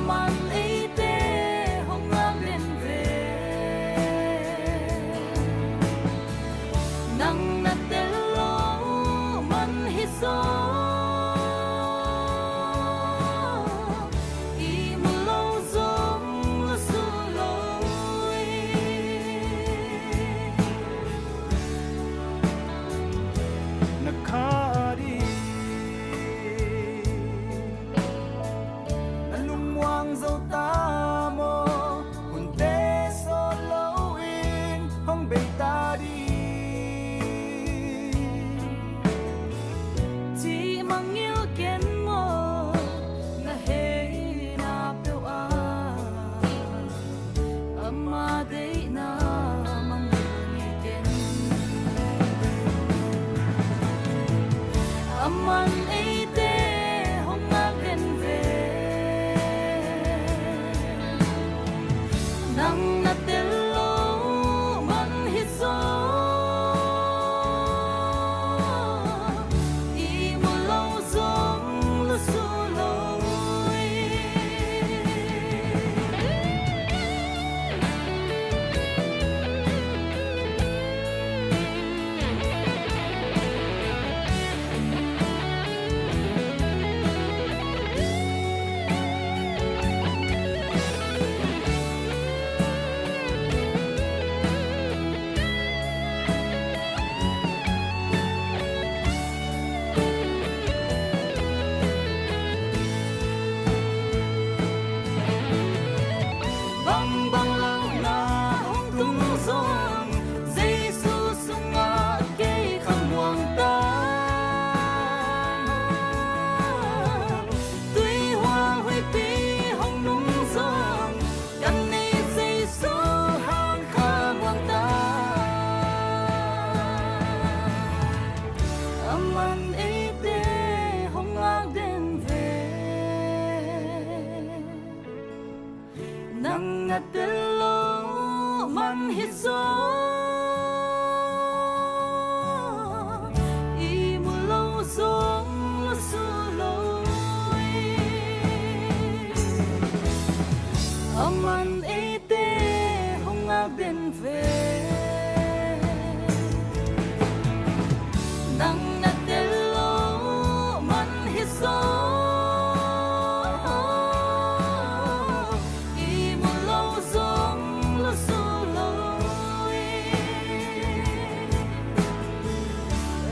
man ấy tê hồng ngang đến về nang na telo man hiso i mu lâu giống lu su lối na kha đi na lung wang dâu ta mo hun te so lâu in hong bay ta đi chỉ mang yêu kiến mơ na hey na peo a ama dei na mang yêu kiến aman ấy tê hong ngang đến về nang na telo man hít gió i mu lâu giống lu su lối băng băng lâu na hong tung giông dây su sung ngã cây khăm hoàng ta tuy hoa huy pi hong nung giông căn ni dây su hang khăm hoàng ta aman ấy tê hong ngang đến về nang na telo man hít gió i mu lâu giống lu su lối aman ấy tê hong ngang đến về nang na telo man hít gió i mu lâu giống lu su lối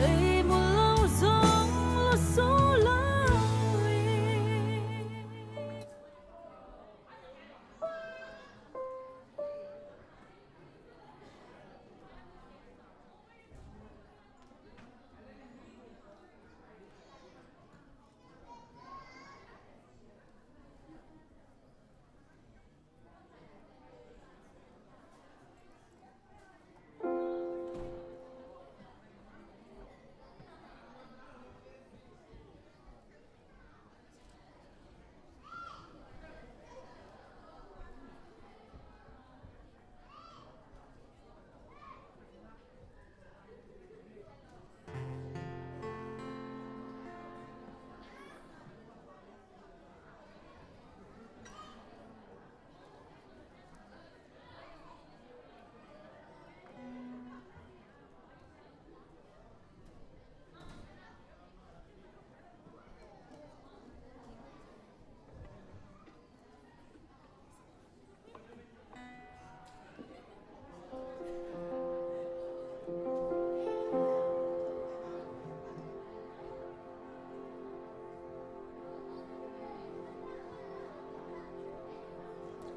i mu lâu giống lu su lối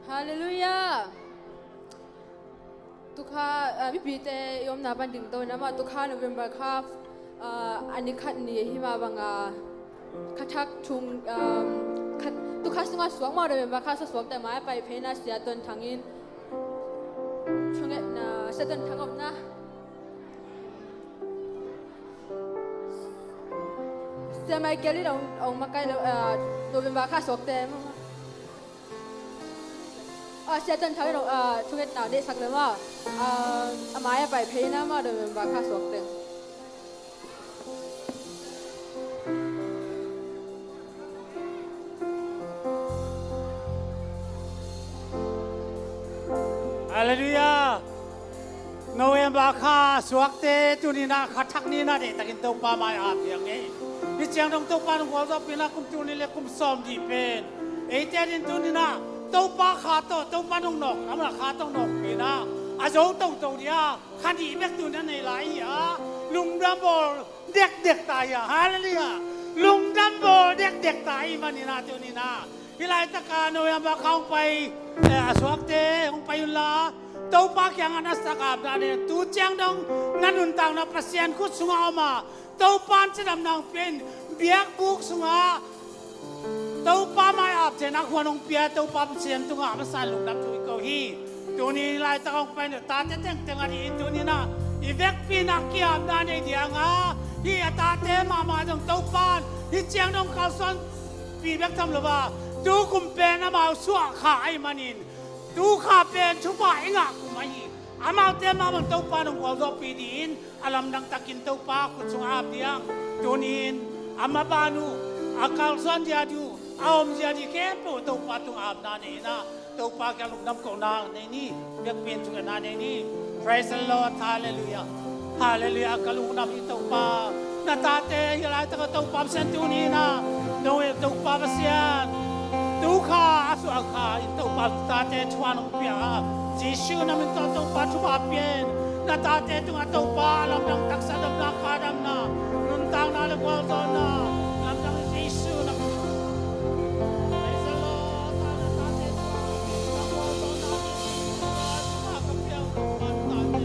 Hallelujah. Tukha bibite yom na banding to nama tukha November kha anikhat ni hima banga khathak chung tukha sunga swang ma November kha so swak ta mai pai phena sia ton thangin chunget na seton thangop na semai keli ong makai November kha swak te sẽ tân thắng đâu chung kết nào để sắc lên mà mai phải thấy nó mà được và khá sốt được เลลูยาโนเวมบาคาสวกเตตุนีนาขัดทักนีนาเดตะกินเต้าปาไม้อาบอย่างนี้นี่เจียงตรงเต้าปาหนุ่มหัวจอบปีนักคุมตุนีเล็กคุมซ้อมดีเป็นเอเจดินตุนีนาเต้าปาขาโตเต้าปาหนุ่มนกน้ำละขาต้องนกปีนาอาจงเต้าเดียขันดีเม็กตุนีในหลายลุงดัมโบเด็กตายฮาเลลูยาลุงดัมโบเด็กตายมันนี่นาตุนีนาที่ไรตะการโนเวมบาเข้าไปสวกเตของไปยุลาเต้าปากยังอนัสกับดาเดตูเจียงดงนันนุนตังนับประเสียนคุดสุงามาเต้าปานจะดำนางเป็นเบียกบุกสุงาเต้าปาไม่อาบเจนักหัวนงเปียเต้าปาเสียนตุงาภาษาลูกดับตุยเกาฮีตัวนี้ไล่ตะกองไปเนี่ยตาเต้งอันนี้ตัวนี้นะอีเวกปีนักเกียร์ดาเดียงที่ตาเต้มาดงเต้าปานที่เจียงดงเขาซ้อนปีเวกทำหรือว่าดูกุมเป็นน้ำเอาสวะขาไอ้มันินดูข้าเป็นชุบไอ้งากุมาฮีอามาเตมามันเต้าปานของเราปีดินอาลัมดังตะกินเต้าปาคุณสงอาบเดียงตัวนี้อามาบานูอากาศสันยาดูอารมณ์ยาดีแค่ปวดเต้าปาตุงอาบนานี่นะเต้าปาแกลุกน้ำกองนางในนี้เบียกเปลี่ยนชุกันนาในนี้ Praise the Lord Hallelujah Hallelujah กลุกน้ำที่เต้าปาหน้าตาเตยอะไรตะก็เต้าปาเส้นตัวนี้นะโดยเต้าปาเสียนดูข้าสุอาข้าอินเต้าปาตาเตชวนองเปียจีชูน้ำมันเต้าปาชุบอาเปียนหน้าตาเตตุงเต้าปาลำดังตักษะดำนาคาดำนานุนตังนาเลกวาลตอนนาลำดังจีชูน้ำPraise the Lord ตาเตชวนองเปียกับเปียงปาตาเต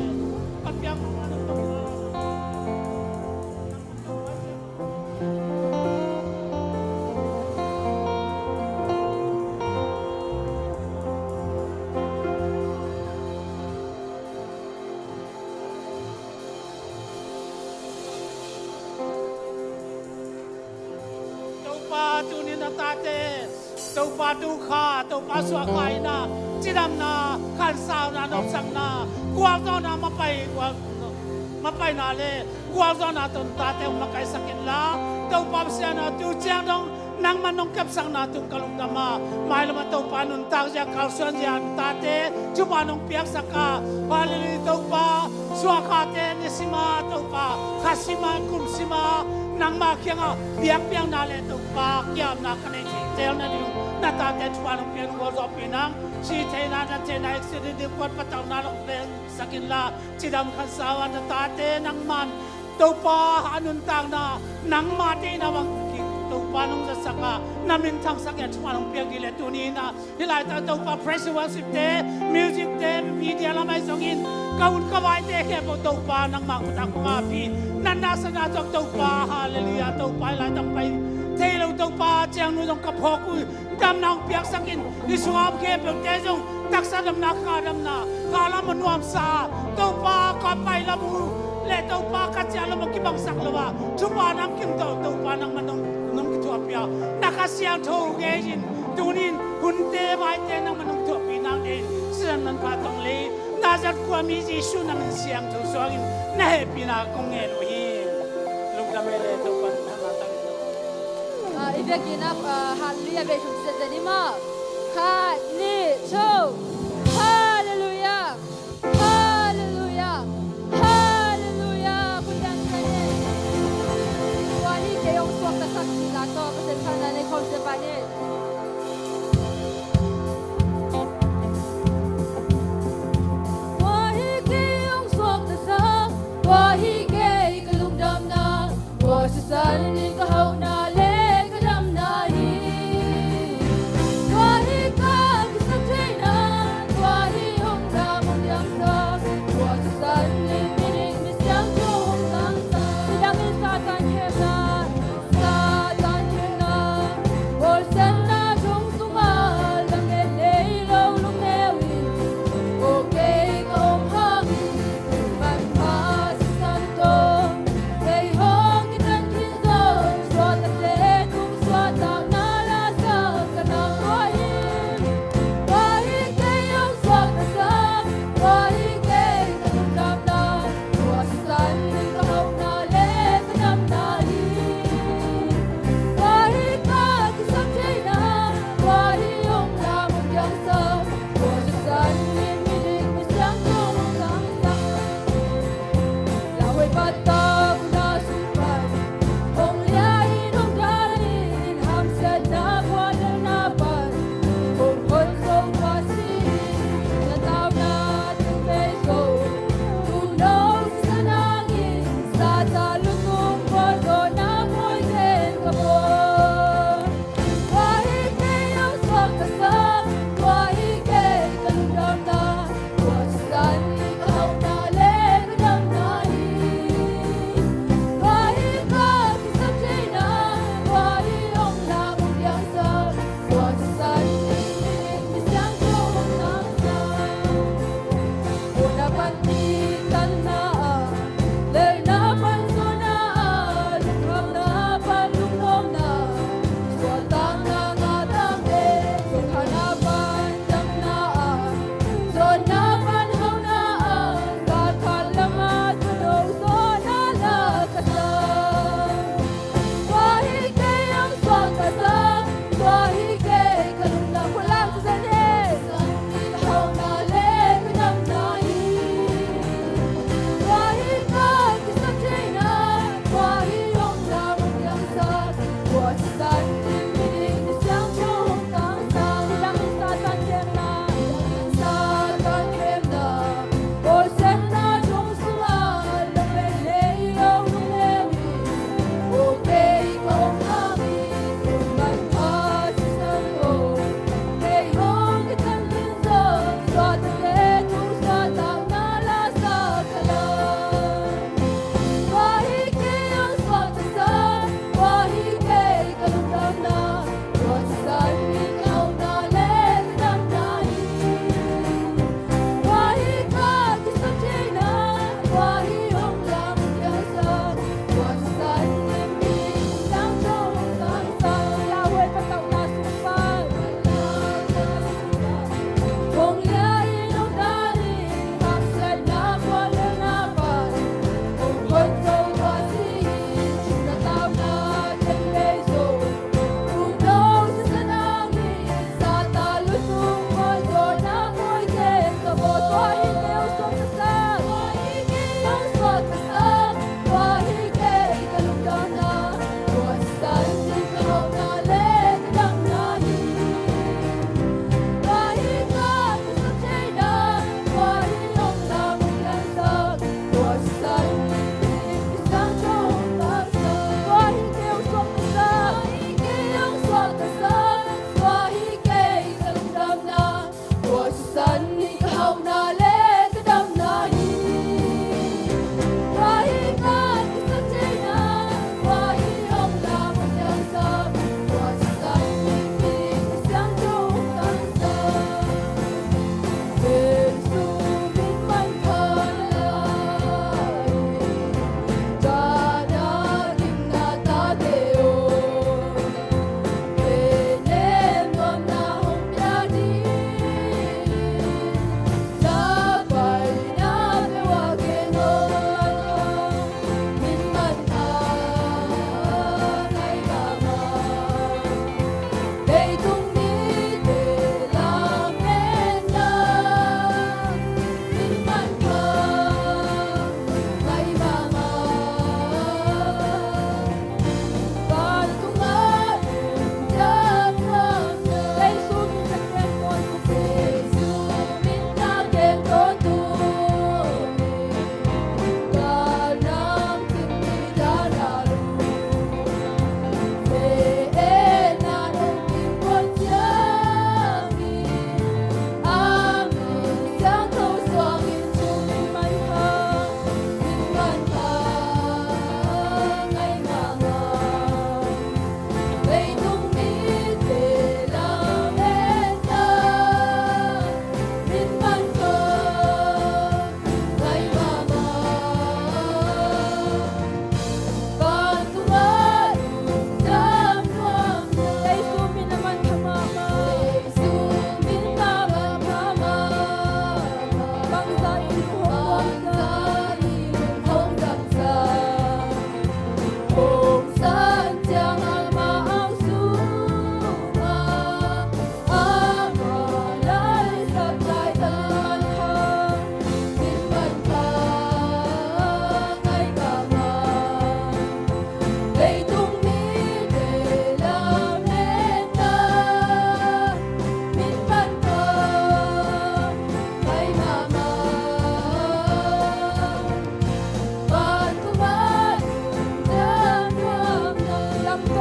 กับเปียงมาน้ำตกตูนินาตาเตตูปาดูข้าตูปาสวะไกนาจิดำนาขันสาวนานอบสังนากวางตอนนามาไปนาเลกวางตอนนาตุนตาเตมาไกสักินลาตูปาเสียนาตูเจียงดงนางมันนงกับสังนาตุกลุงดามาไม่ละมาตูปานุนตาจะข่าวส่วนยานตาเตจุปานงเปียกสักาพาลิตูปาสวะคาเตนิสิมาตูปาคาสิมาคุมสิมานังมาเคียงเบียกเปียงนาเลตุปาเกี่ยมนาคันเองเจลนั่นอยู่นาตาเตชวานงเปียงวัวจอบปีนังชีเทนานาเจนาเอ็กซิดิปวดปะตาวนาลงเป็นสกินลาจิดำขันสาวันนาตาเตนังมันตุปาอนุนตังนานังมาเตนาวังกิตุปานงจะสักนามินทังสักแกชวานงเปียงดีเลตุนีนาที่หลายตาตุปาเพรสวอสิเตมิวสิกเตมีเดียละไม่ส่งอินกาวุนกวายเตแค่พอตุปานังมังพุทธกุมาพีนันนาสนาจงตุปาฮาเลลูยาตุปาหลายต้องไปเทลงตุปาเจียงนูจงกระพอกุยดำนางเปียกสักินดิสวามแค่เปียกเตจงตักษะดำนาคาดำนาคาลามันวามซาตุปาก็ไปละมูเลตุปากัจจาละมันกิบังสักละวะทุปานังกิมตุปานังมันนงกิทัวเปียนักเสียงโทเกจินตูนินหุ่นเตไว้เตนังมันนงทัวปีนังเดนเสื่อมมันพาตรงเลนาจัดกว่ามีจีชูนังเสียงทุกส่วนน่าเฮปีนักคงเงินวิ่งลูกดำเมเลตุปันทำมาตั้งอีเวกินับฮัลลียาเบชุเซเจนิมาคานิโชฮาเลลูยาฮาเลลูยาฮาเลลูยาคุณดันเซเนวันนี้เกยองสวกตะสักสิลาโตเปเซนทานาในคอนเซปาเน我一个一个龙ดำนา我是山里个好นาเล个ดำนาฮี我一个个สักเทนา我一红大梦阳色我是山里米林米香就红当色是当面撒旦耶那撒旦耶那我身那中苏马冷的内楼龙内里我给个红哈满怕Hãy subscribe cho kênh Ghiền Mì Gõ Để không bỏ lỡ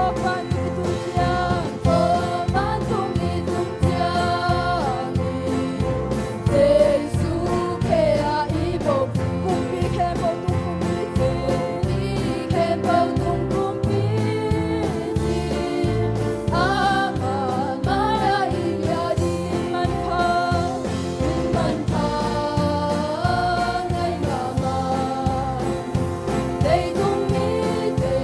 They don't need the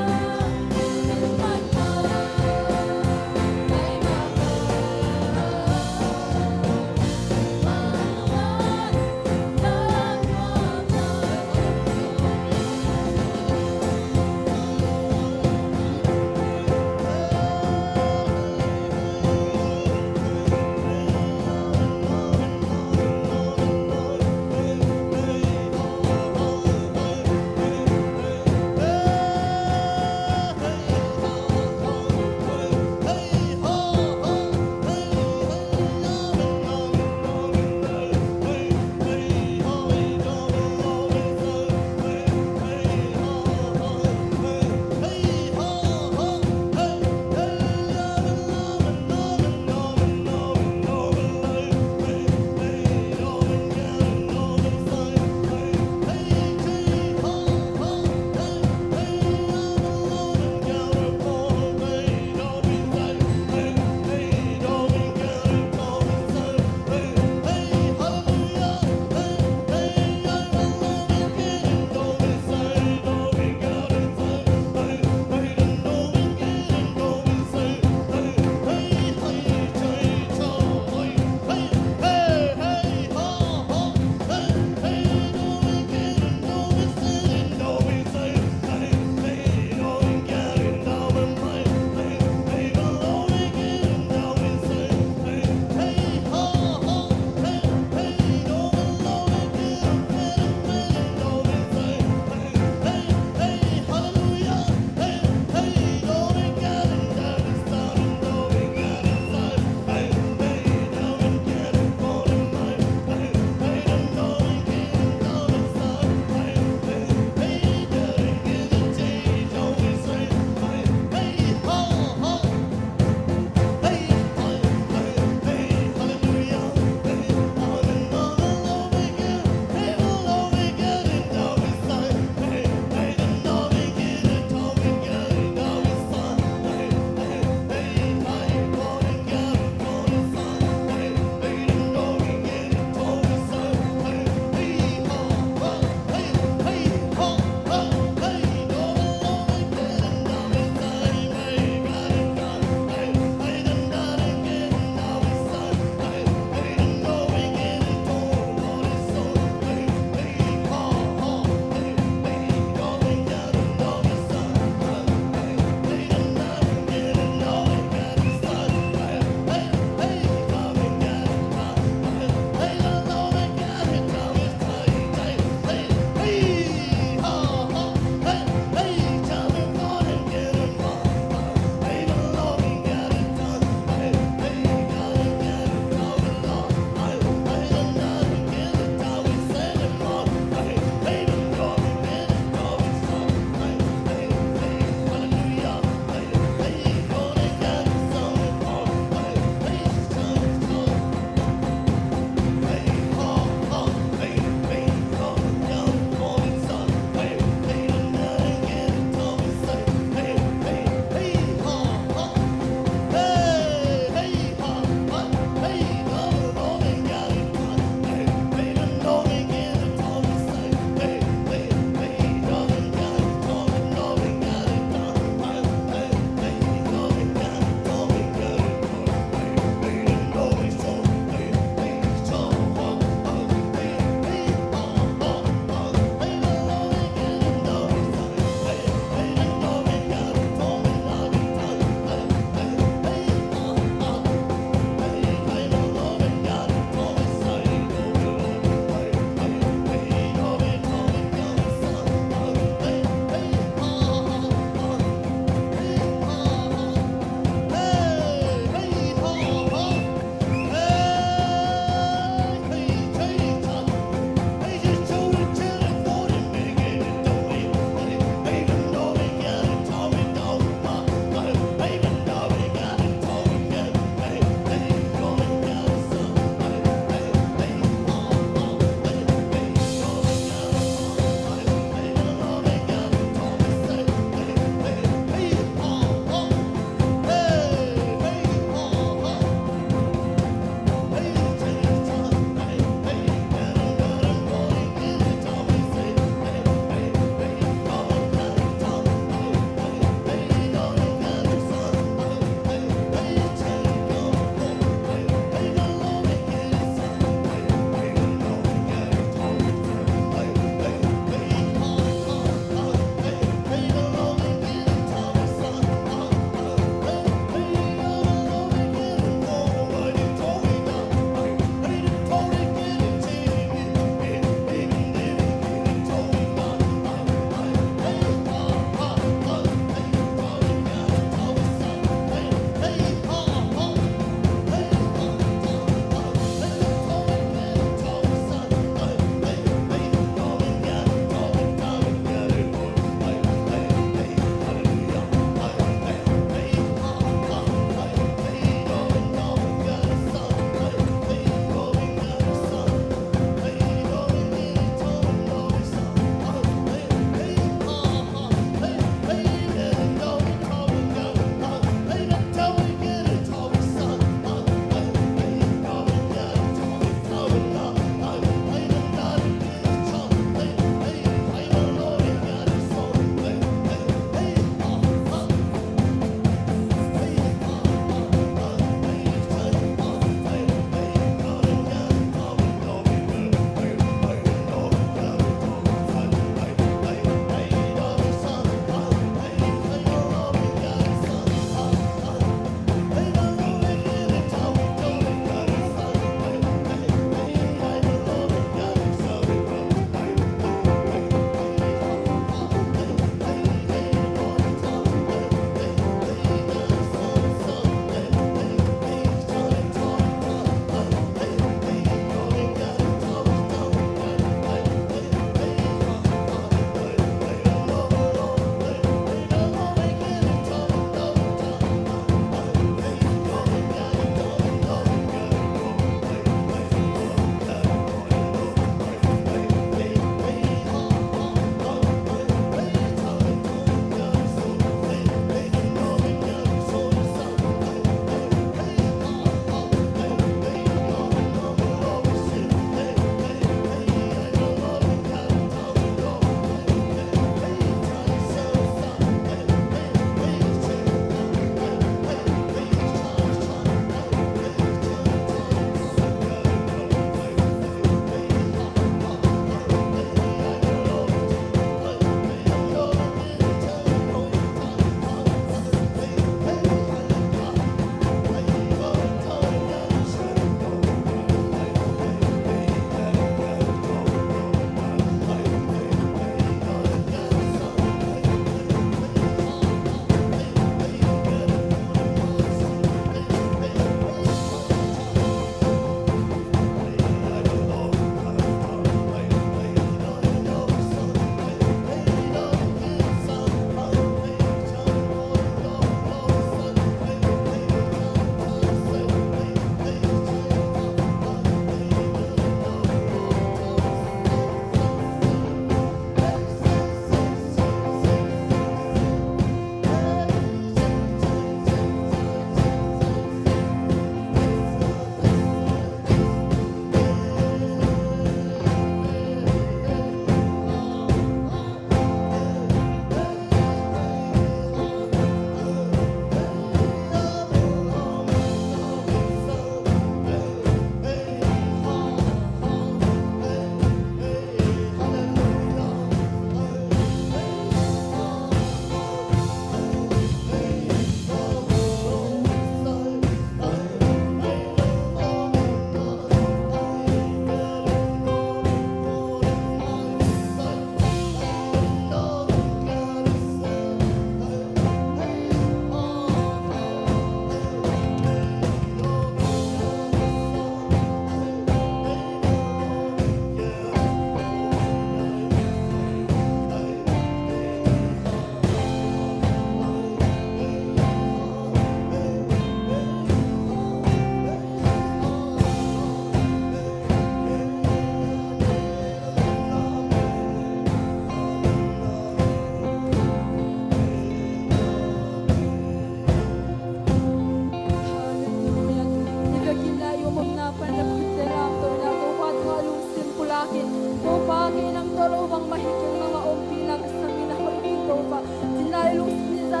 ki topa ki nam tolo bang mahikin mga ompi na kasami na ko iti topa dinailong sinisa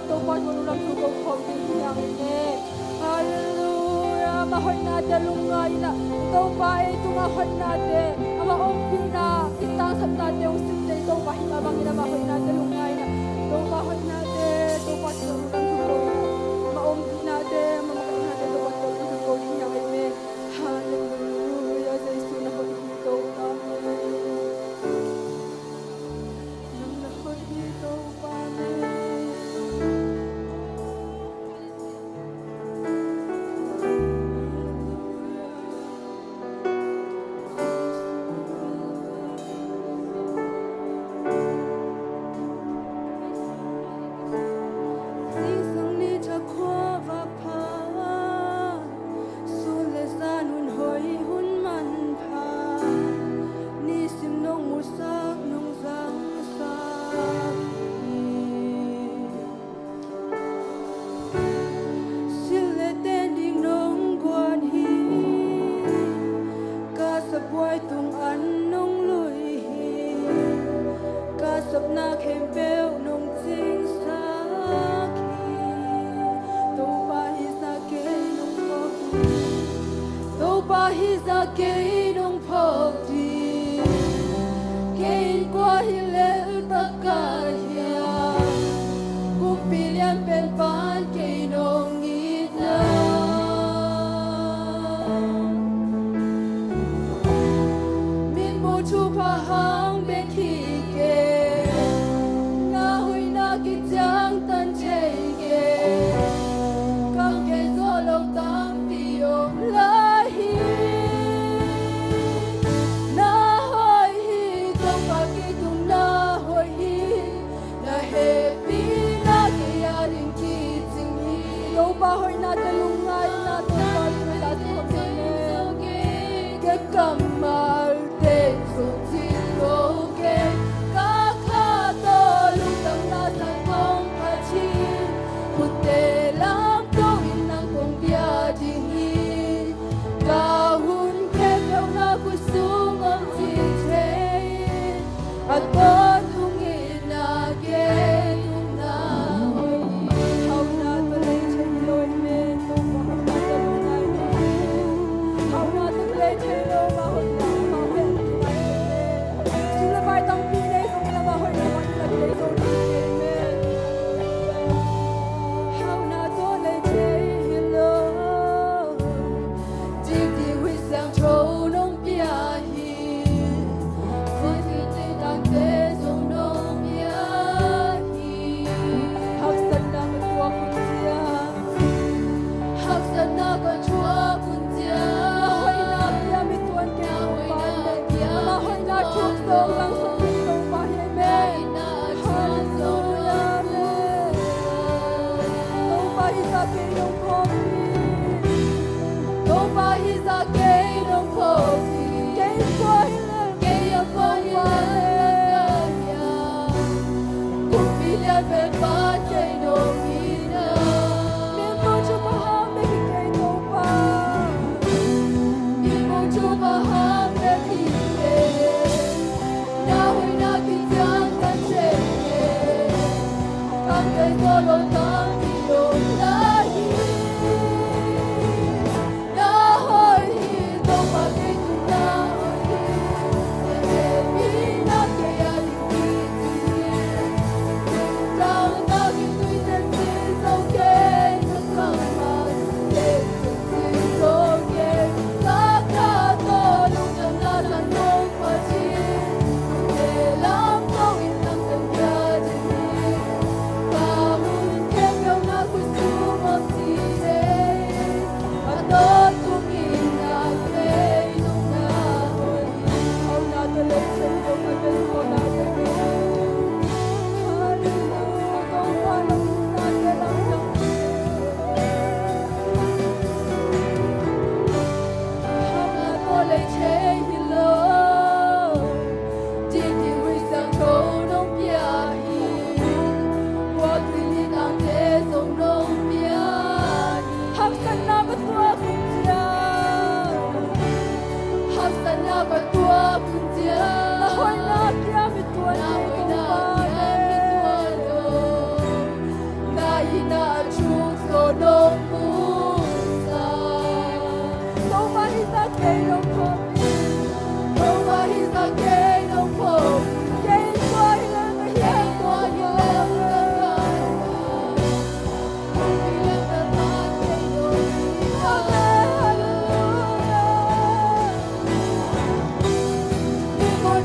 topa tulong tugaw ko yang ini hallelujah mahal natin lungay na topa ito mahal natin ama ompi na itasap natin yung sinisa topa himabang ina mahal natin lungay na topa mahal natin topa tulong tugaw maompi natin mamakain natin topa tulong tugaw yang ini hallelujah sa iso na ko iti topa nang nako iti topa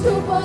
Thank you.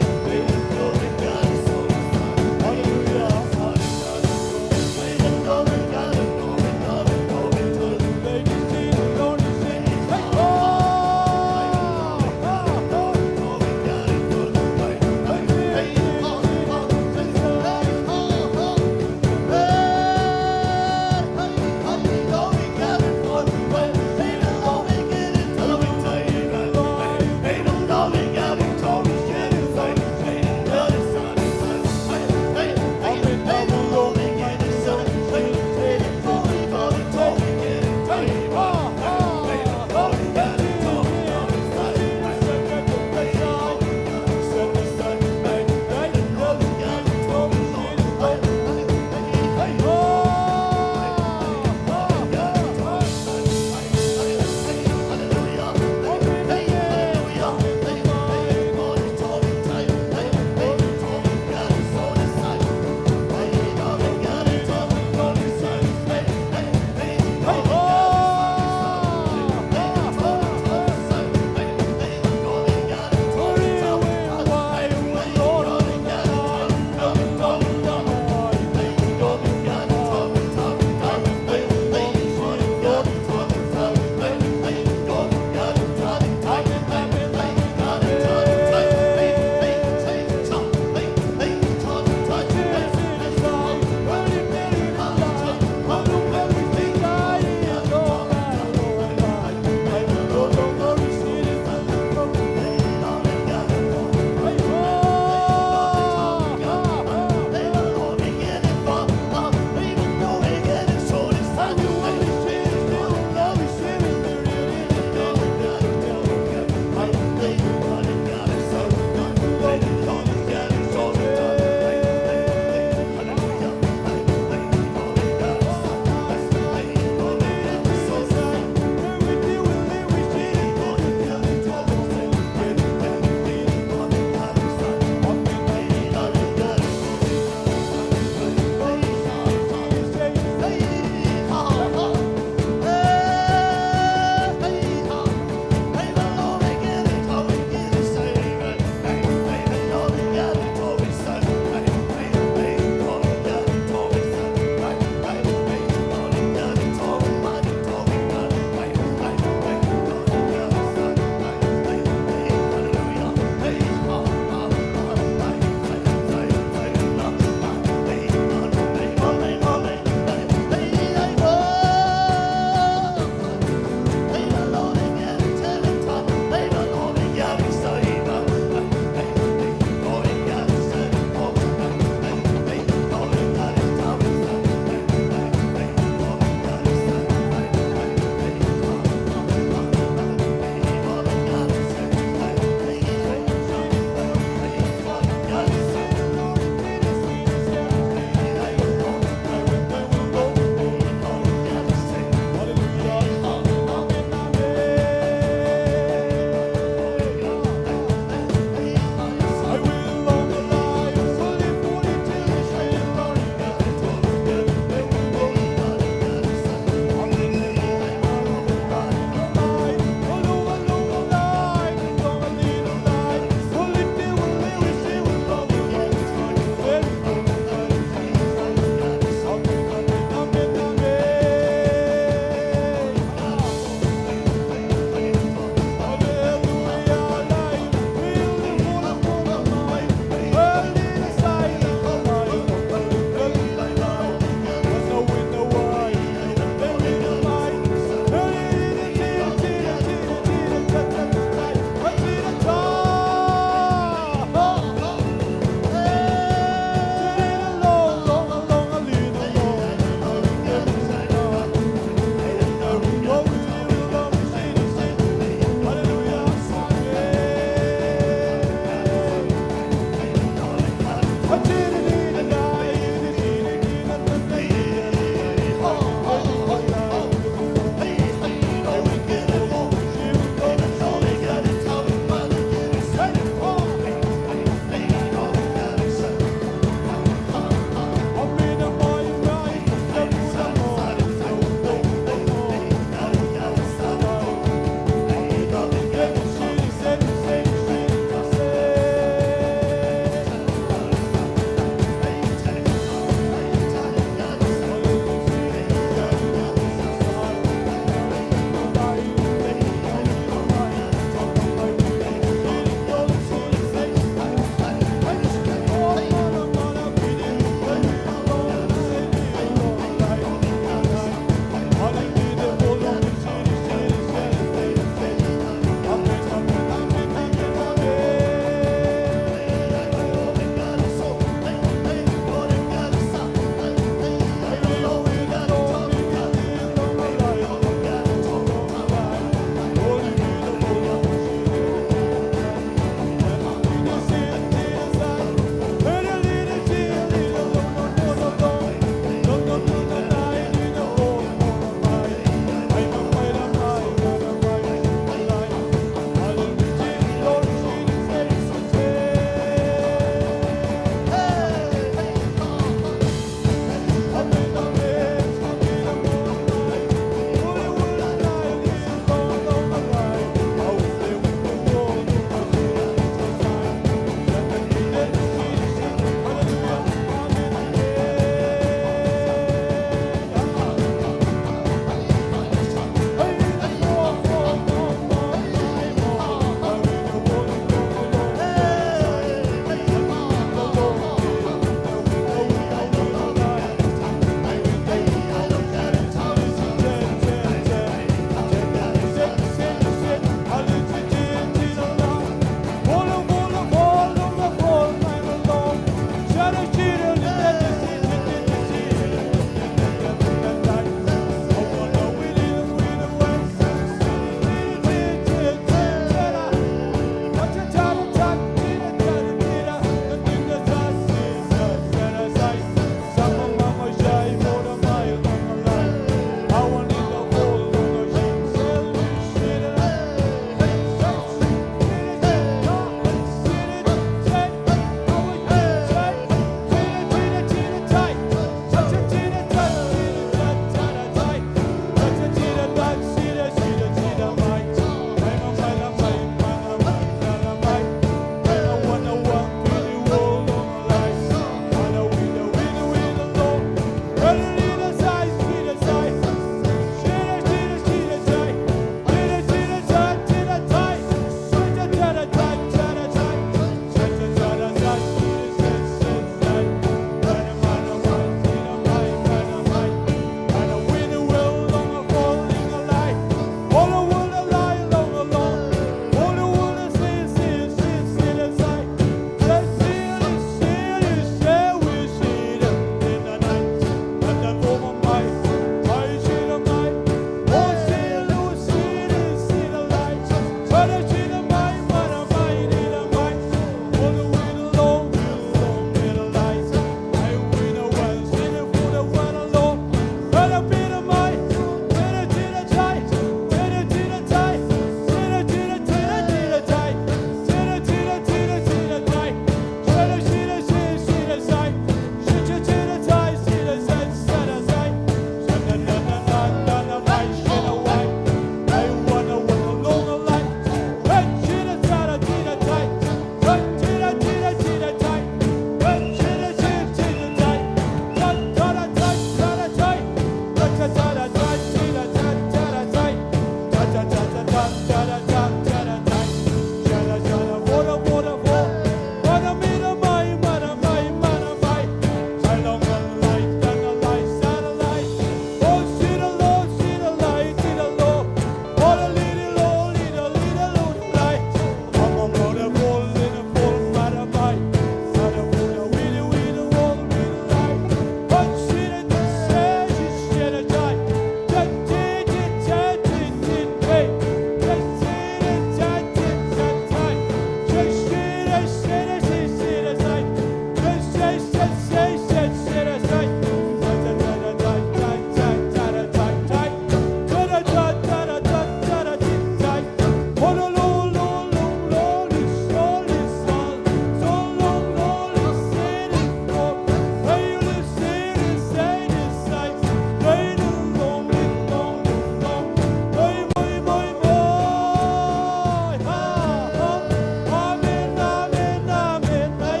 Amen, amen, amen.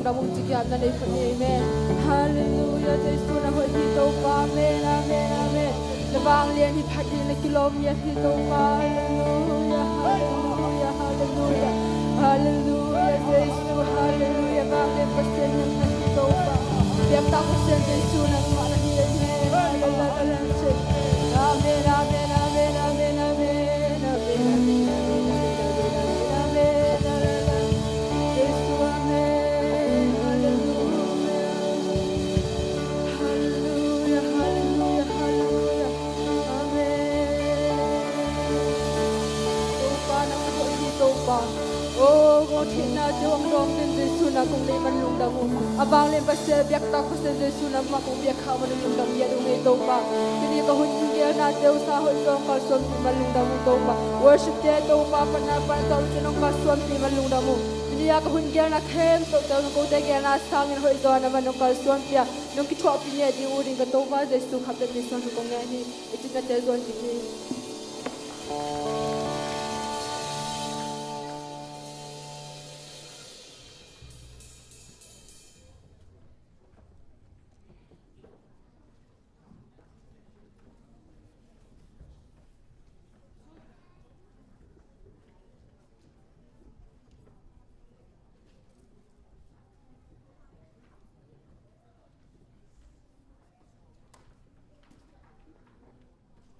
lung damung tigyap na nei phone amen hallelujah jesu na hoi hi to pa amen amen amen lawang lian hi phat na kilometer hi to pa hallelujah hallelujah hallelujah hallelujah jesu hallelujah bang le pasen na hi to pa biak ta pasen jesu na ma na hi hallelujah amen amen amen amen amen amen Oh, con thiên na chuông rong trên Giêsu na cùng đi mình lung đằng abang lên bát xe biếc ta có trên Giêsu na mà cùng biếc khao mình lung đằng ya dung ei tông ba cái đi có hun kia na tiêu sa hội rong cả xuân mình lung đằng tông ba worship kia tông ba pan na pan tông trên ông cả xuân mình lung đằng cái đi có hun kia na khem tông tông cô tây kia na sang in hội gió na mình ông cả xuân kia nông kí chua pin đi u đi cái tông ba Giêsu khắp đất Giêsu cùng nghe đi ít nhất là gió chỉ đi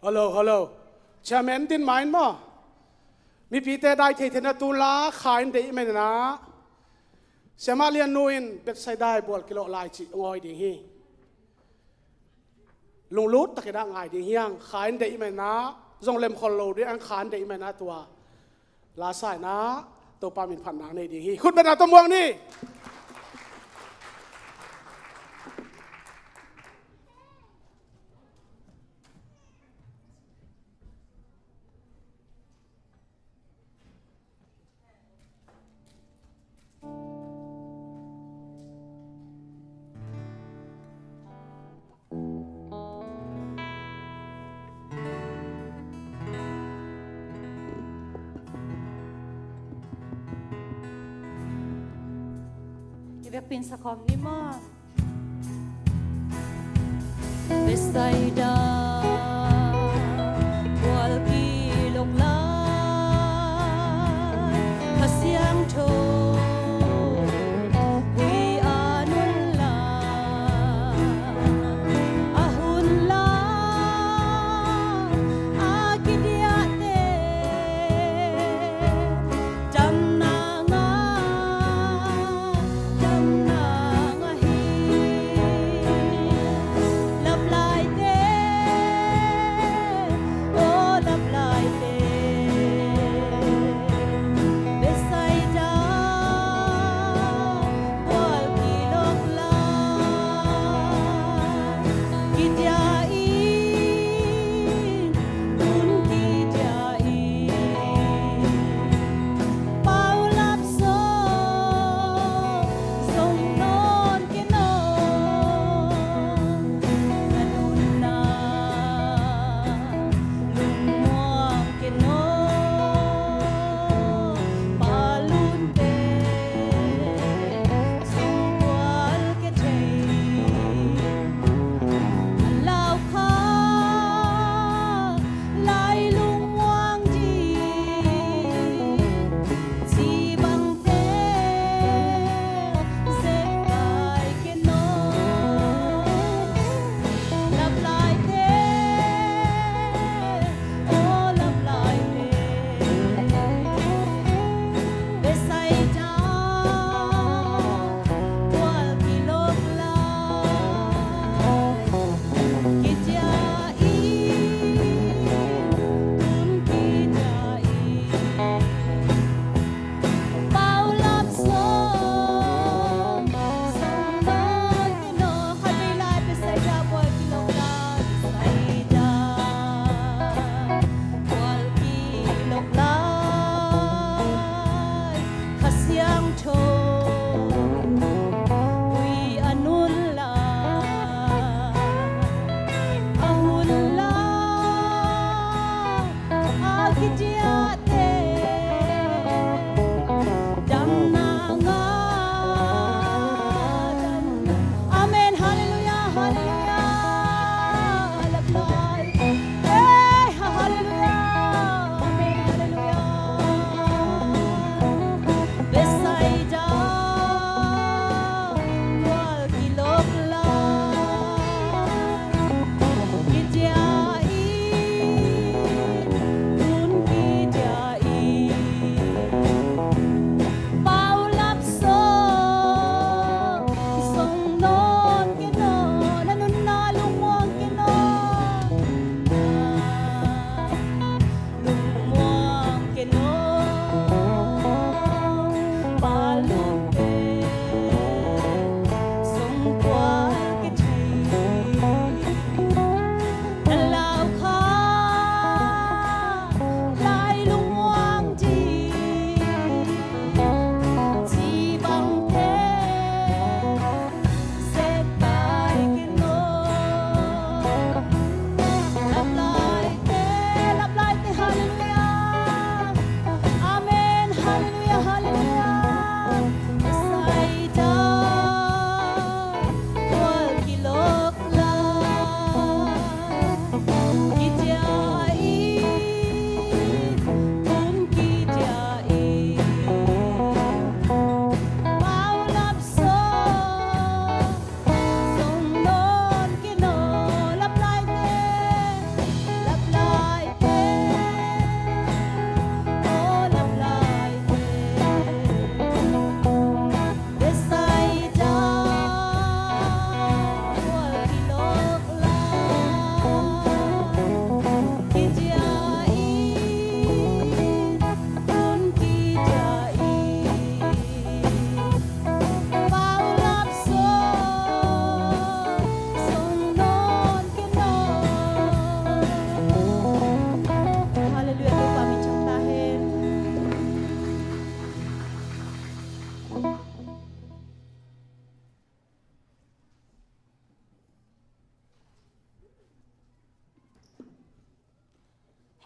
Hello. Chairman din main mo. Mi pite dai thei thena tu la khain dei men na. Semalian nuin bet sai dai bol kilo lai chi ngoi ding hi. Lung lut ta ke da ngai ding hiang khain dei men na zong lem khol lo di ang khan dei men na tua. La sai na to pa min phan na nei ding hi. Khut ben na to muang ni. Việc pin sa khom ni mo Bethsaida wal ki lok la khasiang tho wi anun la ahun la akidia te jam na nga hi love like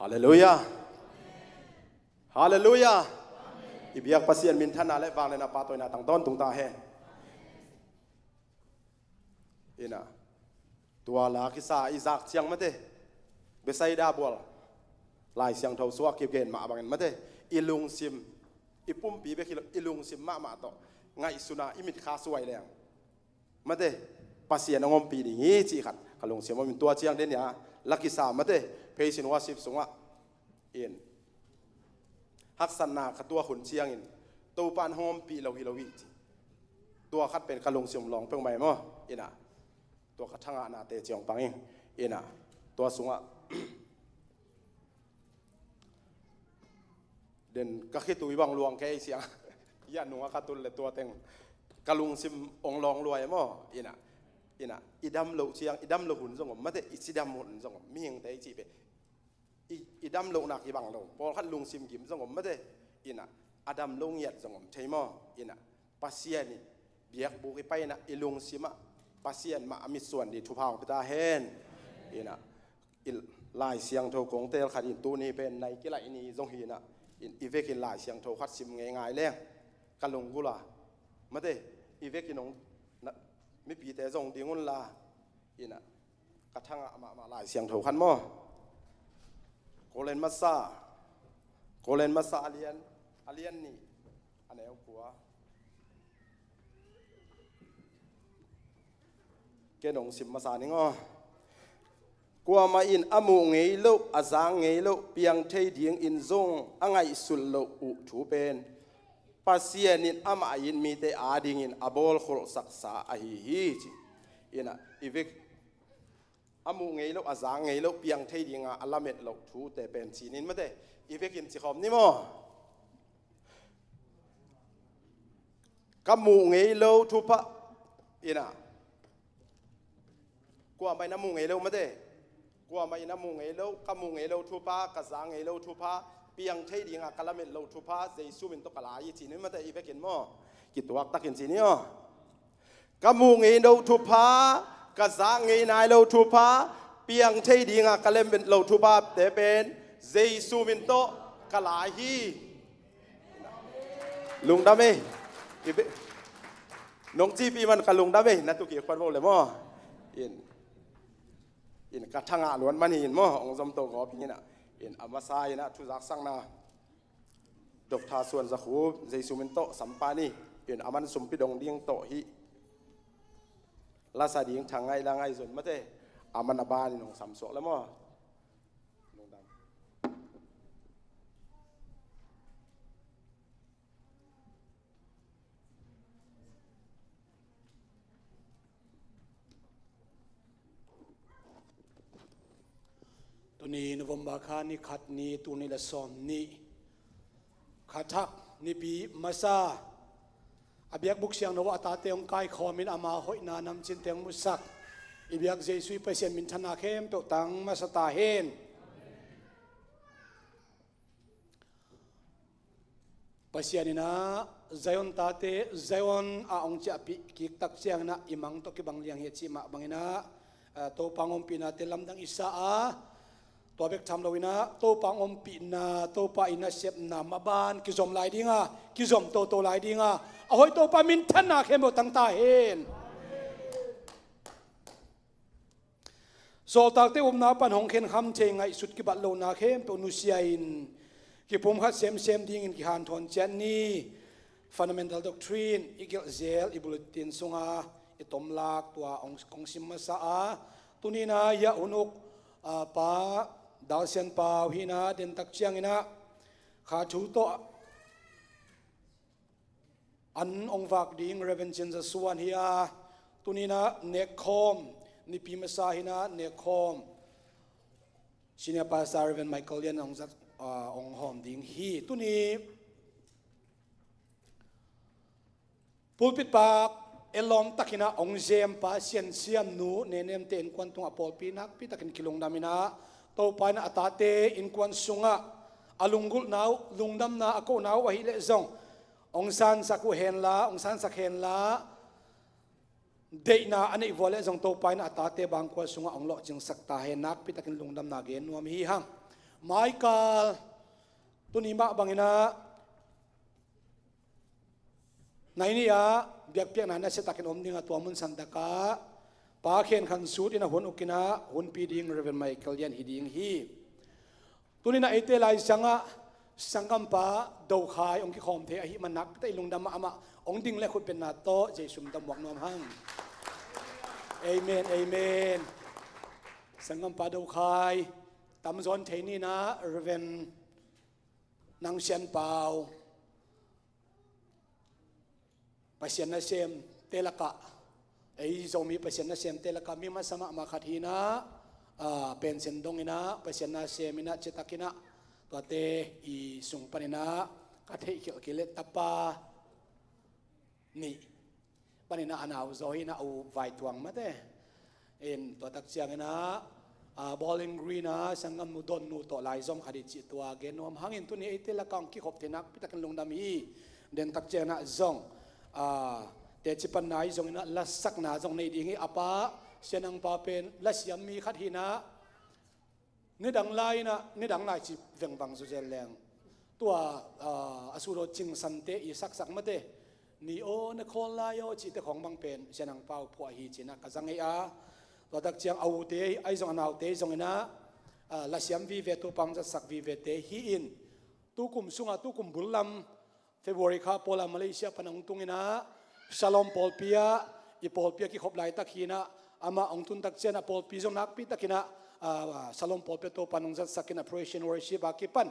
ฮาเลลูยาฮาเลลูยาอิบยักปัสยันมินท่านอะไรบางเลยนะปาตัวนะตั้งต้นตุงตาเฮอินะตัวลาคิสาอิซักเชียงมาเตเบไซดาบัวลายเสียงเท่าสวกเก็บเกณฑ์มาบางกันมาเตอิลุงซิมอิปุ่มปีเบคิลอิลุงซิมมาต่อไงสุนาอิมิตคาสวยแรงมาเตปัสยันองมปีนี้จีขัดขลุงซิมว่ามีตัวเชียงเด่นเนี่ยลักกิสามาเตเพย์สินวาสิบสงะเอ็นฮักษณาขตัวขุนเชียงอินตัวปานหอมปีเราฮิโลวิจีตัวขัดเป็นขลุงซิมลองเพิ่งใหม่มั้งอินะตัวขัดทั้งอาณาเตจียงปังอินะตัวสงะเด่นก็คิดตัวบังลวงแค่เสียงยันหนูขัดตุลเลยตัวเต็งขลุงซิมองลองรวยมั้งอินะอีดำโลเชียงอีดำโลหุ่นสงบไม่ได้อีสีดำหุ่นสงบมีอย่างแต่จีเปอีดำโลหนักอีบังโลพอขัดลุงซิมกิมสงบไม่ได้อดัมลงเหยียดสงบใช่มั้ยปัสเซียนี่เบียกบุกไปนะอีลุงซิมะปัสเซียนมามีส่วนดีทุพาวพิตาเฮนลายเสียงโทกงเตลขัดอินตูนี่เป็นในกีฬาอินีจงฮีนะอีเวกินลายเสียงโทขัดซิมง่ายๆเลี้ยงกันลงกุลาไม่ได้อีเวกินงไม่ปีแต่ทรงดีงุนลากระทั่งมาลายเสียงโถขันมั้งโกเลนมาซาอาเลียนนี่อันไหนเอาผัวแกหนงสิมมาซานี่ง้อกลัวมาอินอมูเงยโลอาจางเงยโลเปียงเทยเดียงอินซงอ่างไงสุลโลอุถูเป็นปัสเซียนินอามาอินมีแต่อาดิงินอบอลขรสักษาอหิฮิจิอีวิกอามูเงยโลอาจางเงยโลเปียงเทยเดียงอัลลาเมตโลถูแต่เป็นชีนินไม่ได้อีวิกินสิขอมนี่มั้งกามูเงยโลทุพะกว่าไม่น้ำมูเงยโลไม่ได้กว่าไม่น้ำมูเงยโลกามูเงยโลทุพะกาจางเงยโลทุพะเปียงเทดีงากะละเม็ดโลทุพะเจสุเป็นตกกะลายจีนี่มาแต่อีเวกินมั้งกิตัวตักกินจีนี่อ๋อกามูเงยโลทุพะกาจางเงยนายโลทุพะเปียงเทดีงากะละเม็ดโลทุพะแต่เป็นเจสุเป็นตกกะลายลุงดำเอน้องจีปีมันกะลุงดำเอนั่นตุกี้คนบอกเลยมั้งอินกระทั่งอาล้วนมันหินมั้งองค์สมโตก็พิงินะอามาซายนะทุจักสังนาดอกทาส่วนสักหูใจสุมินโตสัมปานีอามันสมปิดงเดียงโตฮิลาซาดีงทางไงละไงส่วนมาเตอามันอาบานีน้องสัมโสแล้วมั้งนี่นวมบาคานี่ขัดนี่ตัวนี่ละซอมนี่ขัดทักนี่ปีมาซาอเบียกบุกเสียงนวะตาเตียงกายคอมินอามาหอยนานำจินเตียงมุสักอีเบียกเจสุยไปเสียนมินธนาเข้มเปตังมาสตาเฮนไปเสียนี่นะไซออนตาเตไซออนอาองจะปีกิกตักเสียงนะอิมังตกิบังเลียงเฮจิมาบังนะโตปังอมปีนาเตลำดังอิสาตัวเบกทำเราวินะโตปังอมปีนาโตปาอินาเซบนามาบานกิจอมลายดิ้งอ่ะกิจอมโตลายดิ้งอ่ะเอาให้โตปามินท่านนาเข้มตั้งตาเห็นโซตักเตอมนาปันหงเข็นคำเชงไงสุดกิบัตโลนาเข้มตัวนุเซียอินกิผมขัดเซมดิ้งอินกิฮานทอนเจนนี่ fundamental doctrine อีกเซลอีบุลตินสุงาอิตอมลากตัวองซิมมาซาตุนีนายะอุนุกปาดาวเซียนปาหินาเดนตักเชียงอินะขาชูโตอันองฝากดิ้งเรเวนเจนจะส่วนเฮียตุนีนะเนคคอมนิพิมาซาหินะเนคคอมชินียาปาซาเรเวนไมเคิลเลียนองจัดองหอมดิ้งฮีตุนีปูปิดปากเอลอมตักินะองเจมปาเซียนเซียมนูเนเนมเตอินควันตุงอปอลปีนักปีตักินกิลงดามินะโตปายนะอัตาเตอินควันสุงะอลุงกุลนาวลุงดำนาอโกนาววะฮิเลซงองซันสักุเฮนลาองซันสักเฮนลาเดนาอันนี้วอลเลซงโตปายนะอัตาเตบางควันสุงะองโลจึงสักตาเฮนักปีตักินลุงดำนาเกนนัวมีฮัง Michael tu ni ma bangina nai ni ya biak piak na se takin om dinga tuamun sandaka pa khen khan suit ina hun ukina hun pi ding Reverend Michael yan hiding hi tu ni na ete lai sanga sangam pa do khai ong ki khom the a hi manak te lungdam ama ong ding le khut pen na to jesum dam wak nom hang amen amen sangam pa do khai tam zon the ni na Reverend nang sian pau pasien na sem telaka ai zomi pasien na sem telaka mi masama makhathina pen sen dongina pasien na semina chetakina to te I sung panina ka thei khil kile tapa ni panina anaw zoina u vai tuang mate en to tak chiangina bowling green sangam nu don nu to lai zom khadi chi tua ge nom hangin tu ni ite la kang ki khop tenak pitakan lungdam hi den tak chena zong te chi pan nai zong ina la sak na zong nei ding hi apa senang pa pen la siam mi khat hina ni dang lai chi veng bang zu zel leng tua asuro ching san te I sak sak mate ni o na khol la yo chi te khong bang pen senang pau phwa hi china ka zang ei a to tak chiang au te ai zong anau te zong ina la siam vi ve to pang za sak vi ve te hi in tu kum sunga tu kum bulam February kha pola Malaysia panang tungina Shalom Polpia I Polpia ki khop lai tak hina ama ong tun tak chena Polpi zong nak pi takina Shalom Polpia to panong za sakina appreciation worship akipan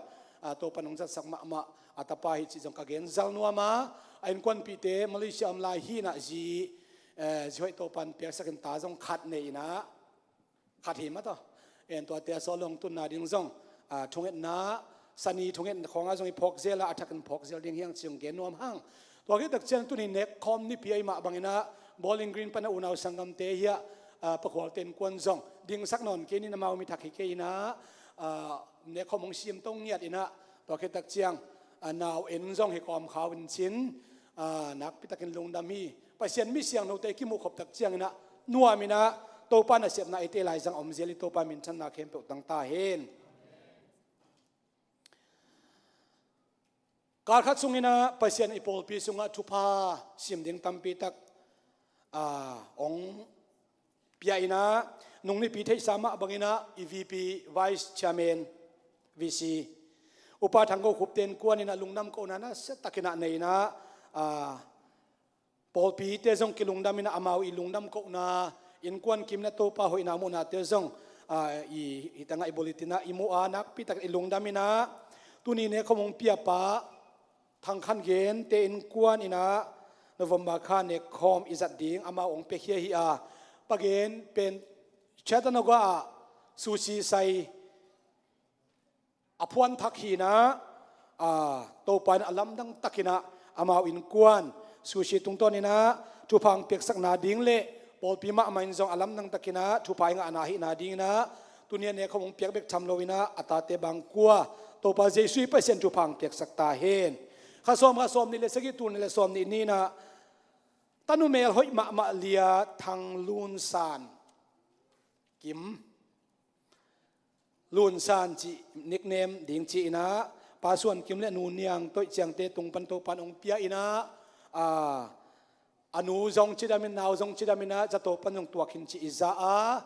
to panong za sak ma atapa hi chi jong ka gen zal nuama ain kwan pi te Malaysia am lai hi na ji zoi to pan pia sakin ta zong khat nei na khat hi ma to en to te so long tun na ding zong thonget na sani thonget khonga zong I phok zela athakan phok zel ding hiang chung gen nom hang to ki tak chen tu ni nek khom ni pi ai ma bangina bowling green pana unaw sangam te hia pakhwal ten kwan zong ding sak non ke ni na mau mi thakhi ke ina ne khomong sim tong niat ina to ki tak chiang naw en zong hi kom khawin chin nak pi takin lungdam hi pasien mi siang no te ki mu khop tak chiang ina nuwa mina to pa na sep na ite lai jang om zeli to pa min chan na khem pe tang ta hen kar khat sungina pasien ipol pi sunga thupa sim ding tampi tak ong pia ina nungni pi thei sama bangina EVP vice chairman VC upa thango khupten kuanina lungnam ko na set takina neina Polpi te zong kilungdam ina amau I lungdam ko na in kwan kimna to pa hoina mo na te zong I tanga ibolitina imu anak pi tak ilungdam ina tuni ne khomong pia pa thang khan gen te in kwan ina November kha ne khom izat ding ama ong pe hi hi a pagen pen chatanoga sushi sai aphuan thakina to pan alam dang takina amau in kwan sushi tungtonina thupang pek sak na ding le polpi ma main zong alam nang takina thupai nga anahi na ding na tunia ne khomong pek bek thamloina atate bang kwa to pa jesui pasien thupang pek sak ta hen khasom ni le sagi tu ni le som ni na tanu mel hoi ma lia thang lun san kim lun san chi nickname ding chi ina pa suan kim le nu niang toi chiang te tung pan to pan ong pia ina anu zong chidamin naw zong chidamina jato panong tuakin chi iza a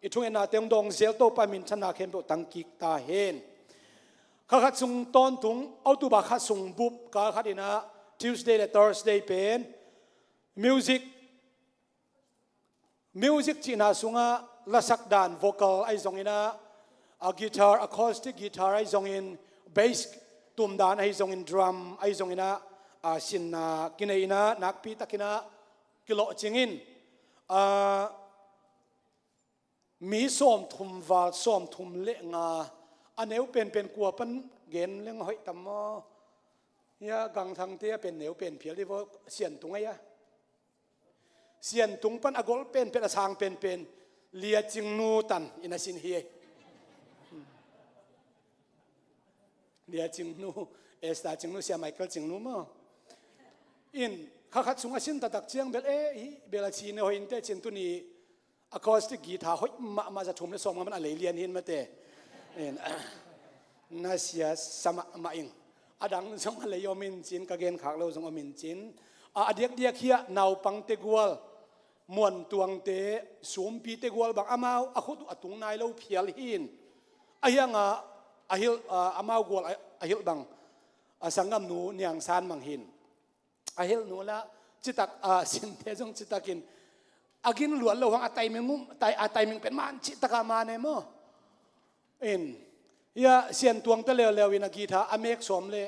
ithung ena teng dong zel to pa min thana khem bo tangki ta hen khat sung ton tung autu ba khat sung bup ka khatina Tuesday le Thursday pen music china sunga lasak dan vocal ai zong ina a guitar acoustic guitar ai zong in bass tum dan ai zong in drum ai zong ina sin na kinaina nakpi takina kilo chingin mi som thum wal som thum le nga aneu pen kwa pan gen leng hoi tammo ya gang thang te pen neu pen phial li vo sian tungai ya sian tung pan agol pen asang pen lia chingnu tan ina sin hi lia chingnu esta chingnu sia Michael chingnu mo in khat sunga sin tatak chiang bel bela chi ne hoin te chin tu ni acoustic guitar hoi ma za thum le song man a le lian hin mate en na sia sama maing adang zong le yomin chin ka gen khak lo zong amin chin adiak diak hia nau pang te gwal muan tuang te sum pi te gwal bang amau akhut atung nai lo phial hin ayanga ahil amau gwal ahil bang sangam nu niang san mang hin ahil nu la chitak sin te jong chitakin agin luan lo hang atai ming pen man chitaka mane mo in ya sian tuang te lew lewin agi tha amek som le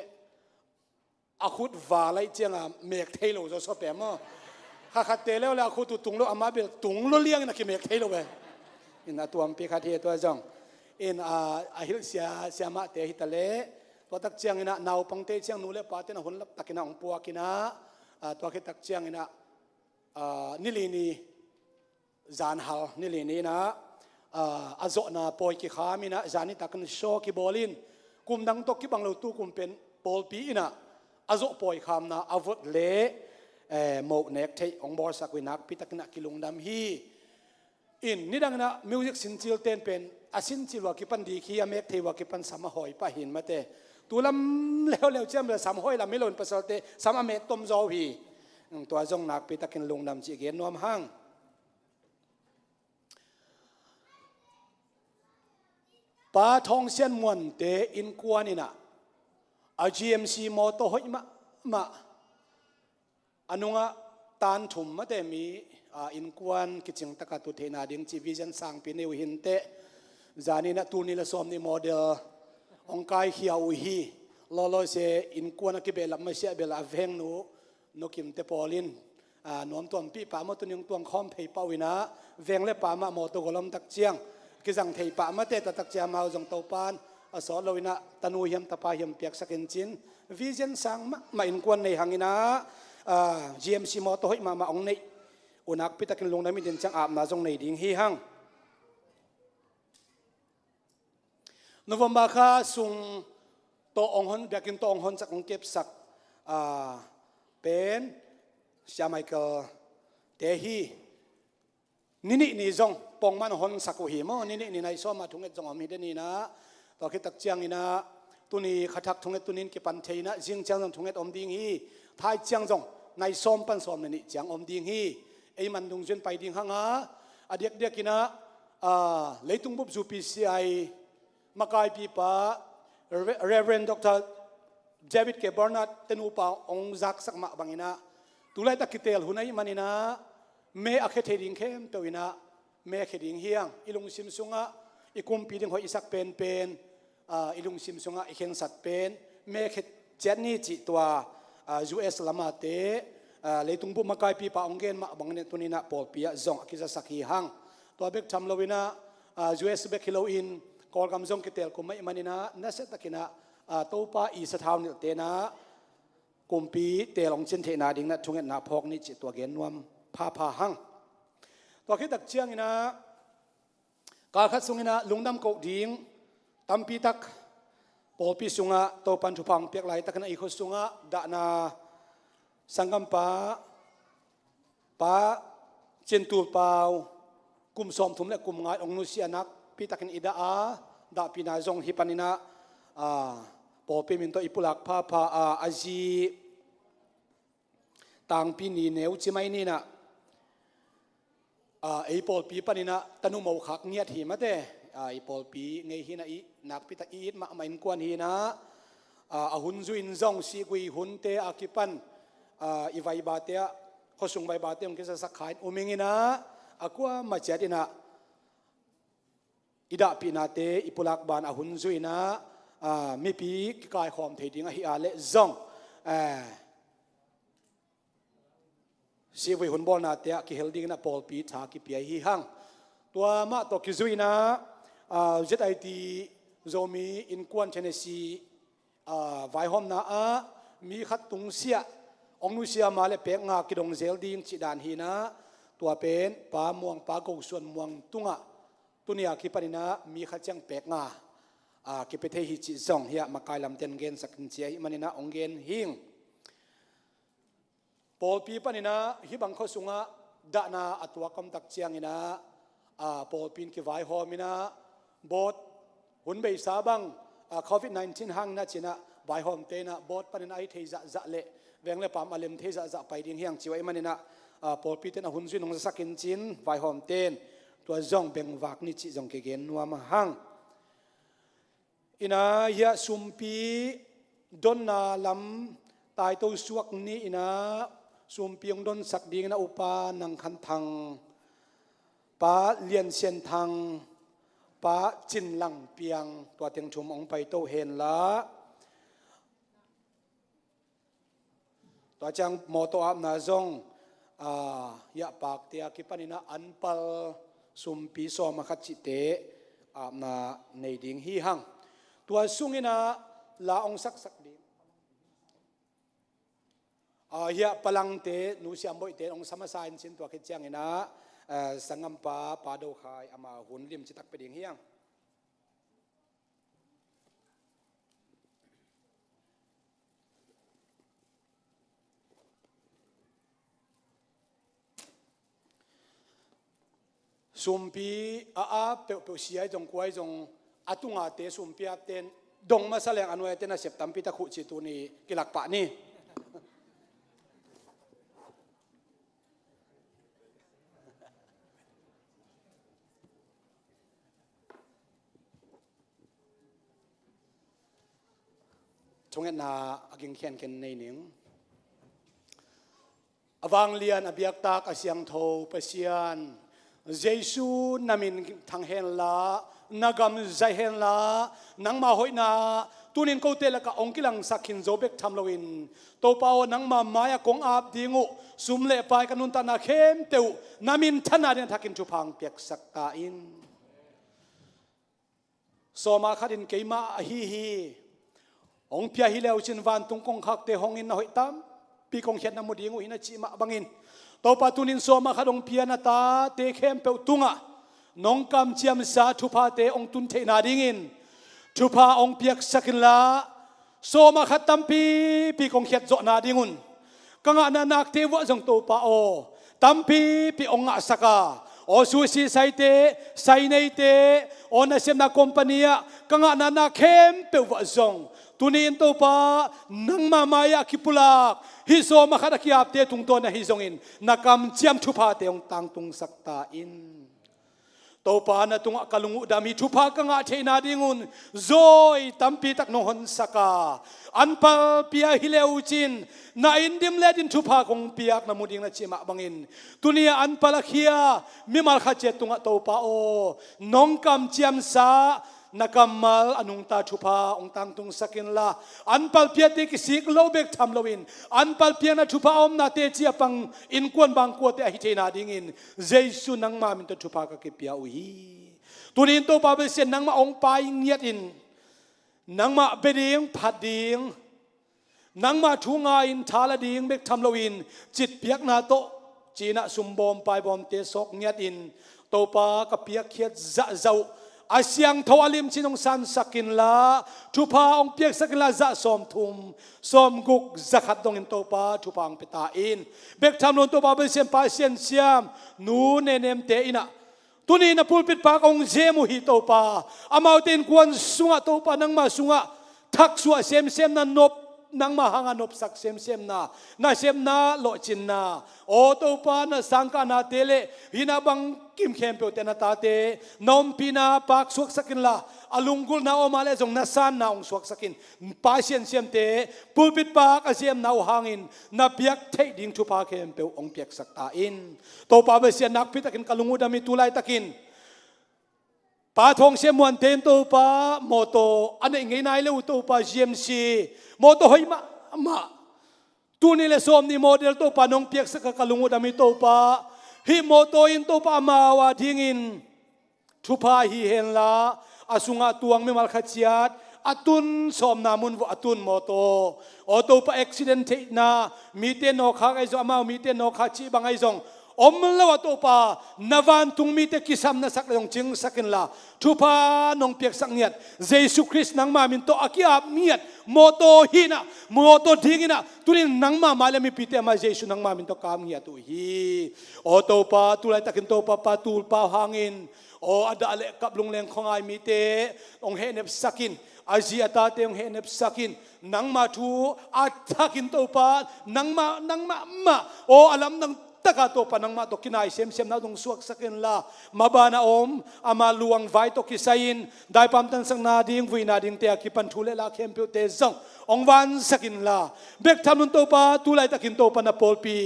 akhut va lai chenga mek thailo zo so pe mo kha kha te lew la akhut tu tung lo ama bel tung lo liang na ki mek thailo be in atuam pi kha the to jong in ahil sia ma te hitale to tak chiang ina nau pang te chiang nu le pa te na hun lap takina ong puwa kina to ki tak chiang ina nilini zan hal nilini na azo na poi ki khamina zani takan show ki bolin kum dang to ki bang lo tu kum pen pol pi ina azo poi kham na avot le mo nek thei ong bor sak winak pi takna kilung dam hi in nidang na music sinchil ten pen asin chilwa ki pan di khi amek thei wa ki pan sama hoi pa hin mate tulam leo chem la sam hoi la melon pasalte sama me tom zo hi to jong nak pi takin lung dam chi gen nom hang pa thong sian muan te in kwanina a GMC moto hoi ma anunga tan thum ma te mi in kwan kiching taka tu thena ding chi vision sang pi neu hin te zani na tu ni la som ni model ong kai hiau hi lo se in kwan ki be lam ma sia be la veng nu no kim te polin nom tom pi pa mo tu ning tuang khom phei pawina veng le pa ma mo to golom tak chiang ki jang thei pa ma te ta tak chia mau jong to pan aso loina tanu hiam tapa hiam piak sakin chin vision sang ma in kwan nei hangina GMC mo to hoi ma ong nei unak pi takin lung nami din chang ap na jong nei ding hi hang November kha sung to ong hon biakin to ong hon sak ong kep sak pen Sha Michael te hi nini ni jong pong man hon saku hi mo nini ni nai so ma thunget jong am hi de ni na to ki tak chiang ina tuni khathak thunget tunin ki pan theina jing chang jong thunget om ding hi thai chiang jong nai som pan som ni chiang om ding hi ei man dung jen pai ding hanga adiak dia kina leitung bup zu PCI makai pi pa Reverend Dr. David K. Bernard tenu pa ong zak sak ma bangina tulai ta kitel hunai manina me akhe theding khem toina me kheding hiang ilung sim sunga ikum pi ding hoi isak pen ilung sim sunga ikheng sat pen me khet chani chi twa US lama te leitung bu makai pi pa ongen ma bangne tunina pol pia zong akiza sakhi hang to bek tham lowina US bek hilo in kol kam zong kitel ko mai manina na se takina topa i sa thaw nil te na kumpi te long chen the na ding na thunget na phok ni chi to gen nuam pha hang to khi tak chiang ina ka khat sungina lungdam ko ding tampi tak polpi sunga to pan thu pang pek lai takna i kho sunga da na sangam pa chen tu pau kum som thum le kum ngai ong nu si anak pi takin ida da pina zong hi panina polpi min to ipulak pha aji tang pi ni neu chi mai ni na ei pol pi panina tanu mo khak ngiat hi mate ei pol pi ngei hi na i nak pi ta i ma in kwan hi na a hun zu in zong si gui hun te akipan i vai ba te khosung vai ba te ong kisa sakhai umingina akwa ma chatina ida pi na te ipulak ban a hun zu ina mi pi kai khom thei ding hi ale zong si voi hun bol na te ki helding na pol pi tha ki pi hi hang tua ma to ki zuina ZIT zomi in kwan Tennessee vai hom na mi khat tung sia ong nu sia ma le pek nga ki dong zel ding chi dan hi na tua pen pa muang pa go suan muang tunga tunia ki panina mi khat chang pek nga ki pe the hi chi zong hia makai lam ten gen sakin chi hi manina ong gen hing pol pi panina hi bang kho sunga da na atwa kam tak chiang ina pol pin ki vai homina bot hun bei sa bang COVID-19 hang na china vai hom te na bot panin ai thei za le veng le pam alem thei za pai ding hiang chiwa manina pol pi te na hun zui nong sakin chin vai hom ten tua zong beng wak ni chi zong ke gen nuam hang ina ya sumpi don na lam tai to suak ni ina sumpiong don sak ding na upa nang khan thang pa lian sian thang pa chin lang piang tua tiang chum ong pai to hen la tua chang moto ap na zong ya pak tia ki panina anpal sumpi so ma khat chi te ap na nei ding hi hang tua sungina la ong sak sak ding ya palang te nu siam boi te ong sama sain sin tua ke chang ina sangam pa do khai ama hun lim chi tak pe ding hiang sumpi pe siai jong kwai jong atunga te sumpi aten dong masaleng anoi te na septam pi ta khu chi tu ni kilak pa ni chunget na aging khen ken nei ning awang lian abiak tak asyang tho pasian Jesu namin thang hen la nagam zai hen la nang ma hoi na tunin ko te la ka ong kilang sakhin zobek thamloin to pao nang ma maya kong ap dingu sumle pai kanun ta na khem teu namin thana den thakin chu phang pek sakta in soma khadin keima hi ong pia hi leo chin van tung kong khak te hongin na hoi tam pi kong hiat na mudingu hina chi ma bangin to patunin soma khadong pia na ta te khem pe tunga nong kam chiam sa thupa te ong tun the na dingin thupa ong piak sakin la soma khatam pi kong hiat zo na dingun kanga na nak te wa jong to pa o tampi pi ong nga saka o susi sai nei te o na sem na kompanya kanga na khem pe wa jong tunin to pa nang mamaya kipulak hi so makhada kiap te tung to na hi zongin nakam chiam thupa te ong tang tung sakta in to pa na tung kalungu dami thupa ka nga theina dingun zoi tampi tak no hon saka anpal pia hileu chin na indim le din thupa kong piak na muding na chima bangin tunia anpal khia mimal kha che tunga to pa o nongkam chiam sa nakamal anung ta thupa ong tang tung sakin la anpal pia te ki sik lobek tham lowin anpal pia na thupa om na te chi apang in kon bang ko te hi theina dingin jesu nang ma min to thupa ka ki pia ui tunin to pa be sen nang ma ong pai ngiat in nang ma beding phading nang ma thunga in thala ding bek tham lowin chit piak na to china sumbom pai bom te sok ngiat in to pa ka piak khiat za zau asyang thawalim chinong san sakin la thupa ong piak sakin la za som thum som guk zakhat dong in topa thupa ang peta in bek tham lon topa be sem pa sian siam nu nenem te ina tuni na pulpit pa ong jemu hi topa amautin kwan sunga topa nang ma sunga thak suwa sem na nop nang mahanga nop sak sem na lo chin na o to pa na sangka na tele hina bang kim khem pe te na ta te nom pina pak suak sakin la alungul na o male jong na san na ong suak sakin pa sian siam te pulpit pak asiam na hangin na piak thei ding thu pa khem pe ong piak sakta in to pa be sian nak pitakin kalungu dami tulai takin pa thong se muan ten to pa moto ane ngai nai le to pa GMC moto hoi ma tu ni le som ni model to pa nong piak sa kalungu dami to pa hi moto in to pa ma wa dingin thu pa hi hen la asunga tuang me mal khachiat atun som namun wo atun moto auto pa accident na mi te no kha ai zo ma mi te no kha chi bangai zong omlawa to pa navan tung mi te kisam na sak long ching sakin la thupa nong piak sak niat jesu christ nang ma min to akiap miat moto hina moto dingina tunin nang ma malami pite ma jesu nang ma min to kam hiat tu hi o to pa tulai takin to pa tul pa hangin โออดาเลกับลุงเลงของไอมีเตองเฮเนบสักินอาจีอาตาเตองเฮเนบสักินนังมาทูอาทักินตัวปานังมาโออลัมนังตะกาตัวปนังมาตกินไอเซมนาดงสวกสักินลามาบานาอมอามาลวงไว้ตกิไซน์ได้ปั๊มตันสังนาดิงวินาดิงเตะกิปันทุเลลาเข้มพิวเตซังองวันสักินลาเบกทำนุนตัวปาตุไลตะกินตัวปนาโพลปี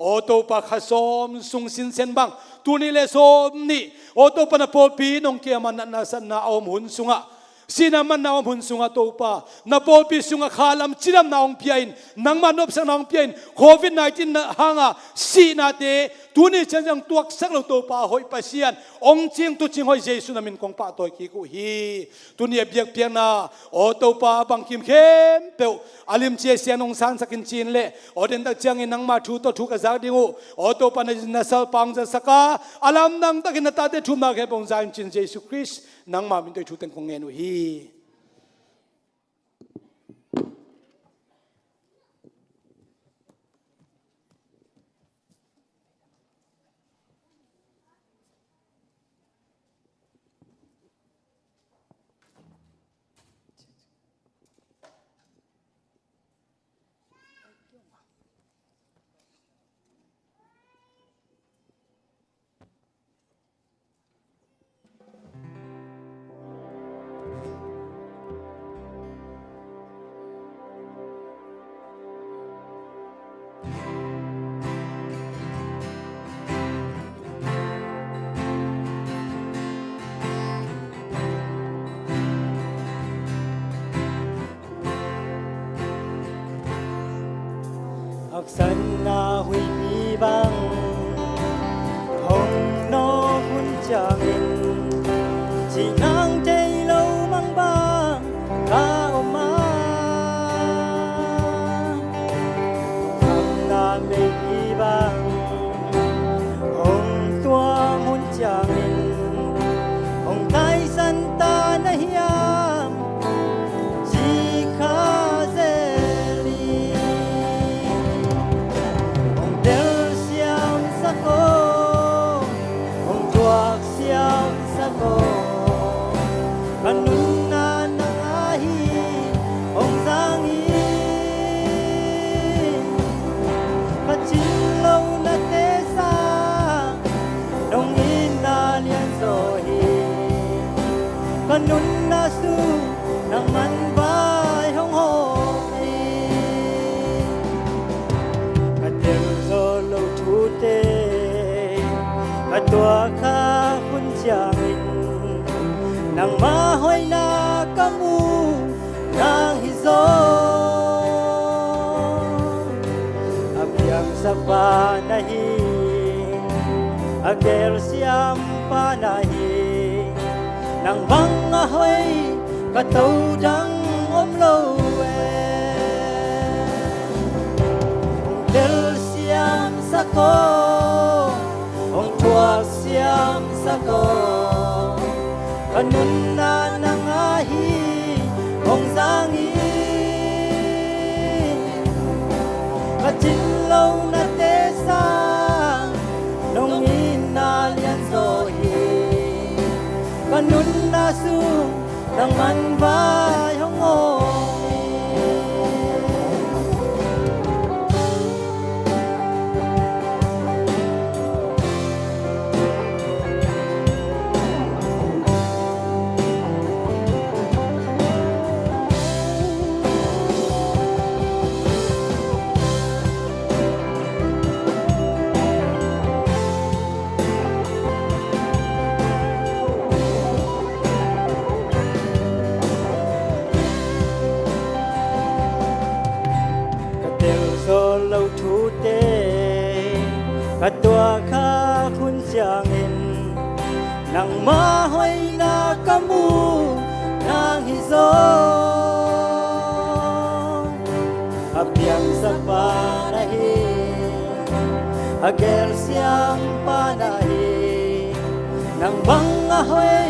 โอตัวปาขสมสุงสินเซนบังตูนี่เลสมนี่โอตัวปนาโพลปีนงเกียมันนาสันนาอมหุนสุงะsinaman na om hun sunga topa na polpi sunga khalam chiram na ong piain nangman nop sang na ong piain covid-19 na hanga si na te tuni chanjang tuak sak lo topa hoi pasian ong ching tu ching hoi jesu namin kong pa toy ki ku hi tuni biak piang na o topa bang kim khem pe alim che sian ong san sakin chin le o den tak chang in nang ma thu to thu ka za dingu o topa na sal pang za saka alam nang takin na ta te thum na ke bong zain chin jesu christ nang ma min toi thu ten kong ngenu hi học sân na huy mi băng hồng no hun cha mình chỉ nang tay lâu mang băng ca oma hồng na mê mi băng hồng tua hun cha mình hồng tay sân ta na hiam chỉ khá kanuna nangahi ong sangi kachilaw na tesa nong inalian sohi kanuna su nang manbay hong hoki katil solo tute katwa ka kunjangin nang mahoy na kamu nang hizo abyang sa panahi agel siyam panahi nang mga hoy katawdang omlowe del siyam sako ong tuwag siyam sako kanuna nangahi ong sangi kachilaw na tesa nong inalian sohi kanuna su nang manbay hong omi lâu thu tê cả tua kha khun chang in nang ma hoi na kamu nang hi zo apiang sa pa nahi agel siang pa nahi nang bang hoi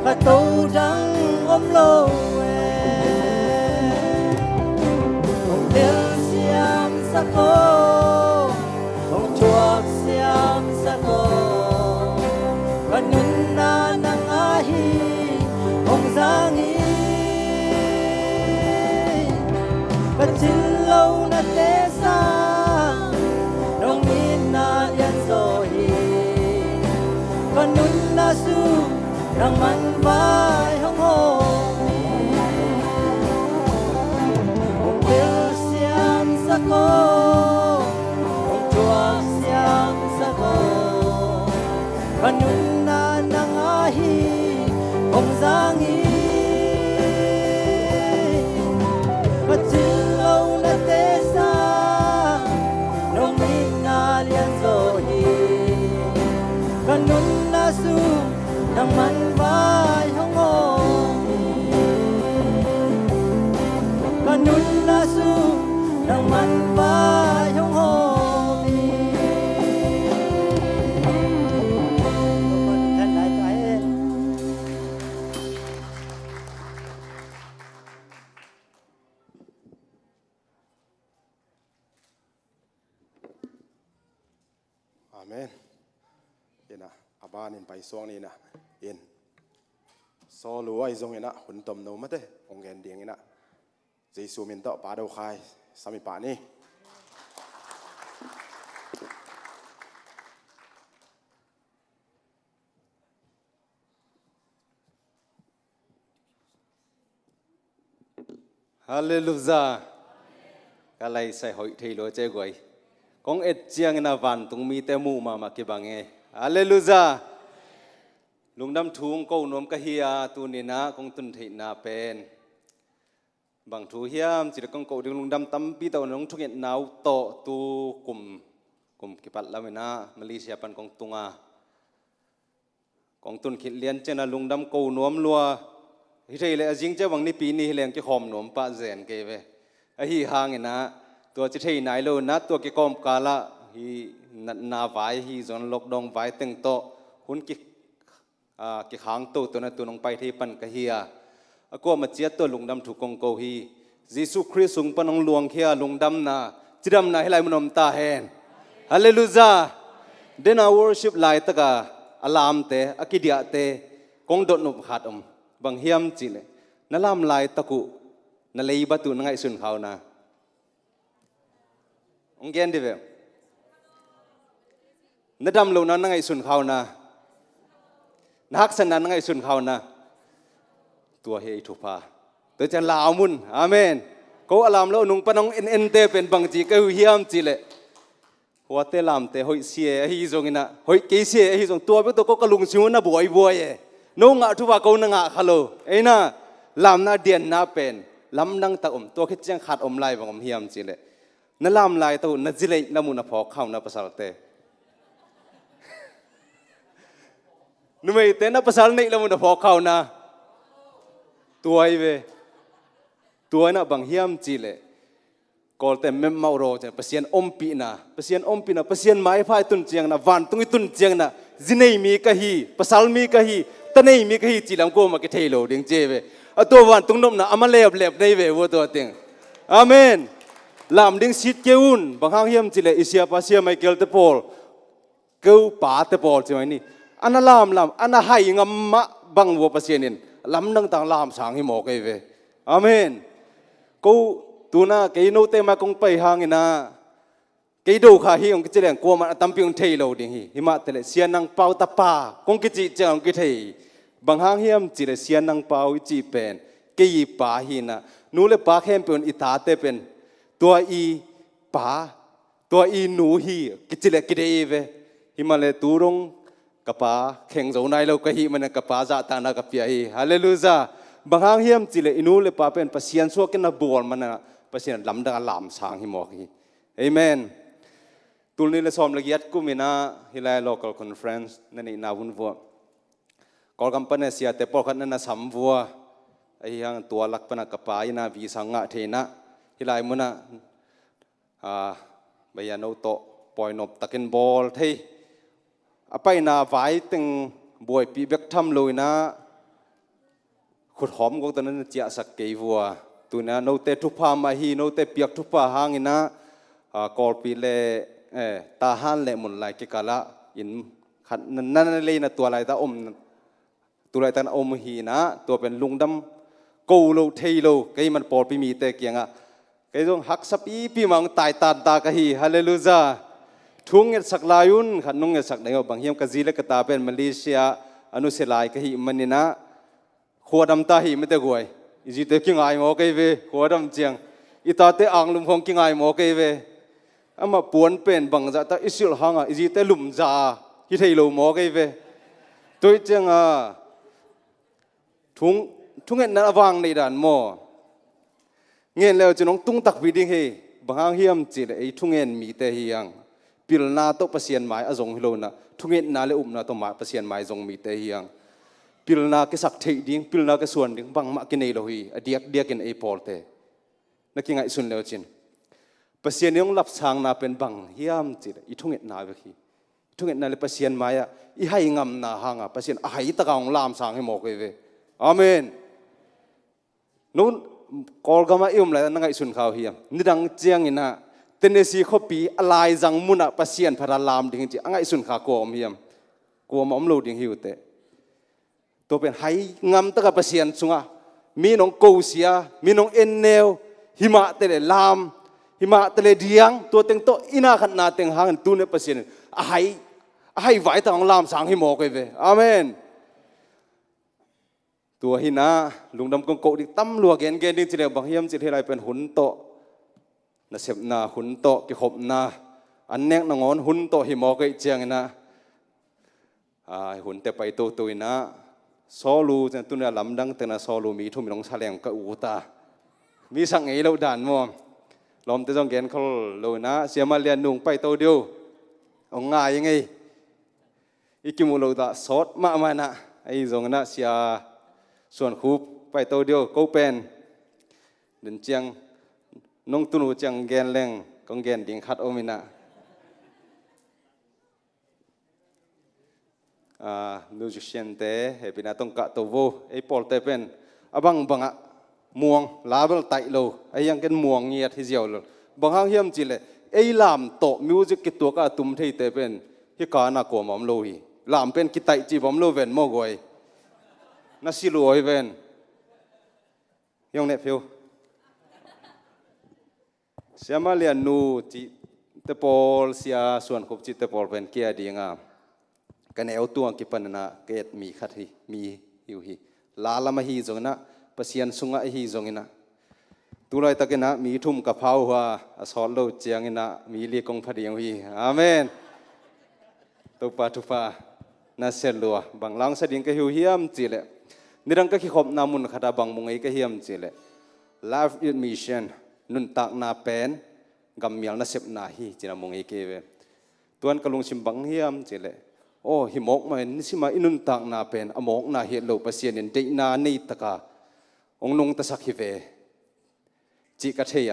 ka to dang om lo sako ong chuak siam sako kanuna จินเลานาเตซาน้องมีนาเลียนโซฮีก็นุนนาสูนางมันไว้ห้องโฮผมเดือดเสียงสักโกผมจวบเสียงสักโกก็นุนนานางอาฮีผมจางฮีก็จินเลานาเตซาน้องมีนาเลียนโซฮีก็นุนนาสูนางมันไว้ห้องโฮก็นุนนาสูนางมันไว้ห้องโฮท่านนายใจ อาเมนเอ็นะอาบานินไปสวงนี่นะเอ็นโซลัวไอซงเอ็นะหุ่นตมโนมาเต้องเงินเดียงเอ็นะเจสูมินโตปาดาวคายสามีป่านี่ฮาเลลูยาก็เลยใส่หอยทีโลเจ้กวยกงเอ็ดเจียงนาวันตุงมีแต่มูมากิบังเอฮาเลลูยาลุงดำทุงกูนวมกะเฮียตูนี่นะกงตุนทินาเป็นบางทูเฮียมจิตกงกูดึงลุงดำตั้มปีตะวันงทุกเอ็ดนาวโตตูกุมกิปัดลามินามาเลเซียปันกงตุงกงตุนขิดเลียนเจนะลุงดำกูนวมลัวฮิเทเลจิงเจ้าวังนี่ปีนี้เลี้ยงจะหอมหนมปะเซนเกเวไอฮีหางเงนะตัวจะเทไหนโลนะตัวกิกอมกาละฮีนาไวฮีจนลกดองไวตึงโตหุ่นกิหางโตตัวนั้นตัวน้องไปที่ปันกะเฮียก็มาเจียตัวลุงดำถูกกงโกฮีเยซูคริสต์ทรงปนองลวงเฮียลุงดำนาจิดำนาให้ไหลมันอมตาแหนฮาเลลูยาเดนาวอร์ชิปไลตะกาอัลามเตอกิดิยเตกงโดดนุบขาดบางเฮียมจิเลนั่นลำลายตะกุนั่นเลยบัตุนั่งไงสุนเขานะองเกนดิเวนั่นดำลงนั่งไงสุนเขานะนักสนันนั่งไงสุนเขานะตัวเฮทุพาตัวจะลาวมุนอาเมนเขาอลามแล้วนุ่งปนองเอ็นเตเป็นบางจีก็เฮียมจิเลหัวเตลามเตหอยเสียฮิจงนะหอยเกเสียฮิจงตัวเป็นตัวก็กระลุงชิวนะบวยน้องอาทุบะเขาหนังอาฮัลโหลไอ้น่ะลำน่าเดียนน่าเป็นลำนั่งตะตัวคิดจังขาดไล่บางเฮียมจิเลนั่นลำไล่ตัวนั่นจิเลน้ำมุนพอเข้าน่ะภาษาเตนุ่มไอ้เตน่ะภาษาเนี่ยน้ำมุนพอเข้าน่ะตัวไอ้เวตัวน่ะบางเฮียมจิเลกอลเตมเมมมาโรเจเปเซียนอมปีน่ะเปเซียนไม้พายตุนเจียงน่ะวันตุงตุนเจียงน่ะจิเนมีกะฮีภาษามีกะฮีตอนนี้มีใครจีลำกูมาเกทโลดิงเจเวตัววันตรงนั้นนะอามาเล็บได้เววัวตัวติงอาเมนลำดิงสิทธิ์เกอุนบางครั้งเฮียมจีเลอิเซียปาเซียไมเคิลเตปอลเกวป่าเตปอลใช่ไหมนี่อันนั้นลำอันนั้นให้งามมะบังวัวปาเซียนินลำนั่งต่างลำสางหิมอกเวอาเมนกูตัวน่ะเกยโนเตมากงไปหางนะเกยดูข้าฮีองกิจเลี้ยงกัวมันตั้มพิงเทโลดิงฮีหิมะเตเลเซียนังเปาตาปากงกิจิเจ้ากิเทบางหางเฮียมจิเลเซียนังเปาจีเป็นเกยป่าฮีนะนูเลป่าเข้มเป็นอิตาเตเป็นตัวอีป่าตัวอีหนูฮีกิจิเลกิเดเวหิมาเลตูรงกับป่าแข่งโซนายเราก็ฮีมันกับป่าจะตานากับเปียฮีฮาเลลูยาบางหางเฮียมจิเลอินูเลป่าเป็นปัสยันสัวกันนะบอลมันนะปัสยันลำดังลำสางหิมอกฮีเอเมนตุลนี้เราซ้อมละเอียดกูมีนะฮิลา local conference นั่นนี่นาวุนวัวกอลกัมปนาเซียแต่พอขันนั้นสัมวัวไอ้ยังตัวลักปนักกปายนาวีสังะเทนะฮิลามุนะใบยานุโตปอยนบตะกินบอลที่ไปนาไว้ตึงบวยปีเบกทำเลยนะขุดหอมก็ตอนนั้นเจ้าสักเกยวัวตัวนั้นโนเตทุพามาฮีโนเตเปียกทุพาหางนะกอลปีเลตาหันเลมุนไลกิกาละอินขันนั่นเลยนะตัวอะไรตาอมตัวอะไรตาอมฮีนะตัวเป็นลุงดำกูโลเทโลก็ยังมันปอดไปมีแต่เกียงอะ cái dòng hắc sắp ý pi mang tài tàn ta cái hi hallelujah thung ngết sắc layun khăn nung ngết sắc này bằng hiếm cái gì là cái ta bên Malaysia anu se lai cái hi manina khua đam ta hi mới tới gọi gì tới kinh ai mò cái về khua đam chiang ita te ang lum phong kinh ai mò cái về ama puan pen bằng dạ ta isil hanga gì tới lum dạ hi thầy lù mò cái về tôi chiang à thung ngết na vang này đàn mò nghe leo cho nó tung tắc vì đi he bằng hiểm chỉ là ấy thung ngén mi tê hiang pil na to pasien mai azong hilo na thung ngén na le na to ma pasien mai zong mi tê hiang pil na cái sắc thei ding pil na cái suan ding bằng ma cái này lo hi adiak dia ken e pol te na ki ngai sun leo chin pasien yong lap sang na pen bang hiam chỉ là thung ngén na ve hi thung ngén na le pasien mai a i hai ngam na hanga pasien a hai ta kaung lam sang he mo ke ve amen nun call gama ium la nangai sun khao hiam nidang chiang ina Tennessee khopi alai jang muna pasien phara lam ding chi angai sun kha ko om hiam ko om lo ding hiu te to pen hai ngam ta ka pasien sunga mi nong ko sia mi nong enneo hima te le lam hima te le diang to teng to ina khat na teng hang tu ne pasien a hai vai ta ong lam sang hi mo ke ve amenตัวหินะลุงดำกงโกดิตั้มลัวเกนดิจิเลบางเฮียมจิเลไรเป็นหุ่นโตนะเสพนาหุ่นโตกิขบนาอันเนกนงอนหุ่นโตหิมอกไอเจียงนะหุ่นแต่ไปตัวนะซอลูจะตุนลำดังแต่นะซอลูมีทุ่มลงแสลงกับอูตามีสังเกตเราด่านมอลมแต่จงเกนเขาโลนะเสียมาเรียนนุ่งไปตัวเดียวเอาง่ายยังไงอีกิมุโลตาสดมานะไอ้จงนะเสียส่วนคูไปตัวเดียวก็เป็นเดินเจียงน้องตุนูเจียงแกนแรงกองแกนดิ่งขัดโอมินะมิวสิชเชนเต้เฮปินาต้องกะตัวโวไอปอลเตเป็นบังอะม่วงลาเบลไตโลไอยังกันม่วงเงียที่เจียวเลยบางครั้งเฮียมจิเลยไอลามโตมิวสิกกิตัวก็ตุ้มที่เตเป็นที่กาหน้ากลัวมอมโลฮีลามเป็นกิไตจีบอมโลเวนโมกวยน่าสิรวยเวนยองเนฟิวเสียมาเรียนนูจิเตปอลเสียส่วนคุบจิเตปอลเป็นเกียดีงามกันเอาตัวกิปันนะเกตมีขัดฮีมีหิวฮีลาลามาฮีจงนะปัสยันสุงะฮีจงนะตัวไรตะกันนะมีทุ่มกับเผาว่าสอนโลเจียงนะมีเรียกงพัดยังฮีอาเมนตุปาตุปาน่าเสียลัวบางหลังสดิ้งก็หิวเฮียมจีเลยนี่รังก็ขี้ขบนามุนขัดบางมุงไอก็เฮียมจีเลย Life in Mission นุนตักนาเป็นกำเมียลน่าเสพนาฮีจีนามุงไอเกเวตัวนั้นก็ลงชิมบังเฮียมจีเลยโอ้หิมกมันนี่สิมาอินุนตักนาเป็นอมกนาเฮโลปัสยันเดนานี่ตะกาองนงตะสักฮิเวจีกัทเฮีย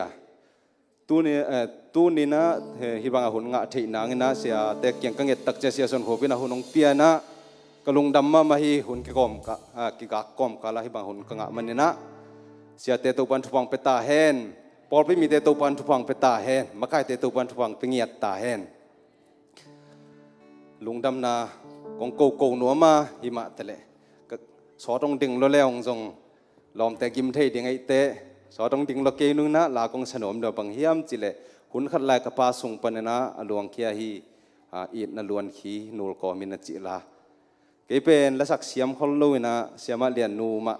ตัวนี้นะฮิบังอาหุนงะเทีนางนะเสียแต่เกี่ยงกังเงตักเจเสียส่วนหัวเป็นอาหุนองเปียนะกลุงดำมาฮีหุนกิกอมกะกิกากอมกะละฮิบังหุนกังะมันนี่นะเสียเตตุปันทุพังเปตาเฮนปอลไปมีเตตุปันทุพังเปตาเฮนมาใกล้เตตุปันทุพังเปเงียดตาเฮนลุงดำนากงโกหนัวมาหิมะทะเลก็สอตรงดิ่งแล้วองจงลอมแต่กิมเทดิ่งไอเตสอตรงดิ่งละเกนึงนะลากงสนมเดบังเฮียมจิเลหุนขัดลายกระปาส่งปันนะลวงเคียฮีอีดนลวนขีนูลกอมินจิลาเกเป็นละสักเสียมคนลุยนะเสียมาเรียนนูมา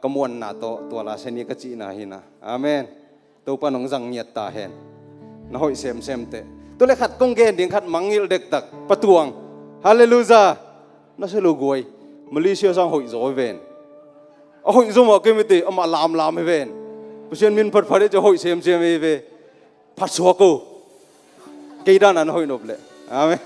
กมวนนาโตตัวลาเซนีกจีนาฮินะอาเมนตัวปนงจังเงียตตาเห็นนะหอยเซมเตตัวเลขัดกงเกนดิ่งขัดมังยิลเด็กตักประตวงฮาเลลูยาน่าเสลูกวยมาเลเซียสังหอยโจเวนหอยโจมาเกมิติอามาลามเวนเพราะฉะนั้นมินพัดพัดจะหอยเซมเวพัดสวกูเกยด้านนั้นหอยนบเลยอาเมน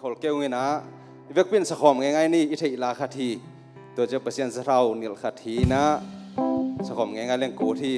ขอเกี่ยวเงินนะเวกเป็นสขอมง่ายๆนี่อิทธิลาคทีตัวจะเปอร์เซ็นต์เราเนลคทีนะสขอมง่ายๆเรื่องกูที่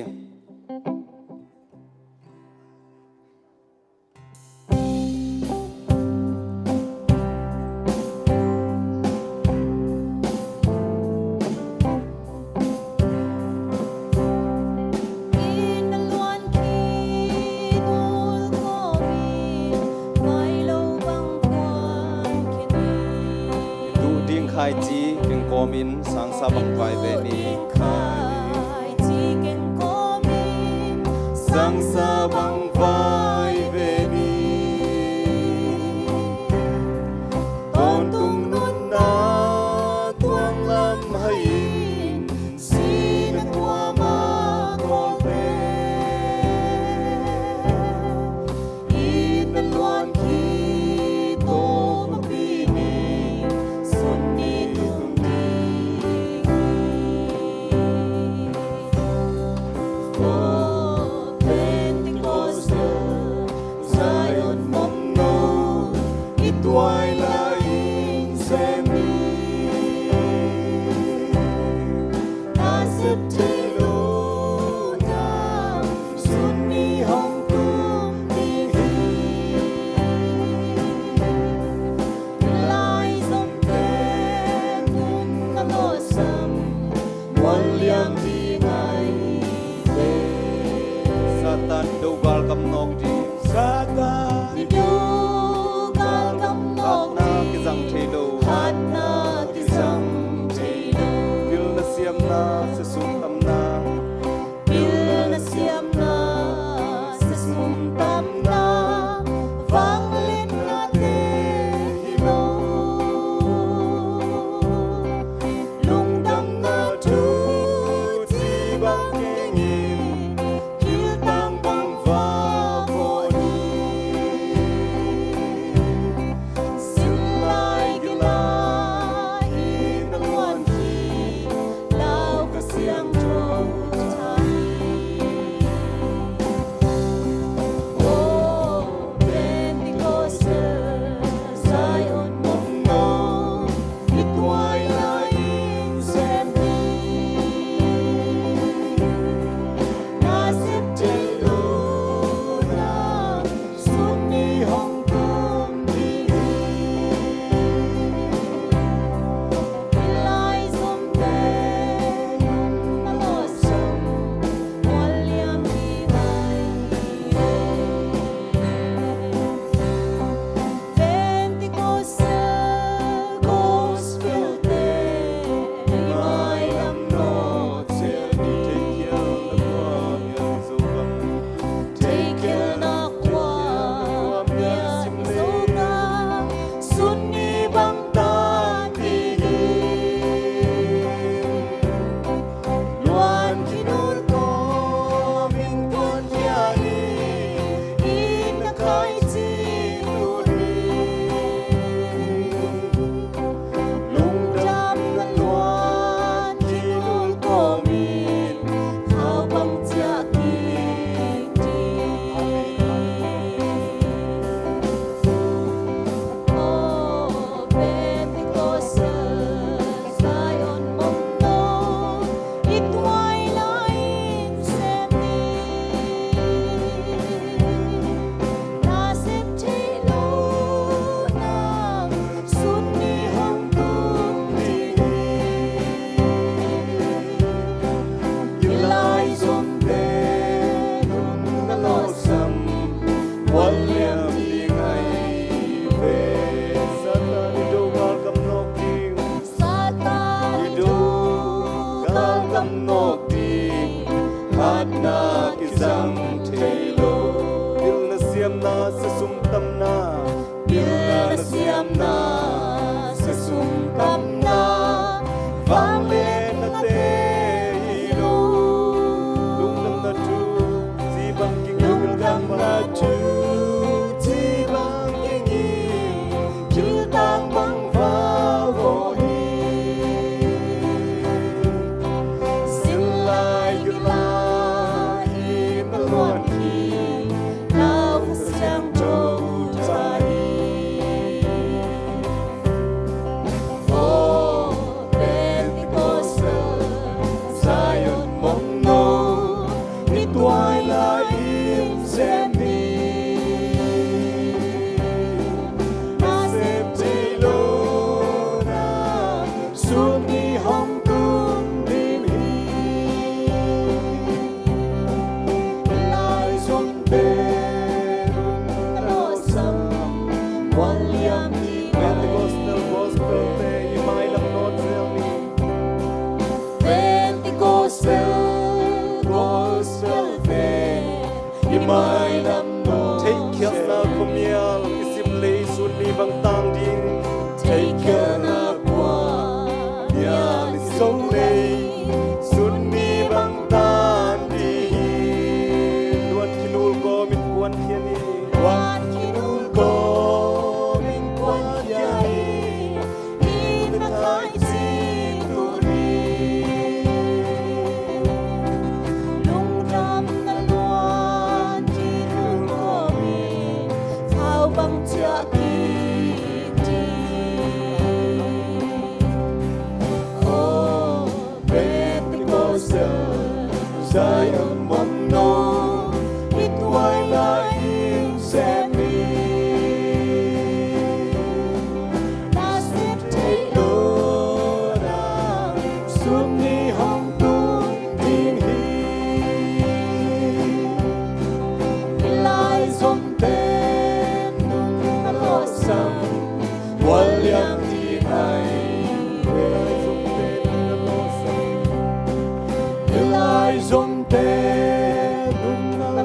คายจีเก่งโกมินสังสาบังไฟเวนีสังสาบังไฟเวนีตอนตุงนุนนาตวงลำให้สีนตัวมาโกเปอีนันลวนคีโตมปีนีสุนนีตุงนีโอเป็นติโกสไซออนมอมโนอีตวายลาอินเซมีนาสิบเทโลนาสุนนีฮองกุมดีฮีลายสมเด็จนุนนโมสัมวันเลียมดีไงเวสตันดูกาลกำนองดีสตันดูกาลกำนองดีกิจังเทโลฮัตนากิจังเทโลกิลนาเซียมนาสสุนตำนากิลนาเซียมนาสสุนตำนาฟังเล่นนาเตฮิโลลุงดำนาทูจีบังเกงิกิลตังบังฟ้าโฟนีสินลายกิลาอีนังวันทีลาวกะเสียงโจไทยโอเป็นติโกเซไซออนมองโนอีตวายลาอินเซมีนาสิบเทโลนาสุนนีฮองกุมดีลายสมเด็จนโมสัมวันเลียมดีไงเป็นติโกเซโกสเปลเตไม่ลำโนเซนีเทเกียลนักว่าเมียสุกัมเทเกียลนักว่าเมียสุกัมสุนนีบังตาดีดีลวนคินุนโกมินกวนยานีอินนักไคจีนูนีลุงดำนันลวนคินุนโกมินเขาบังจากกีดีโอเป็นติโกเซไซออนมองโนอีตวายลาอินเซมีนาสิบเทโลนาสุนนีฮองกุมดียิลายสมเด็จนุนนโลสัมวันเลียมดีไงเวสตันดูกาลกำนองดีสตันดูกาลกำนองดีฮัตนากิจังเทโลกิลนาเซียมนาสสุมตำนากิลนาเซียมนาสสุมตำนาฟังเล่นนาเตฮิโลลุงดำนาทูจีบังกิงลุงดำนาทูจีบังกิงกิลตังบังฟ้าโวนีสินลายกิลาอีนันลวนคีลาวกะเสียงโจไทย mai nam no take care na komial isim le sunni bang tang ding take care na kwa ya li song le sunni bang tan di luan kinul ko min kuan hiani wan kinul ko min kuan hiani in the kai si tu ni lung đam na loan kinul ko min thao bang cha ki ti oh Pentecostal Sai âm mong no biết quay lại xem đi ta sẽ thấy đô đà xuống đi hong tung tin hi lại dòng tên nung ta lo sam qual yang ti ai về dùng tên nung sam lại dùng tên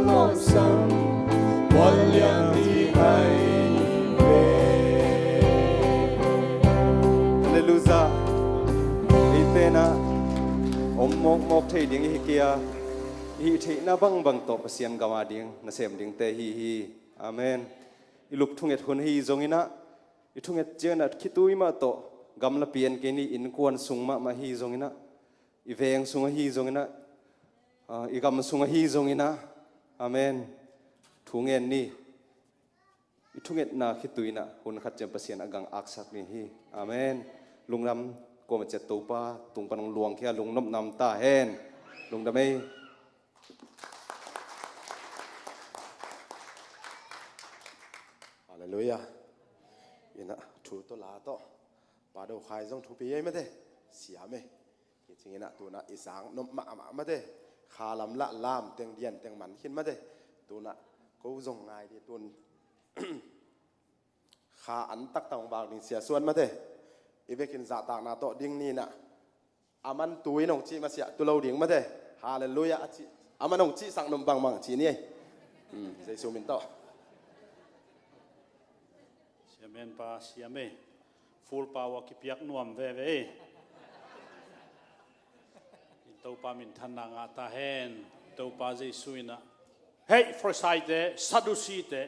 nung sam qual yang ti ai về Hallelujah Itena om mok thei ding hi kia hi thei na bang to pasian gawa ding na sem ding te hi amen iluk thunget hun hi zongina I thunget jena khitui ma to gamla pian ke ni in kuan sungma ma hi zongina I veng sunga hi zongina I gam sunga hi zongina amen thungen ni I thunget na khitui na hun khat jem pasian agang aksak ni hi amen lungram ko ma chet to pa tung panong luang khia lung nom nam ta hen lung da mai Hallelujah ina thu to la to pa do khai jong thu pi ai ma de sia me ki chingina tu na isang nom ma de kha lam la lam teng dian teng man khin ma de tu na ko jong ngai di tun kha an tak tang bang ding sia suan ma de ivekin za ta na to ding ni na aman tui nong chi ma sia tu lo ding ma de hallelujah chi aman nong chi sang nom bang mang chi ni jesu min to Siamen pa siame full power ki piak nuam ve ve to pa min than na nga ta hen to pa jesuina hey for side de sadusi te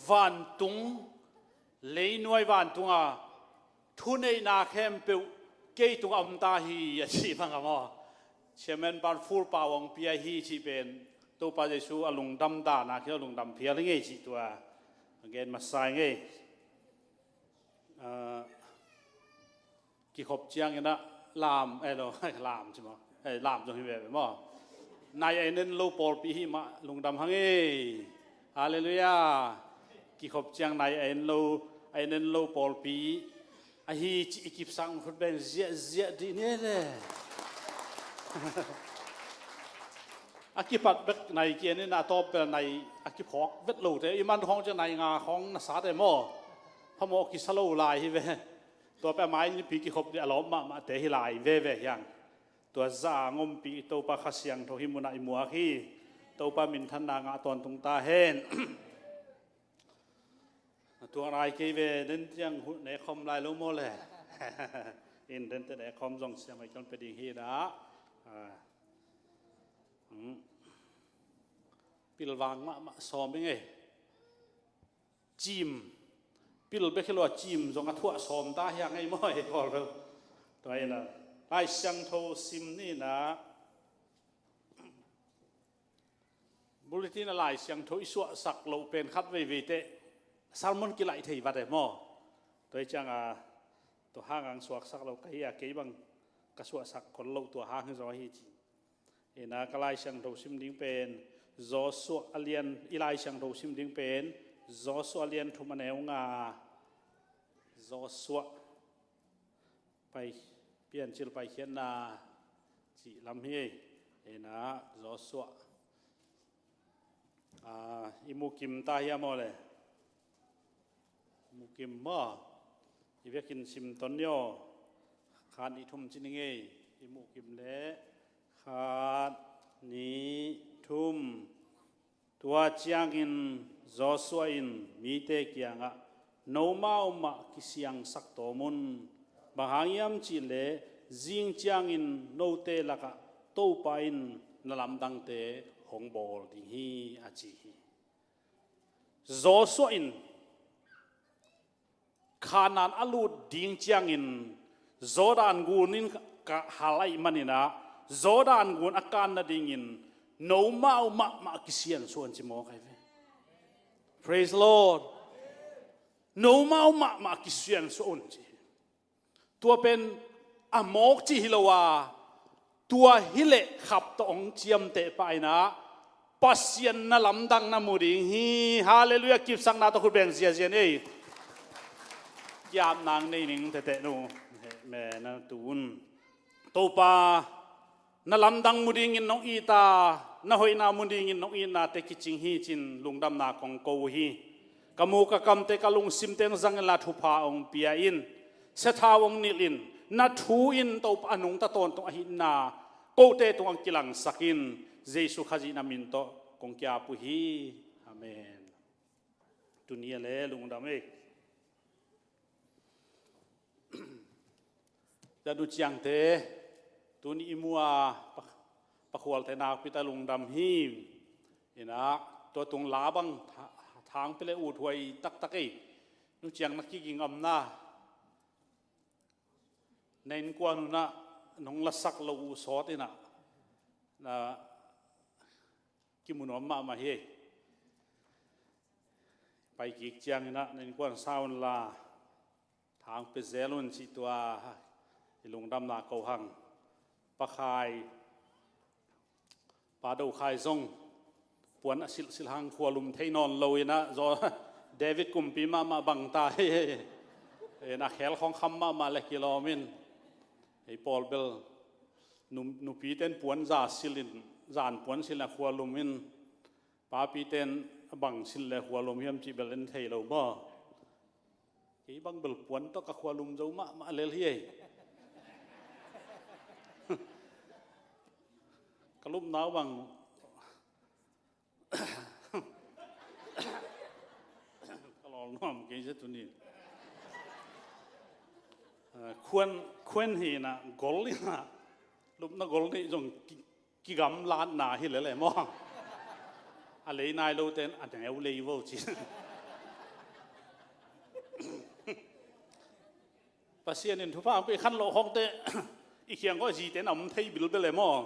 van tung lei noi van tunga thu nei na khem pe ke tung am ta hi a chi phang mo siamen pan full power ong pia hi chi ben to pa jesu alung dam da na ki alung dam pia le nge chi tua again masai nge ki khop chiang ina lam lo lam chimo lam jong hi ve mo nai ai nen lo por pi hi ma lung dam hang e hallelujah ki khop chiang nai ai nen lo por pi a hi chi kip sang phut ben zia di ne le a ki pat bet nai ki ne na top nai a ki phok vet lo te i man hong cha nai nga hong na sa te moพมกิสโลลายฮิเวตัวแปะไม้นี่ปีกิขบเนี่ยล้อมมาเตะฮิลายเวยังตัวจ่างมปีตัวปลาขเสียงทหิมุนัยมัวขี้ตัวปลามินทันนางาตอนตุงตาเฮนตัวอะไรกีเวเดินยังในคอมลายลูโมเลยอินเดินแต่ในคอมจงเสียไม่จนไปดิ่งฮีนะปิลวางมาซ้อมยังไงจิมปิลเบคโลจิมจงกระทั่วสมตาอย่างไงมั่ยพอแล้วตัวนี้นะไอ้ช่างโทซิมนี่นะบุรุษที่น่าไล่ช่างโทอิสวะสักโลเป็นคัดไว้วิเตซาลมอนกิไลที่วัดเดมอตัวจังตัวห้างสวกสักโลกี่อะกี่บังกระสวกสักคนโลตัวห้างจอยจีเอ็นะก็ไล่ช่างโทซิมดิ้งเป็นจอสวกเลียนอีไล่ช่างโทซิมดิ้งเป็นจอสวเลียนทุมันเอวงาจอสวไปเปลี่ยนชื่อไปเขียนนาจีลำเฮเอ็นะจอสวอิมุกิมตาเฮียมอเลยมุกิมมาอีเวกินซิมตอนเนียวขานอิทุมจินเงยอิมุกิมเละขานนี้ทุม ตัวเจียงอินจอสวอินมีเตกียงะโนมาอุมากิเสียงสักโตมุนบางยามจิเลจิงเจียงอินโนเตละกะโตปาอินนลำดังเตหงบอลดิฮีอาจีฮีจอสวอินขานันอลูดดิงเจียงอินจอดานกูนินกะฮาไลมันนินะจอดานกูนอาการนาดิงอินโนมาอุมากิเสียงส่วนจิโมใครเว้ Praise the Lord โนมาอุมากิเสียงส่วนจิตัวเป็นอโมกจิฮิลวาตัวฮิเลขับตองเจียมเตไปนะปัสยันนลำดังนามูดิฮีฮาเลลูยากิบสังนาตะคุณเบงเสียเสียนี่ยามนางในหนิงเตะนูแม่นาตูนตัวปานลำดังมูดิงินน้องอีตานาหอยนามูดิงินน้องอีนาเตกิจิงฮีจินลุงดำนาของโกฮีกมูกกำเตกลุงซิมเตงจังลาทุพาองเปียอินเสทาวงนิลินนาทูอินตัวปานุงตะตนตรงอหินาโกเตตรงอังกิลังสักินเจสุขจินามินโตกงกิอาปุฮีอาเมนตุนีเลลุงดำเอจะดูจังเตตุนีมัวปะขวลเทนาพิตาลุงดำฮีเห็นนะตัวตรงลาบังทางไปเลยอูถวยตักเอนูจังนักกิงอำนาในนกวนุนะน้องละสักลูสอตินะนะกิมุนอมมาเฮไปกิกจังนะในนกวนสาวลาทางไปเซลุนสิตัวลุงดำนาเกาหังปะคายปาดูคายซงปวนสิลหังขวลุมเทนอนลอยนะจอเดวิดกุมปีมาบังตานักเขลของคำมาเล็กกิโลมินไอ้ปอลเบลนุปีเต้นปวนจ่าสิลินจานปวนสิลขวลุมินป้าปีเต้นบังสิลขวลุมเฮียมจีเบลนเทโลบ่ไอ้บังเบลปวนต้องกับขวลุมเจ้ามาเลเฮียกลุ่มน้าวบังก็ลองน้อมกินเช่นตัวนี้ควรเห็นนะกอลนี่นะลูกนักกอลนี่จงกิกำล้านนาหิเลยมั้งอะไรนายเราเต้นอะไรเอาเลยว่าจีภาษาเนี่ยทุกฝ่ายไปขั้นโลห้องเต้อีเขียงก็จีเต้นเอามันไทยบิลไปเลยมั้ง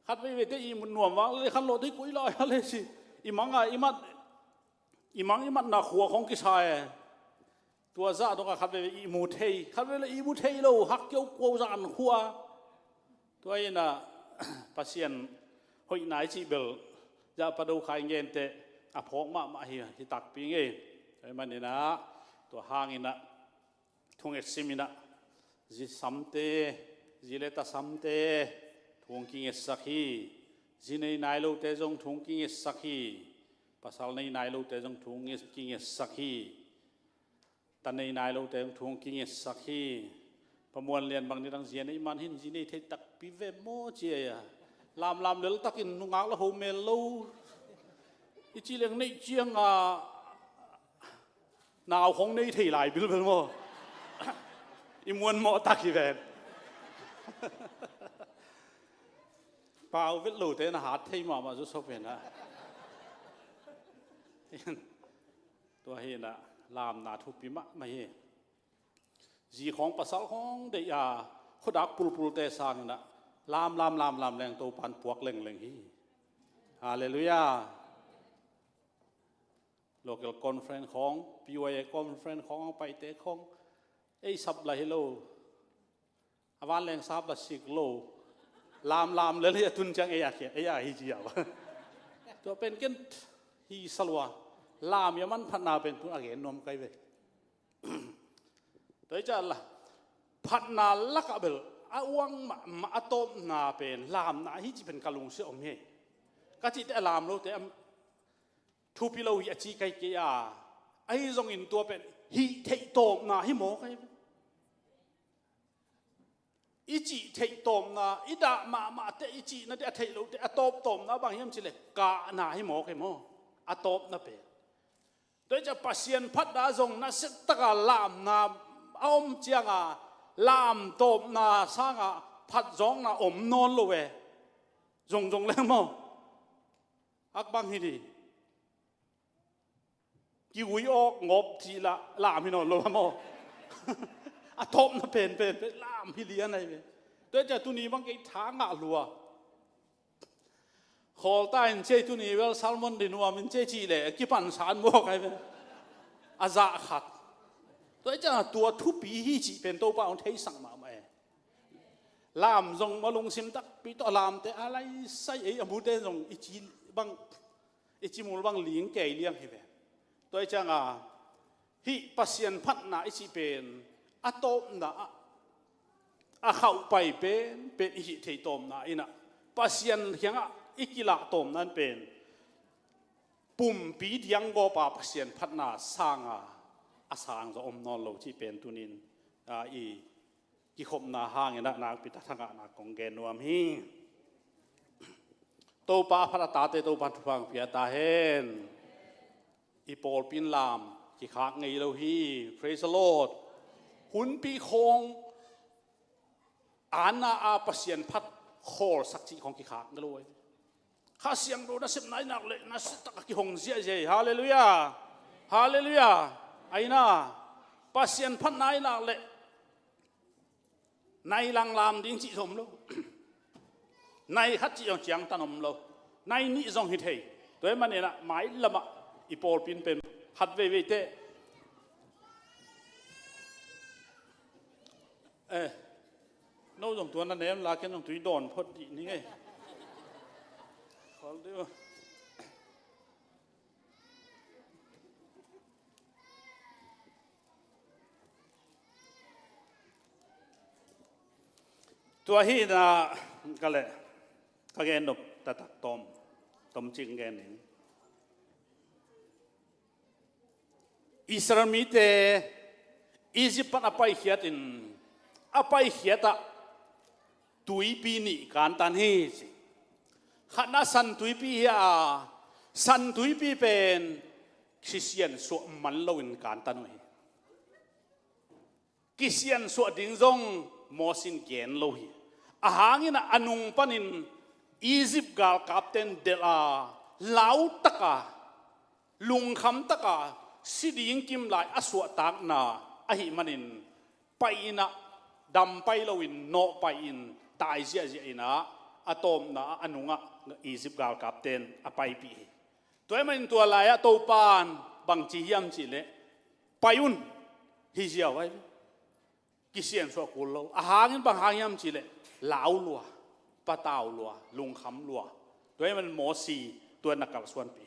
ขัดไปเวทีอีมันหน่วมว่าเลยขันโลที่กุยลอยอะไรสิอีมังนักหัวของกิชายตัวซาต้องขัดไปอีมูเทยขัดไปเลยอีมูเทยเราหักเกี่ยวกวจานหัวตัวนี้นะปัสยันหอยนายจีเบลจะประดูขายเงินเตะอภอกมาเฮียที่ตักปีเงี้ยไอ้มันนี่นะตัวห้างนี่นะทุ่งเอซิมินะจีสัมเตจีเลต้าสัมเตทุ่งกิงเอสักฮีจีในนายโลเตจงทุ่งกิงเอสักฮีภาษาในนายโลเตจงทุ่งกิงเอสักฮีแต่ในนายโลเตจงทุ่งกิงเอสักฮีประมวลเรียนบางในทางเสียในมันหินจีในเทตักปีเวโมเจียลามเดือดตักินนุ่งอักละโฮเมลูอีจีเลียงในเจียงนาวของในเทหลายบิลเป็นโมอีมวนโมตักอีเวนเปล่าวิลูเตนหาเทมาจุดสเป็นนะตัวเห็นนะลามนาทุปิมะไม่เห็นจีของภาษาของเดียขดักปุลเตสังนะลามแรงตัวปันปวกเล่งฮีฮาเลลูยา local conference ของ PYA conference ของไปเตะของไอ้สับละฮิโลอวันแรงสับละสิกโลลามเลยเลยทุนจังไอ้ยาเขียไอ้ยาฮิจิยาวตัวเป็นกันฮีสลัวลามยามันพันนาเป็นผู้อาเกนนมไกเวตัวจะละพันนาลักเบลอาวังมาอตมนาเป็นลามนาฮิจิเป็นกะลุงเสียอมเฮกะจิแต่ลามโลแต่ทูพิโลฮิอจิไกเกียไอ้ทรงอินตัวเป็นฮิเทโตมนาฮิโมไก อีจีเทตอมนะอีดามาเตอีจีนั่นเตเทโลเตอตบตอมนะบางเฮียมจิเลกาหนาให้หมอใครหมออตบนะเป็นโดยจะปัสยันพัดดาจงนะเสตกาลามนะอมเจียงาลามตบนะสร้างพัดจงนะอมนอนโลเวจงแล้วหมออักบางฮีดีกิวออกงบทีละลามพี่นอนโลหมออะทบนะเป็นลามพี่เลี้ยนอะไรเป็นโดยจะตุนีบางไอ้ทางอะลัวขอตายเจ้ตุนีเวลซาลมอนดินัวมันเจ้จีเลยกี่ปันสารบอกไงเป็นอาซาขัดโดยจะตัวทุบปีฮีจีเป็นตัวเปล่าเทสังมาไหมลามจงมาลงซิมตักปีต่อลามแต่อะไรใส่ไอ้อมุเดจงอิจิบางอิจิมูลบางเลี้ยงแก่เลี้ยงให้เป็นโดยจะฮิปัสยันพัฒนาอิจิเป็นอะตบนะอะเข้าไปเป็นอิจิเทตอมนะอินะปัสยันเฮียงอิกิละตอมนั้นเป็นปุ่มปีเดียงโกปาปัสยันพัฒนาสร้างอาสางจะอมนอนโลที่เป็นตุนินอีกิขมนาห้างอินะนักปิตาทางนักกงเกนวมฮีโตปาพัตตาเตโตปันทุพังเพียตาเฮนอีโปลปินลามกิขากไงโลฮี praise the Lord หุ่นปีคงอาณาอาปัสยันพัดโคสักทีของกิขากกันเลยข้าเสียงดูนะสิบนายนักเลยนะสิตะกิหงเสียเจฮาเลลูยาฮาเลลูยาไอ้น่าปัสยันพัดนายนักเลยนายลังลามดิ้งจิสมโลนายขัดจิยองเจียงตันอมโลนายนิจงฮิตเฮตัวมันเนี่ยนะหมายละมะอีโปลปินเป็นหัดเวเวเตโน้ตของตัวนั้นเนี่ยลาเก็นของตุยดอนพอดีนี่ไงขอดูตัวฮีน่ะก็เลยก็แกนบตะตักตอมจริงแกนี่อิสราเอลมีแต่อียิปต์อภัยเขียดินอภัยเขียดตุยปีนี่การตันฮีสิขณะสันตุยปีสันตุยปีเป็นคริสเตียนสวดมันลวินการตันไว้คริสเตียนสวดดิ้งจงมอสินเกนโลหิอาหางินะอนุงปันินอียิปต์กาลกัปเตนเดลาลาวตะกาลุงคำตะกาสิดิงกิมลายอสวตากนาอหิมันินไปนะดำไปลวินโนไปอินตายเสียเสียนะอะตอมนะอนุงะอียิปต์กาลกัปเตนอไปปีตัวมันตัวลายอะตัวปานบางจียมจีเลไปยุนฮิเจียวไว้กิเซียนสวกุลโลอาหารินบางหางยมจีเลลาวลัวปะตาวลัวลุงคำลัวตัวมันหมอสีตัวนักกับส่วนปี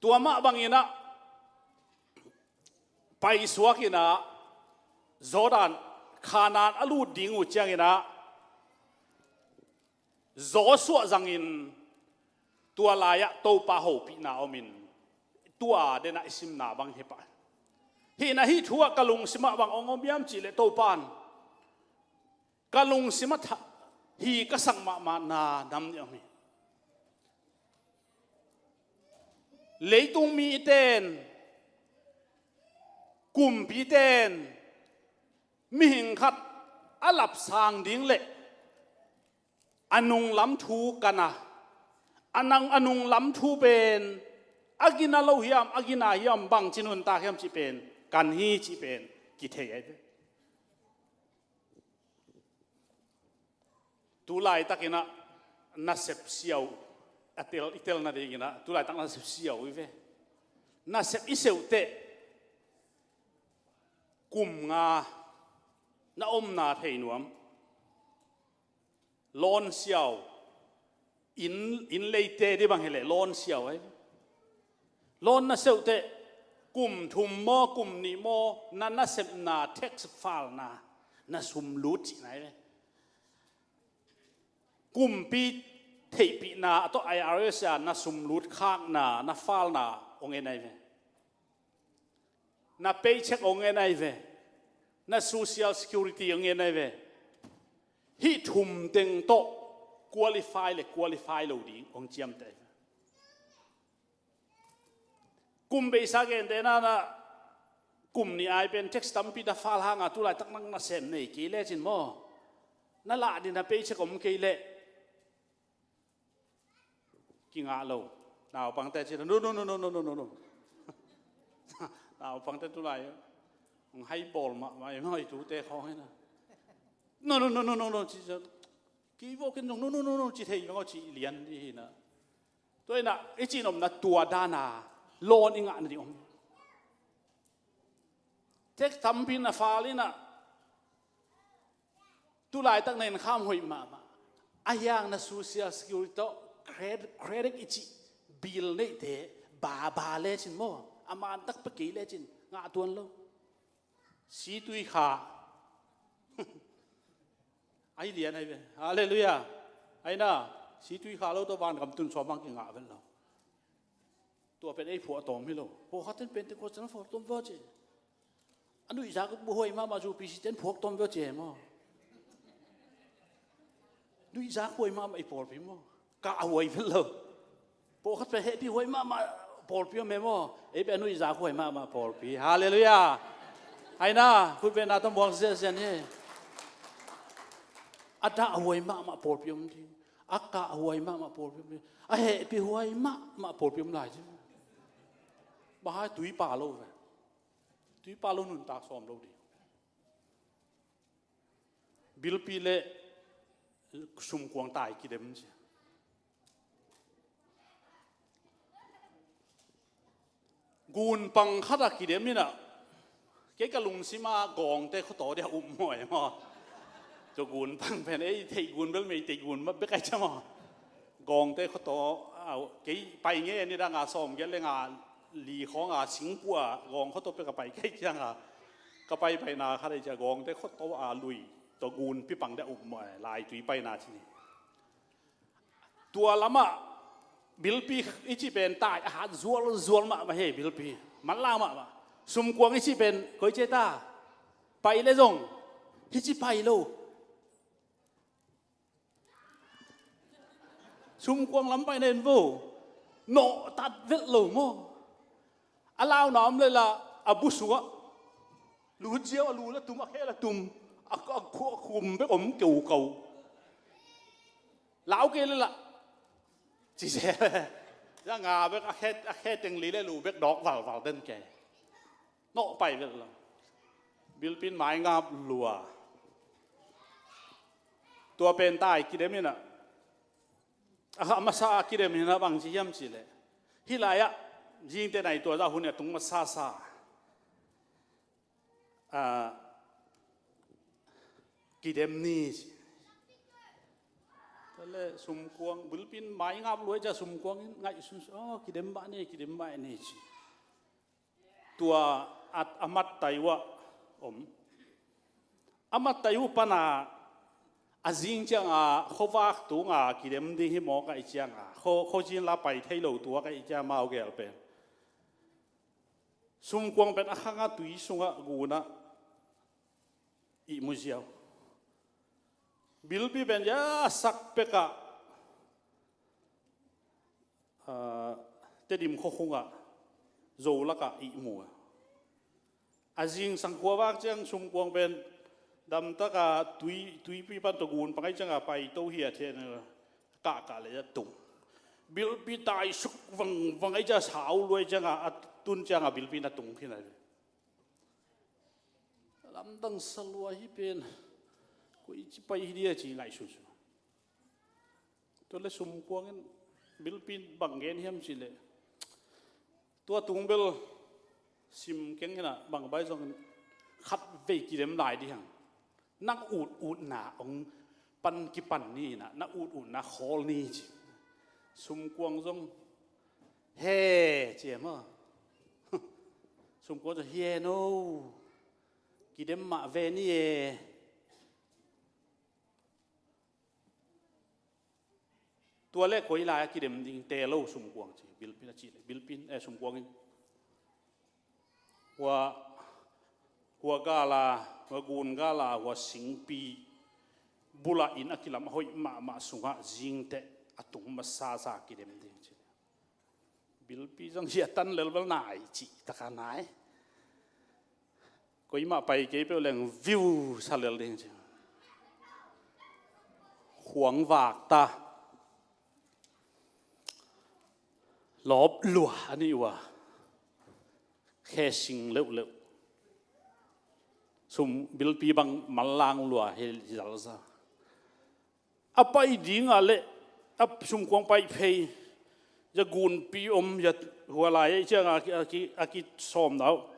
ตัวมะบางอินะไปสวกินะจอร์แดนขานานอลูดิงอุจยังอินะจอสวจังอินตัวลายะโตปะโหปีนาอมินตัวเดนะอิสิมนาบางเฮปะฮีนะฮีทัวกะลุงสิมะบางองอมยามจิเลโตปานกะลุงสิมะฮีกะสังมานานำเนี่ยมีเลยตุงมีเตนกุมปีเตนมีหิงขัดอลับสางดิ้งเละอนุงล้ำทูกันนะอนุงล้ำทูเป็นอากินาโลหิมอากินาหิมบังจินุนตาหิมจิเป็นกันฮีจิเป็นกิเทยตุลายตะกินะนัสเซปเซียวอิเตลนาดีกินะตุลายตั้งนัสเซปเซียวอีเวนัสเซปอิเซวเตกุมงาณอมนาเทนวมลอนเซียวอินเลเตดิบังเฮเลลอนเซียวไอ้ลอนนัสเซวเตกุมทุมโมกุมนิโมนันนัสเซปนาเท็กซ์ฟาลนานัสุมลุจิไหนกุมปีเทปีนาตัวไออาร์เอสนัสุมลุดข้างนาฟาลนาองเงไนเวนาเปย์เช็คองเงไนเว na social security ang yan ay ve hi thum teng to qualify lo ding ong chiam te kum be sa gen de na kum ni ai pen text tampi da fal hanga tu lai tak nang na sen nei ki le chin mo na la din na pe che kom ke le ki nga lo nào bằng tay chỉ là no nào bằng tay tu lại hay bol mà em hỏi chú tay khó hay nào no chỉ là kí vô cái no chỉ thấy nó chỉ liền đi nè tôi nè cái chỉ nằm là tua đa na lon ý ngạn đi ông thế thầm pin là pha lên nè tu lại tăng này khám hồi mà ai yang na social security credit ichi bill này thế bà lê chín mò aman tắc bất kỳ lê chín ngã tuần lâu sĩ tuy khả ai liền này vậy hallelujah ai na sĩ tuy khả lâu tôi van cầm tuần xóa mang cái ngã vậy lâuตัวเป็นไอ้ผัวตอมให้เราพวกเขาเต้นเป็นแต่คนจะนั่งผัวตอมว่าเจอันนู้นอีสานก็บุหรี่มาจูปีสิเต้นผัวตอมว่าเจมั้งนู้นอีสานบุหรี่มาไอ้ผัวพี่มั้งกะเอาไว้เป็นเราพวกเขาไปเฮ็ดพี่บุหรี่มาผัวพี่มั้งไอ้เป็นนู้นอีสานบุหรี่มาผัวพี่ฮาเลลูยาไอ้น่ะคุณเป็นอาตมวงเสียนี่อาตาเอาไว้มาผัวพี่มั้งทีอากาเอาไว้มาผัวพี่มั้งไอ้เฮ็ดพี่บุหรี่มาผัวพี่มั้งหลายทีบ้าตุยป่าโลเลยตุยป่าโลนุ่นตากซ้อมโลดีบิลปีเล่สุ่มกวางตายกี่เดือนสิกูนปังขัดกี่เดือนนี่นะเกี่ยกับลุงสิมากองแต่เขาต่อเดียวหน่อยมั้งจะกูนปังเป็นไอ้ที่กูนเรื่องไม่ที่กูนมาเป็นไงใช่มั้งกองแต่เขาต่อเอากี่ไปเงี้ยนี่ดังอาซ้อมเงี้ยเลยงานลีของสิงปัวกองเขาตัวไปกับไปแค่ยังก็ไปนาเขาเลยจะกองแต่เขาตัวลุยตัวกูนพี่ปังได้อุ้มลายตุยไปนาที่นี่ตัวละมะบิลปีอิจิเป็นตายอาหารจวลมาเฮ้บิลปีมันล่ามาสุ่มกวางอิจิเป็นก้อยเจต้าไปเลยจงอิจิไปโลสุ่มกวางล้ำไปเนินวูโนตัดเวทโลโมอาลาวน้ำเลยล่ะอาบุษวะลูเจียวลูละตุมอะแค่ละตุมก็คุมไปอมเก่าลาวเกเลยล่ะจีเซ่ยังงาเบกแค่จังลีเลยลูเบกดอกว่าวเต้นแกโนไปเลยล่ะบิลปินหมายงาบลัวตัวเป็นตายกี่เดือนนี่นะมาซากี่เดือนนี่นะบางทีย่ำจีเลยฮิลายะยิงแต่ไหนตัวเจ้าหุ่นเนี่ยตรงมาซากี่เดมนี่แต่เลยสุ่มกวางบิลปินหมายงาบรวยจะสุ่มกวางไงสุ่มกี่เดมบ้านนี่ตัวอามัดไตวะอามัดไตวะปนาอาจิงจังเขาว่าตัวกี่เดมดีให้หมอกันอีจังเขาจินลาไปไทยโลตัวกันอีจังมาเอาแก่เป็นสุ่มกวางเป็นอาข้างตุยสุ่งกูนะอีมุเซียวบิลปีเป็นยาสักเปกะเตดิมโคคงโจลักอีมัวอาจิงสังกัวว่าจังสุ่มกวางเป็นดำตะกะตุยปีปันตะกูนปังไอจังไปโตเฮียเทนกะเลยจะตุ่มบิลปีตายสุกวังไอจะสาวรวยจังตุนจังบิลปีน่ะตุ่มที่ไหนลำดังสลัวที่เป็นกูอีไปที่เดียจีไงสุดตัวเล็กสุ่มกวางบิลปีบังเงินเฮียมสิเลยตัวตุงเบลซิมเก่งนะบังใบจงขัดเวกิเลมลายดิฮังนักอูดหนาองปันกิปันนี่นะนักอูดนะคอลนี่จิสุ่มกวางจงเฮ่เจียมสุ่มกวางจะเฮ่โนกิเลมมาเวนี่ตัวเล็กคุยลายกิเลมดิงเตโลสุ่มกวางจิบิลปินจิบิลปินสุ่มกวางหัวกาลา gun gala wa singpi bula in akilam hoi ma sunga jingte atung masa sa kidem ding bilpi jang hiatan level nai chi takanai ko ima pai ke pe leng view salel ding chi huang wak ta lop lua ani wa khe sing leu leu sum bilpi bang malang lua he jalsa apai ding ale ap sum kwang pai phei ya gun pi ya hualai chang aki som nau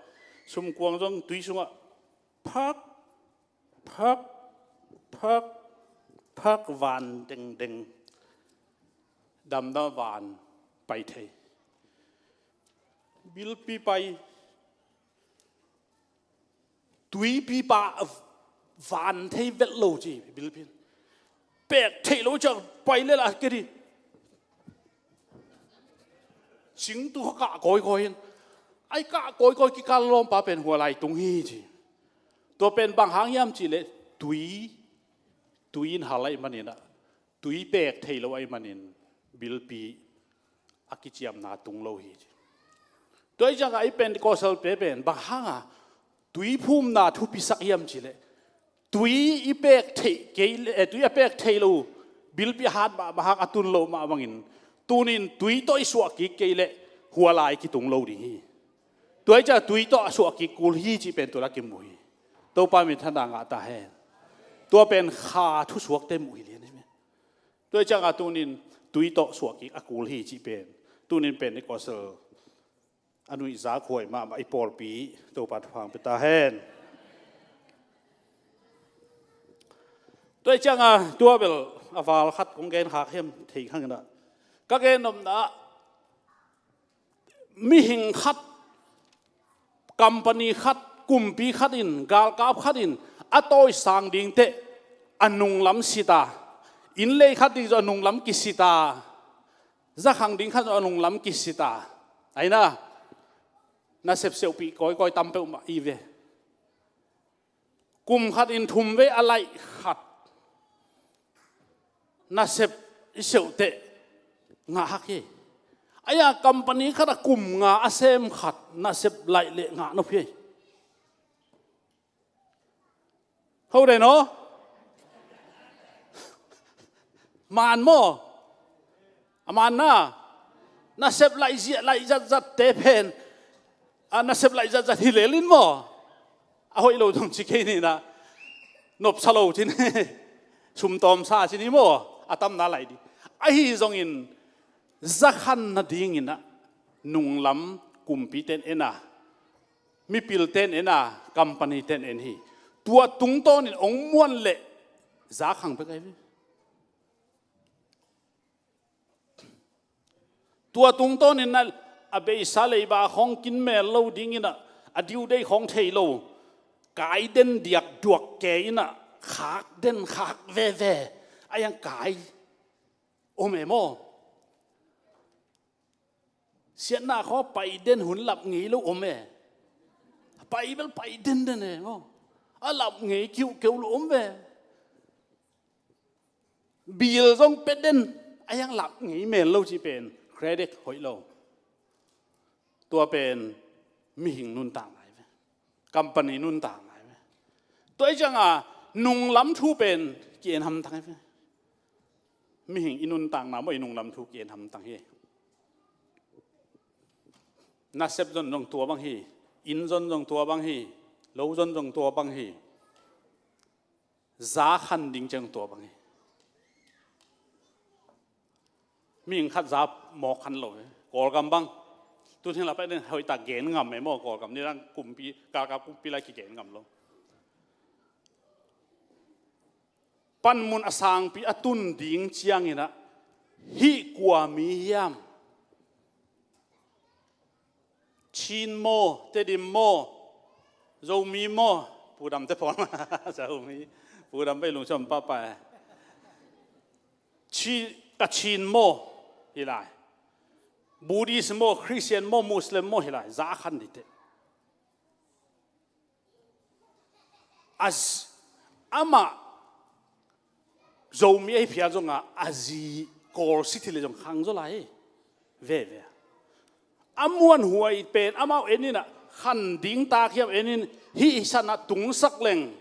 sum kwang jong tui sunga phak phak phak phak van deng deng dam da van pai thei bil pi pai tui pi pa van thei vet lo chi bil pi pek thei lo chang pai le la ke di chính tu cả coi ai cả coi cái cá lom pa pen hua lai tung hi chi to pen bang hang yam chi le tui in halai manina tui pek thei lo ai manin bil pi akichiam na tung lo hi toi jang ai pen ko sal pe pen bang hanga tui phum na thu pi sak yam chi le tui i pek thei ke tui a pek thei lo bil pi hat ba hak atun lo ma bangin tunin tui toi suak ki ke le hua lai ki tung lo di toi cha tui to suak ki kul hi chi pen to la ki mui to pa mi thana nga ta he to pen kha thu suak te mui le ni me toi cha nga tunin tui to suak ki akul hi chi pen tunin pen ni ko so anui za khoi ma i por pi to pa phang pe ta hen toi cha nga tua bel aval khat kong gen khak hem thei khang na các em nằm đó mi hình khát company khát cùng pi khát in gal cáp khát in à tôi sang đình tệ anung lắm sita in lệ khát đi cho anung lắm kisita ra hàng đình khát cho anung lắm kisita ấy na sếp sẹo pi coi tâm pe mà y về cùng khát in thum về alai khát na sếp sẹo tệ nga haki aya company khara kum nga asem khat na sep lai le nga no phi ho de no man mo aman na sep lai zat te pen na sep lai zat hi le lin mo a hoi lo thong chi ke ni na nop salo chin sum tom sa chi ni mo atam na lai di a hi zong in zakhan na ding ina nung lam kumpi ten ena mi pil ten ena company ten en hi tua tung ton in ong muan le zakhang pe kai tua tung ton in na abe sale ba khong kin me lo ding ina adiu dei khong thei lo kai den diak duak ke ina khak den khak ve ayang kai omemo xiên na khó bay đến hun lập nghĩ lúc ôm về bay vẫn bay đến đây này không à lập nghĩ kêu lúc ôm về bill trong pet đến ai yang lập nghĩ mền lâu chỉ bền credit hồi lâu tua bền mi hình nun tang lại company nun tang lại tôi chẳng nung lắm thu bền kiện hầm tăng vậy mi hình inun tang nào mới nung lắm thu kiện hầm tăng hết na sep zon jong tua bang hi in zon jong tua bang hi lo zon jong tua bang hi za khan ding chang tua bang hi ming khat za mo khan lo kol gam bang tu thing la pa den hoi ta gen ngam me mo kol gam ni rang kum pi ka kum pi la ki gen ngam lo pan mun asang pi atun ding chiang ina hi kwa mi yam chin mo te dim mo zo mi mo pu dam te pon zo mi pu damไปลงชมป้าไปchi ta chin mo hi lai buddhist mo christian mo muslim mo hi lai za khan ni te ama dầu mi ấy phía trong gì call city là trong khang cho lại về amuan huai pen amao enin khăn ding ta khiam enin hi sana tung sak leng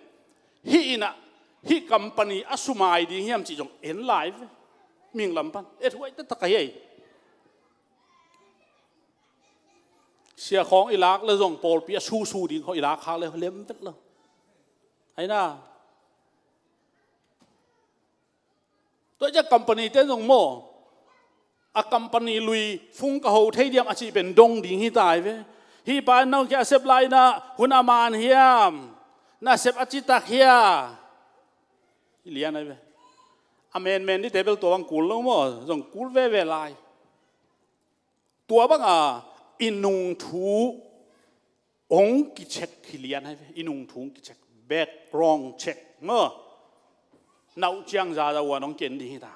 hi company asumai ding hiam chỉ trong en live mình làm pan et huai tất cả ấy xia khong ilak là dòng Paul pia su đi họ ilak khang là lem tất là hay na tôi chắc company tên dòng mò a company lui phung ka ho thei diam a chi ben dong ding hi tai ve hi pa nau kya sep lai na hun aman hiam na sep a chi tak hia lian ai ve amen men ni table to ang kul lo mo dong kul ve lai tua bang inung thu ong ki check ki lian ai ve inung thu ki check background check mo nau chiang za da wa nong ken di ta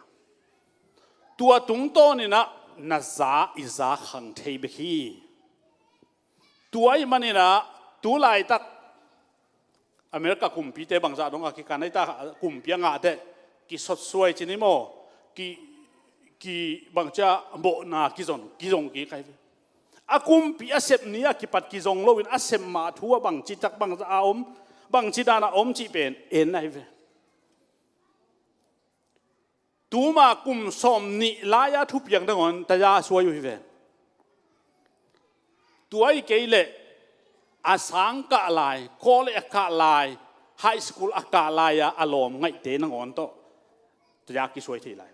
tua tung to ni na za iza khang thei be hi tua I mani na tu lai tak America kumpi te bangza dong ki kanai ta kumpi nga te ki sot suai chini mo ki bangcha mo na ki zong ki kai a kumpi a sep ni a ki pat ki zong lo in a sem ma thua bang chi tak bangza om bang chi da na om chi pen en nai ve tu mà cùng xóm nị lá thu piang đó ngon ta ya suy yu về tuổi cái lệ sáng cả lại college cả lại high school cả lại alom ngay thế nó ngon to ta ya cái suy thì lại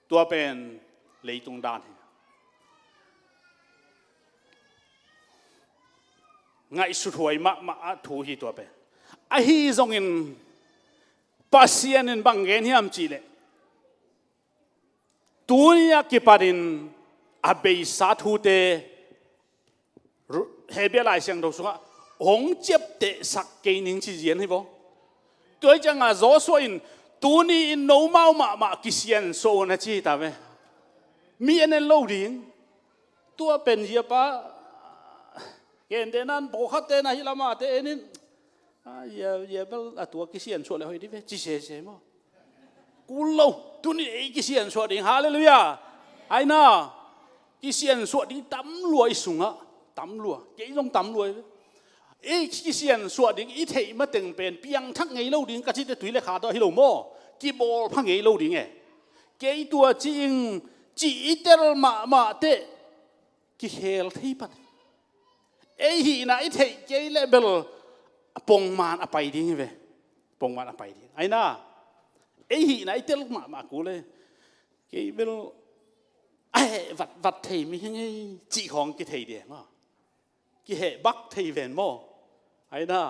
tua bên lấy tung đan ngay sụt hồi mà thu hi tua bên ai hi dòng in pasien in bangen hiam chile tunia kiparin abei sa thu te hebe lai siang do sunga ong chep te sak ke ning chi jian hi bo toi chang a zo so in tuni in no mau ma kisian so na chi ta ve mi en lo ding tua pen ya pa ken de nan bo khat te na hi lama te enin ya bel atua kisian so le hoi di ve chi se mo kulo tuni e kisian so ding hallelujah ai na kisian so ding tam luai sunga tam lua ke long tam luai e kisian so ding I thei ma teng pen piang thak ngei lo ding ka chi te tui le kha do hi lo mo ki bol phang ngei lo ding e ke tua ching chi iter ma te ki hel thei pat e hi na I thei ke le bel pong man apai ding ve pong man apai ding ai na e hi na tel ma ku le ke bel ai vat thei mi hei chi khong ki thei de ma ki he bak thei ven mo ai na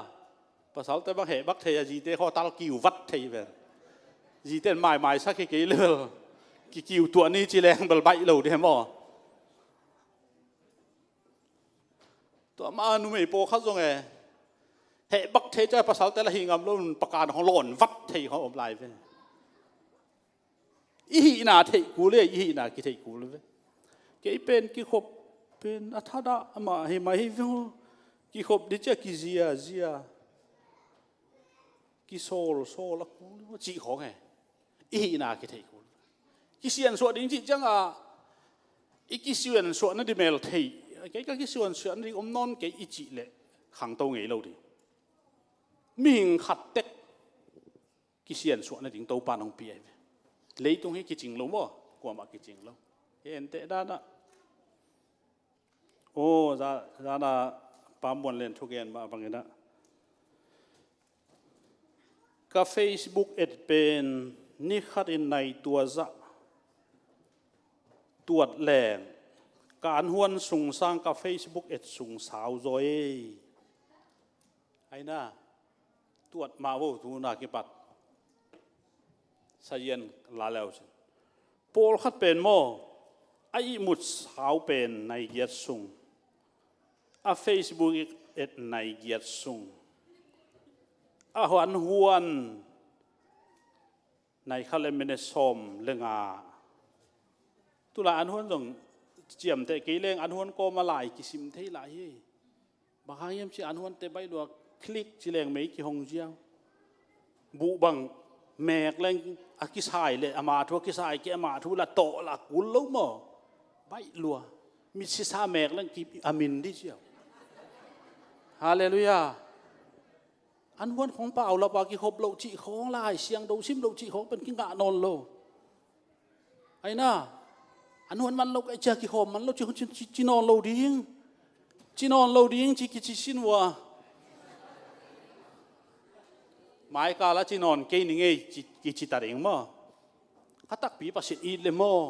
pasal te bak he bak thei ji te kho tal kiu vat thei ve ji ten mai sa ke le ki kiu tua ni chi leng bel bai lo de mo to ma nu mei po kha zong e hệ bắc thế cho pasal te la hingam luôn pakan hong lon vat thei ho om lai ve I na thei ku le I na ki thei ku le ke pen ki khop pen athada ama he mai ve ki khop di cha ki zia ki sol la ku chi khong e I na ki thei ku ki sian so ding chi chang I ki sian so na di mel thei ke ka ki sian so ni om non ke I chi le khang to ngei lo di mình khát tết cái xiên suốt này tính tàu pan ông bia lấy tung hết cái chính lôngบ่qua mà cái chính lông hiện tại đó ô ra là bám buồn lên thuộc gen mà bằng cái đó cái Facebook ad bên ní khát in này tua ra tuột lẻnการห้วนส่งสร้างกับ Facebook เอ็ดส่งสาวrồiไอ้น่ะตรวจมาว่าทูนากิปัดสยันลาแล้วสิโปลขัดเป็นโมไอ้มุดสาวเป็นในเกียรติส่งอ่ะ Facebook เอ็ดในเกียรติส่งอ่ะห้วนในคาเลมิเนซอมเรื่องตุลาอันห้วนส่งเจียมแต่กี่เรื่องอันห้วนก็มาหลายกิสิมเท่หลายบางอย่างสิอันห้วนแต่ใบดวก คลิกจิเลงไม่กี่หงเจียวบุบังแมกแรงอากิสายเลยอามาทัวกิสายแกอามาทัวละโตละกุลแล้วมั้งใบลัวมีชิซาแมกแรงกิอามินดิเจียวฮาเลลูยาอันวันของเปล่าเราปากิขบเราจีของลายเสียงเราซิมเราจีของเป็นกิงกะนนโลไอ้น่าอันวันมันเราไอ้เจ้ากิขบมันเราจีนอนเราดิ้งจีนอนเราดิ้งจีกิจิสินวัวหมายกาลจีนอนเกยนิงเอกิจิตาเองมั้งข้าตักปีปัสเซียอีเลยมั้ง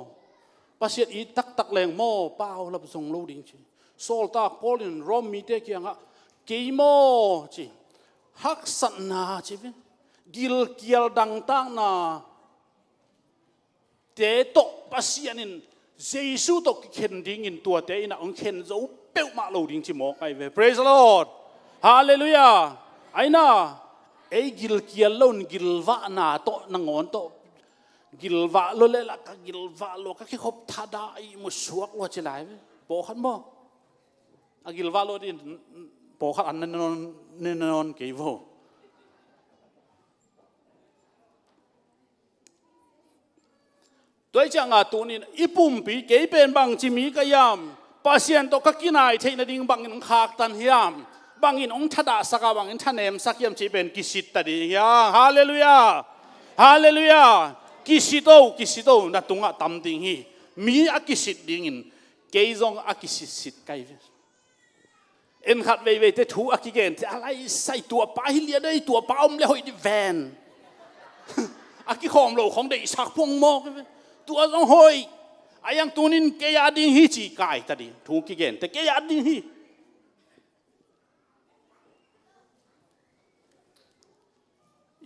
ปัสเซียอีตักแรงมั้งเปล่าเราส่งเราดิ้งจีโซลตากโพลินรอมมีเตกียงฮะเกยมั้งจีฮักสันนาจีเวกิลเกียลดังตั้งนาเตตกปัสเซียนินเจสุตกเข็นดิ้งอินตัวเตอินะองเข็นจะอุปเปิลมาเราดิ้งจีหมอกไอเว praise the Lord ฮาเลลูยาไอ้น่าไอ้กิลเกียลโลนกิลวะนาโตนังอนโตกิลวะโลเลลักกิลวะโลก็แค่ขบทัดไอ้มุสวกว่าจะไหลบอกขันบ่อากิลวะโลดิบอกขันอันนั้นนอนเกี่ยวตัวจังอาตัวนี้อีปุ่มปีเกี่ยเป็นบางจิมีกยามปัสเซียนโตก็กินไอเทนดิ่งบางอินขากตันเฮียมบางอินองทัดาสักบางอินท่านเอ็มสักยามจีเป็นกิสิตตัดยาฮาเลลูยาฮาเลลูยากิสิโตนัดตรงอ่ะตำดิ่งฮีมีอากิสิตดิ่งอินเกี่ยจงอากิสิตไกเอ็นขัดเวเตถูอากิเกนอะไรใส่ตัวป้าฮิเลียได้ตัวป้าอมเลยหอยดิแวนอากิของเราของเด็กสักพวงมอกตัวต้องหอยอายังตัวนี้เกียดิ่งฮีจีกายตัดดิถูกกิเกนแต่เกียดิ่งฮี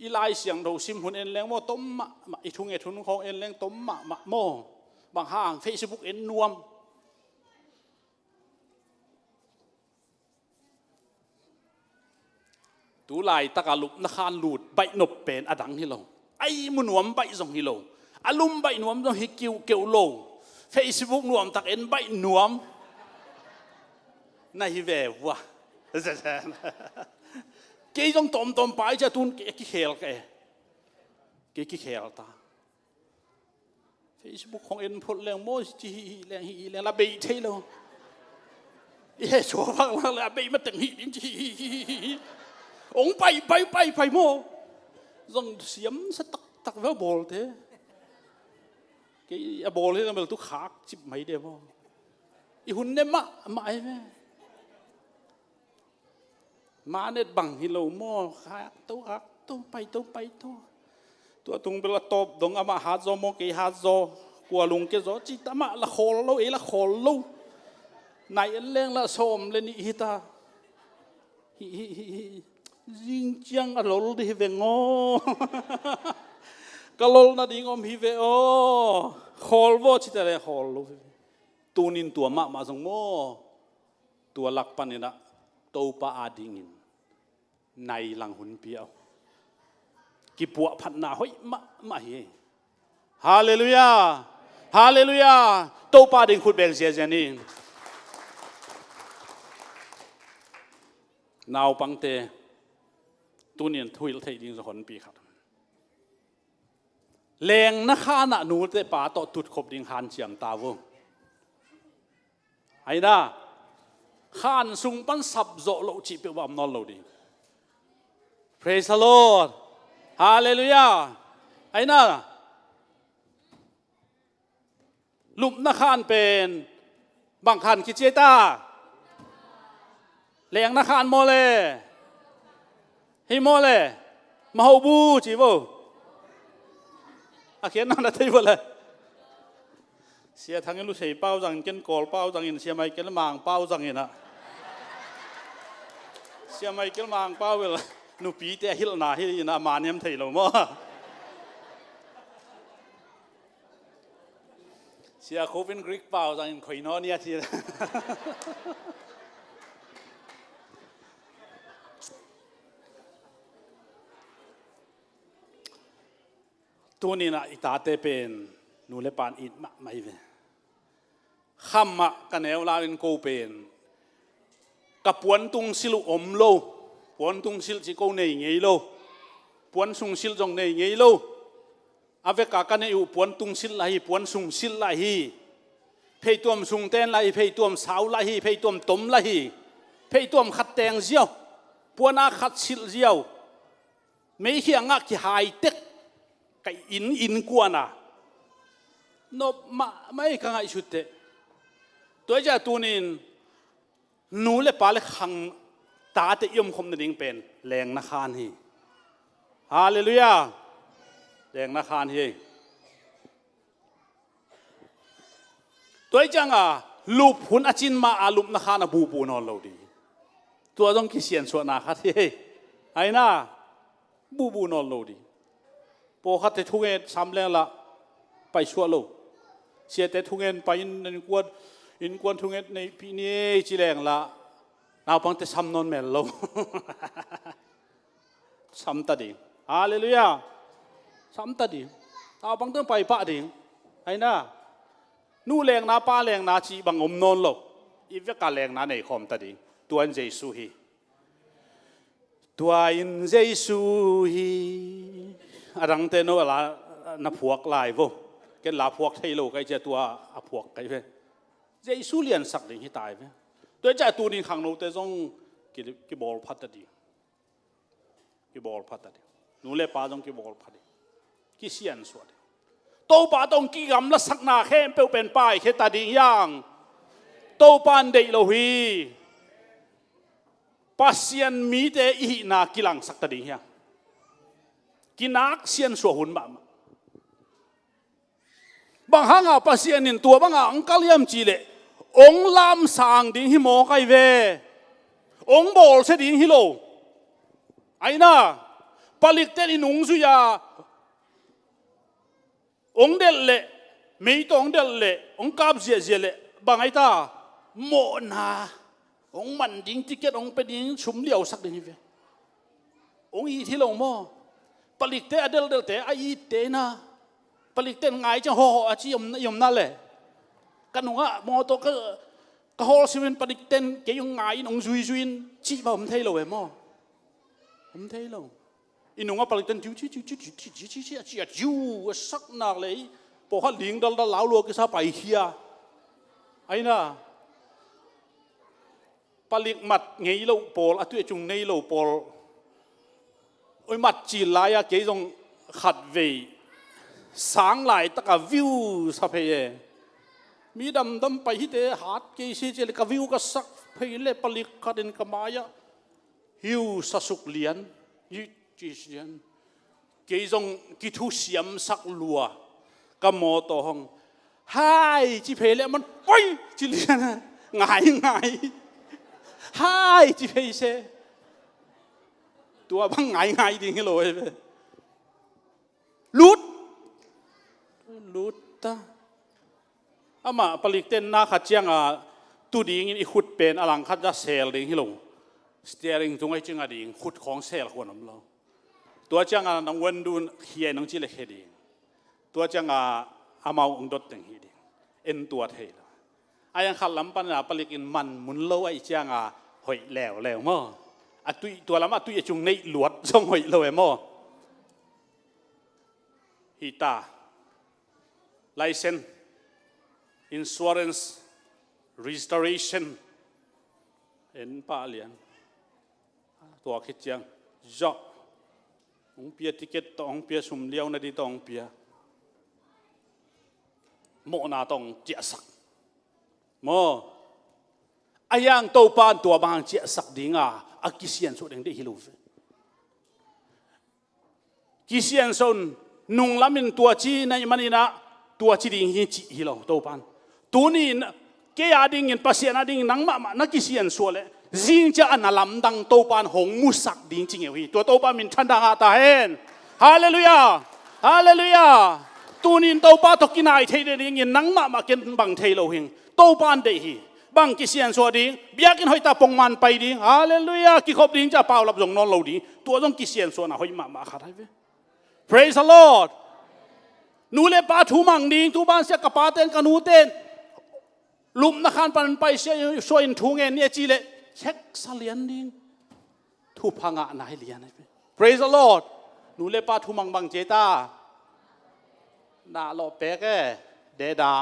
อีไลเสียงเราซิมหุ่นเอ็นแรงโม่ต้มมะอีทุ่งของเอ็นแรงต้มมะโม่บางห้างเฟซบุ๊กเอ็นนวมตูไลตะกาลุบนักขันหลุดใบหนบเป็นอดังฮิโลไอ้มุนวมใบทรงฮิโลอารมณ์ใบนวมต้องฮิกิวเกี่ยวโลเฟซบุ๊กนวมตักเอ็นใบนวมนายเววะเกี่ยงต้มไปจะตุนเกี่ยเขลแกเกี่ยเขลตาเฟซบุ๊กของเอ็นพลแรงโมจีแรงละเบยเทโลเฮ้ชัวร์ฟังละเบยมาตึงหินจีองไปโมจงเสียมสตักเวลบอลเถอะเกี่ยบอลที่เราเป็นตุกขาจิบไม่เดียวโมอีหุ่นเนี่ยมาไอ้แม่มาเน็ตบังฮิโลโม่ฮักตัวไปตัวตุงเป็นละตบดงอามาฮาโซโมกีฮาโซกัวลุงเกโซจิตามาละโคลโลละโคลโลนายเล่งละโสมเลนิฮิตาจิงจังอลลดิเวงโอกะลลนาดิงอมฮิเวโอโคลโวจิตาเลโคลโลตูนินตัวมาสงโมตัวลักปันนี่นะตัวป้าอาดิงินในหลังหุ่นเปียวกิปัวพันนาเฮ้ยมาเฮฮาเลลูยาตัวป้าดิงขุดเบลเซียเจนี่นาวปังเตตัวนี้ทุยลเทดิงสคนปีครับแรงนักขาหน้าหนูเตป้าต่อตุดขบดิงหันเฉียงตาวงไอ้น่าข้านสุงปันสับโจโลจิเปวามนอลโลดี Praise the Lord Hallelujah ไอ้น่าลุมนักข้านเป็นบางขันคิดเจตาแรงนักข้านโมเลฮิโมเลมาฮูบูจีโวอาเขียนนั่นอะไรที่ว่าเลยเสียทั้งนี้ลูกเสียเป้าจังเกินกอลเป้าจังอินเสียไม่เกินมังเป้าจังอินอะเสียไม่เกินมังเป้าเวลาหนูปีเตะฮิลนาฮิลนามาเนี่ยมไทยเรามั้งเสียโควินกรีกเป้าจังอินคอยนอเนี่ยทีตัวนี้นะอิตาเตเป็นนูเลปานอิดมะไม่เวข้ามมะกันแนวลาลินโกเป็นกับปวนตุงสิลุอมโล ปวนตุงสิลจิโกเนยเงยโลปวนสุงสิลจงเนยเงยโลอาเวกากันอยู่ปวนตุงสิลไหลปวนสุงสิลไหลเพยตัวมสุงเต้นไหลเพยตัวมสาวไหลเพยตัวมต้มไหลเพยตัวมขัดแตงเจียวปวนาขัดสิลเจียวไม่เฮียงักที่หายเต็กไก่อินกวนอ่ะนบมาไม่กังไอชุดเตตัวเจ้าตัวนี้หนูเล็บปลาเล็กขังตาเตยมคมนั่นเองเป็นแรงนักขานฮีฮาเลลูยาแรงนักขานฮีตัวจังอ่ะลูกหุ่นอาจินมาอาลุมนักขานบูนอนเราดีตัวต้องกิเสียนส่วนนาคัดฮีไอ้น่าบูนอนเราดีพอคัดเตทุกเอ็ดซ้ำแรงละไปชั่วโลกเสียแต่ทุกเอ็ดไปอินกวนทุกเอ็ดในปีนี้จีแรงละนาบังแต่ซ้ำนอนแม่เราซ้ำตัดดิฮาเลลูยาซ้ำตัดดินาบังต้องไปปะดิไอ้น่านู่แรงนาป้าแรงนาจีบังอมนอนเราอีเวกาแรงนาในคอมตัดดิตัวอันเจสุฮีตัวอินเจสุฮีรังเตโนละนับพวกลายบ่เกิดลาพวกไทยโลกไอ้เจ้าตัวอพวกไอ้เว้เจสุเลียนสักหนึ่งที่ตายเว้ตัวเจ้าตัวนี้ขังโนเตจงกิบอลพัดดีกิบอลพัดดีนูเล่ป้าจงกิบอลพัดดีกิเสียนสวดโตป้าตรงกิกำละสักนาเข้มเปลวเป็นป้ายเขตดีย่างโตปานเดโลฮีปัสยันมีเตอีนากิลังสักตดีย่างกินักเสียนสวหุ่นบ้าบางครั้งปัสยันนินตัวบางอังกัลยามจีเลองลามสางดิ่งฮิโมไกเวองบอลเสดิ่งฮิโลไอ้น่าผลิตเตนินุงสุยาองเดลเล่ไม่ต้องเดลเล่องกาบเจียเล่บางไอ้ตาโมนาองมันดิ่งติเกตองเป็นดิ่งชุมเลี้ยวสักดิ่งฮิเวองอีที่ลงโมผลิตเตอเดลเตไอเตน่าผลิตเตไงจะห่ออาชียมนั่นแหละกันหัวมอตัวก็ฮอลซิวินปนิกเต้นเกี่ยงไงนงซุยจีบผมเทโลเอมอผมเทโลอินุงว่าปนิกเต้นจิวสักนักเลยพอเขาลิงดัลเหลาลัวก็ซาไปเฮียไอ้น่ะปนิกมัดไงโลปอลอะตัวจุงไงโลปอลโอ้ยมัดจีลายะเกี่ยงขัดเวสางไหลตะกะวิวซาเพยมีดำไปที่เตะหาดเกยเจลิกวิวก็สักเพลเล่ปลิกขัดินกมายะฮิวสุกเลียนยุจิเลียนเกยจงกิทุเสียมสักลัวกมอตอหงไฮจีเพลเล่มันไปจิเลียนไงไฮจีเพลเซตัวบังไงดิ่งฮิโลเอเวลุดตาอามาผลิตเต้นนาขัดเจียงตู้ดิ่งอีขุดเป็นอลังขัดจะเซลดิ่งฮิโลสเตียริงตรงไอ้จังดิ่งขุดของเซลคนนั้นเราตัวจังน้องวันดูเฮียน้องจิเล็กเฮดิ่งตัวจังอามาองดดดิ่งเฮดิ่งเอ็นตัวเทลไอ้ยังขัดลำปันผลิตอินมันมุนโลไอ้จังหอยแล้วมั้งตุยตัวลำตุยจุงในหลวดส่งหอยโลเอมั้งฮิตาlicense insurance restoration เห็นป้าเลียนตัวคิดยังจอกองเปียติเกตต้องเปียสุ่มเลี้ยวนาดีต้องเปียโมนาต้องเจียสักโมอายังโตปานตัวบางเจียสักดิ่งอากิเซียนสุดเองได้ฮิลูฟกิเซียนส่วนนุ่งลามินตัวจีในมันนี่นะตัวจีดิ่งฮิจิฮิโลโตปานตัวนี้เกียดิ่งเงินภาษีนะดิ่งนังมานักกิเซียนส่วนเลยจิงจะอันลำดังโตปานหงมุสักดิ่งจริงเหรอตัวโตปานมินทันดังอาตาเห็นฮาเลลูยาฮาเลลูยาตัวนี้โตปานตกินไอเทเดดิ่งเงินนังมาเกินบังเทโลหิงโตปานเดฮีบังกิเซียนส่วนดิ่งเบียกินหอยตาปงมันไปดิ่งฮาเลลูยากิขบดิ่งจะเป่าลับจงนอนโลดิ่งตัวต้องกิเซียนส่วนน่ะหอยมาขาดให้เว้ Praise the Lordนูเลป้าทูมังดิ่งทูบ้านเสียกับป้าเต้นกับนูเต้นลุมนักขันปันไปเสียช่วยทูเงินเนี่ยจีเลเช็คสเลียนดิ่ง ทุพังะนายเลียน Praise the Lord หนูเลปาทุมังบังเจตานาโลเปกเดดา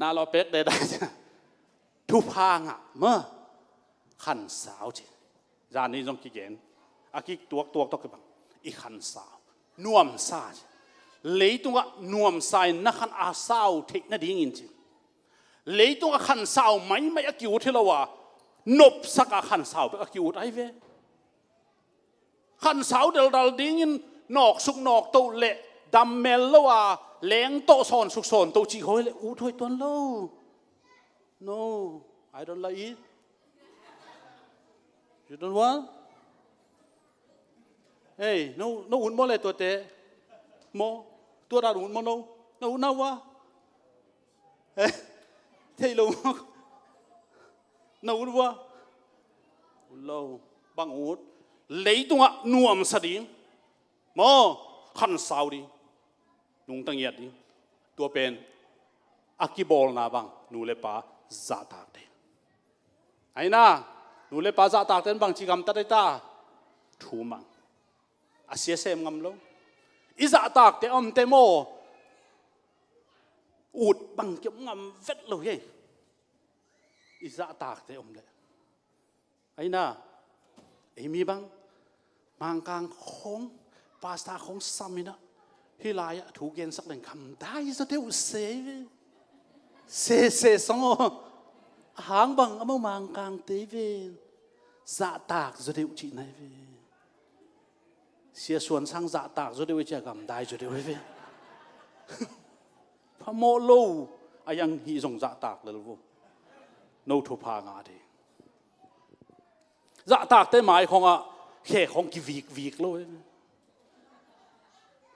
นาโลเปกเดดาทุพังะเมื่อขันสาวจีจานนี้ต้องกี่เกณฑ์อากิตัวต้องกี่บังอีขันสาวนวมซาเลยตรงกับนวมสายนักขันอาสาวเทคนาดีงินจีเลยตรงกับขันสาวไม่อากิวที่เราว่านบสักขันสาวไปอากิวได้เวขันสาวเดลดิ้งินนอกสุกนอกโตเละดำเมลแล้วว่าแหลงโตซอนสุกซอนโตจีโฮยเลยอู้ถอยตัวเล่า no I don't like it you don't want hey noอุ่นโมเลยตัวเตะโมตัวดาอุ่นโมnoอุ่นน่าวะเฮ้เที่ยวnoอุ่นวะอุ่นเล่าบางอุ่นเลยตัวนวมสดิงโมขันสาวดินุ่งตั้งเยียดดิตัวเป็นอากิบอลนาบังนูเลปาซาตากเดไอ้น่านูเลปาซาตากเดนบังจิกรรมตัดได้ตาทูมังอาเซียเซมงำโลอิซาตากเตอมเตโมอูดบังเก็บงำเวทเลยอิซาตากเตอมเลยไอ้น่าไอ้มีบังมังกางของปาสตาของซามินะฮิลายะถูกเกณฑ์สักแหล่งคำได้จะเดียวเสสองหางบังเอามามังกางเตเวจะตากจะเดียวจีนายเวเสียส่วนสังจะตากจะเดียวจะคำได้จะเดียวเวพระโมโลอายังฮีส่งจะตากเลยลูกโนทุพางาดีจะตากแต่หมายของอะแค่ของกี่วีกเลย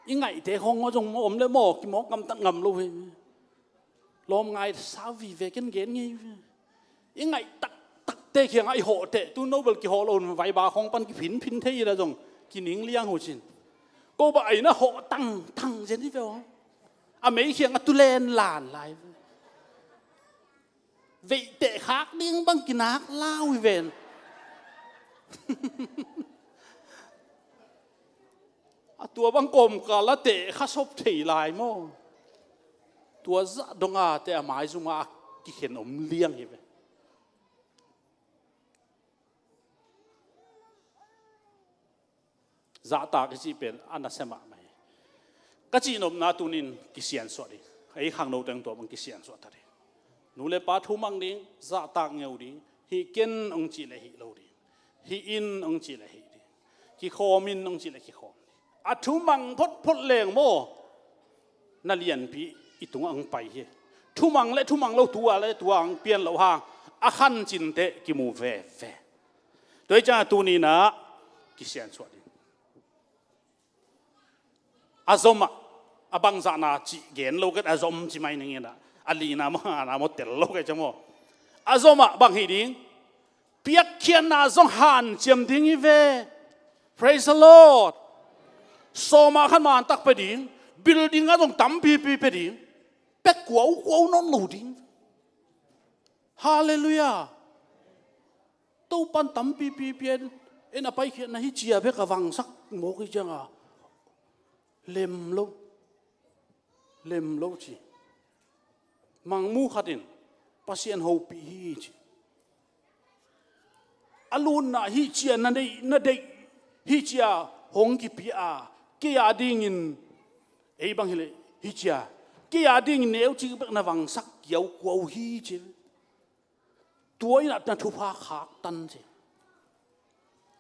ยังไงแต่ของว่าจงอมเลยหมอกกี่หมอกำตั้งงำเลยลมไงสาววีเวกันเกณฑ์ไงยังไงตักเตะเขียงไอโหเตะตู้โนเบลกี่โหลนไวบาของปันกี่พินเทียละจงกินหนิงเลี้ยงหัวชินก็บ่ไอ้นะโหตั้งเจนที่เฟลอเมริกาตุเลนหลานไรเวเตะคักเลี้ยงบังกินักเล่าวิเวนตัวบังกลมกาละเตะข้าชอบถีลายโมตัวจะดงอาแต่หมายจุมากิเข็นอมเลี้ยงเหรอจะตากจีเป็นอันนั้นเสมาไหมก็จีนอมนาตุนินกิเสียนสวดดิไอ้ข้างโน้ตตัวมันกิเสียนสวดทัดดินูเลปาทุมังดิจะตากเงาดิฮิเกนองจีเลฮิโลดิฮิอินองจีเลฮิดิกิโคมินองจีเลกิโคอาทุมังพดเลงโมนั่นเลียนพี่อีตุงอังไปเฮทุมังและทุมังเราตัวอังเปลี่ยนเราห่างอาขันจินเตกิมูเวโดยจ้าตัวนี้นะกิเสียนสวดอาซมอาบังซานาจิเกนโลกัดอาซมจิไม่นึงนะอาลีนามาหมดเตลโลกัดจังโมอาซมบังฮีดิงเปียกเขียนนาซงหันเจียมดิ้งอีเว Praise the Lordโซมาขันมาตักไปดิ้งบิลดิ้งก็ต้องตั้มปีไปดิ้งเป็กกวาวนอนหลูดิ้งฮาเลลูยาตู้ปันตั้มปีเปลี่ยนเอ็นอภัยเขียนนะฮิจิอาเบกวังสักโมกิจังอ่ะเล็มโลจีมังมูขัดินปัสยันหูปีฮิจิอลูนนะฮิจิอานั่นได้ฮิจิอาหงกิปีอาเกียดิ้งินไอ้บางทีฮิจิอาเกียดิ้งินเอวจีเบกนาวังสักเกี่ยวกว่าฮิจิตัวนี้น่ะทุพาขากตันจิ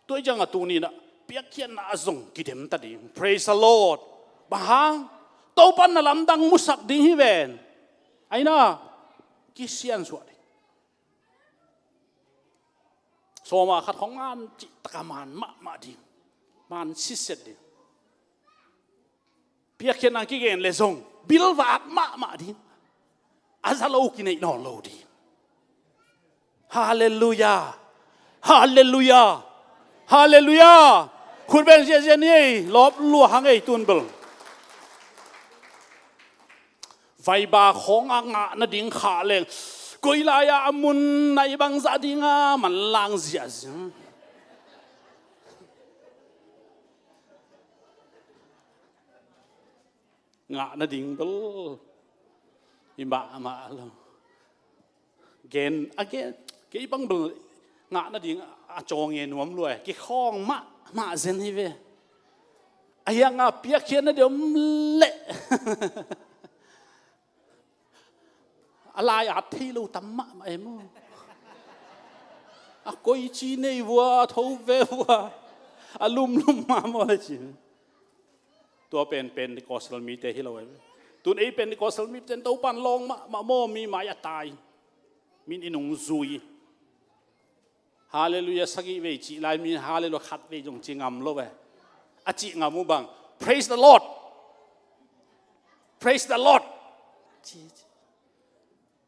ตัวจังอ่ะตัวนี้น่ะเปียกเขียนน่ะส่งกิเดมตัดดิ Praise the Lord บางโตปันน่ะลำดังมุสักดิ้งฮิเวนไอ้น่ะกิเซียนสวดโซมาขัดของงานจิตกามานมาดิ้งมันสิเสดิเพียงแค่นั้นกี่เกณฑ์เลยส่งบิลวาดมาดิอาซาโลกินไอ้นอโลดีฮาเลลูยาฮาเลลูยาฮาเลลูยาคุณเป็นเสียนี่ลบลัวหังไอ้ตุนเบลไฟบาของอ่างนาดิ้งขาเลงกุยลายามุนในบางซาดิ้งมันลางเสีย ngã nó đình bơ mà lo gen cái băng bờ ngã nó đình cho nghe nuông luôn cái khong mà dân hi về ai ngã bia kia nó điểm lệ lại thi lâu tắm mà em coi chi này vua thâu về vua lum mà mọi chuyệnตัวเป็นกอสลมีเตฮิโลเอตัวนี้เป็นกอสลมีเตนตัวปันลองมาโมมีมายาตายมินอินุงซุยฮาเลลูยาสักอีเวจิลายมินฮาเลลูขัดเวจงจิงามโลเวอาจิงามูบัง praise the Lord praise the Lord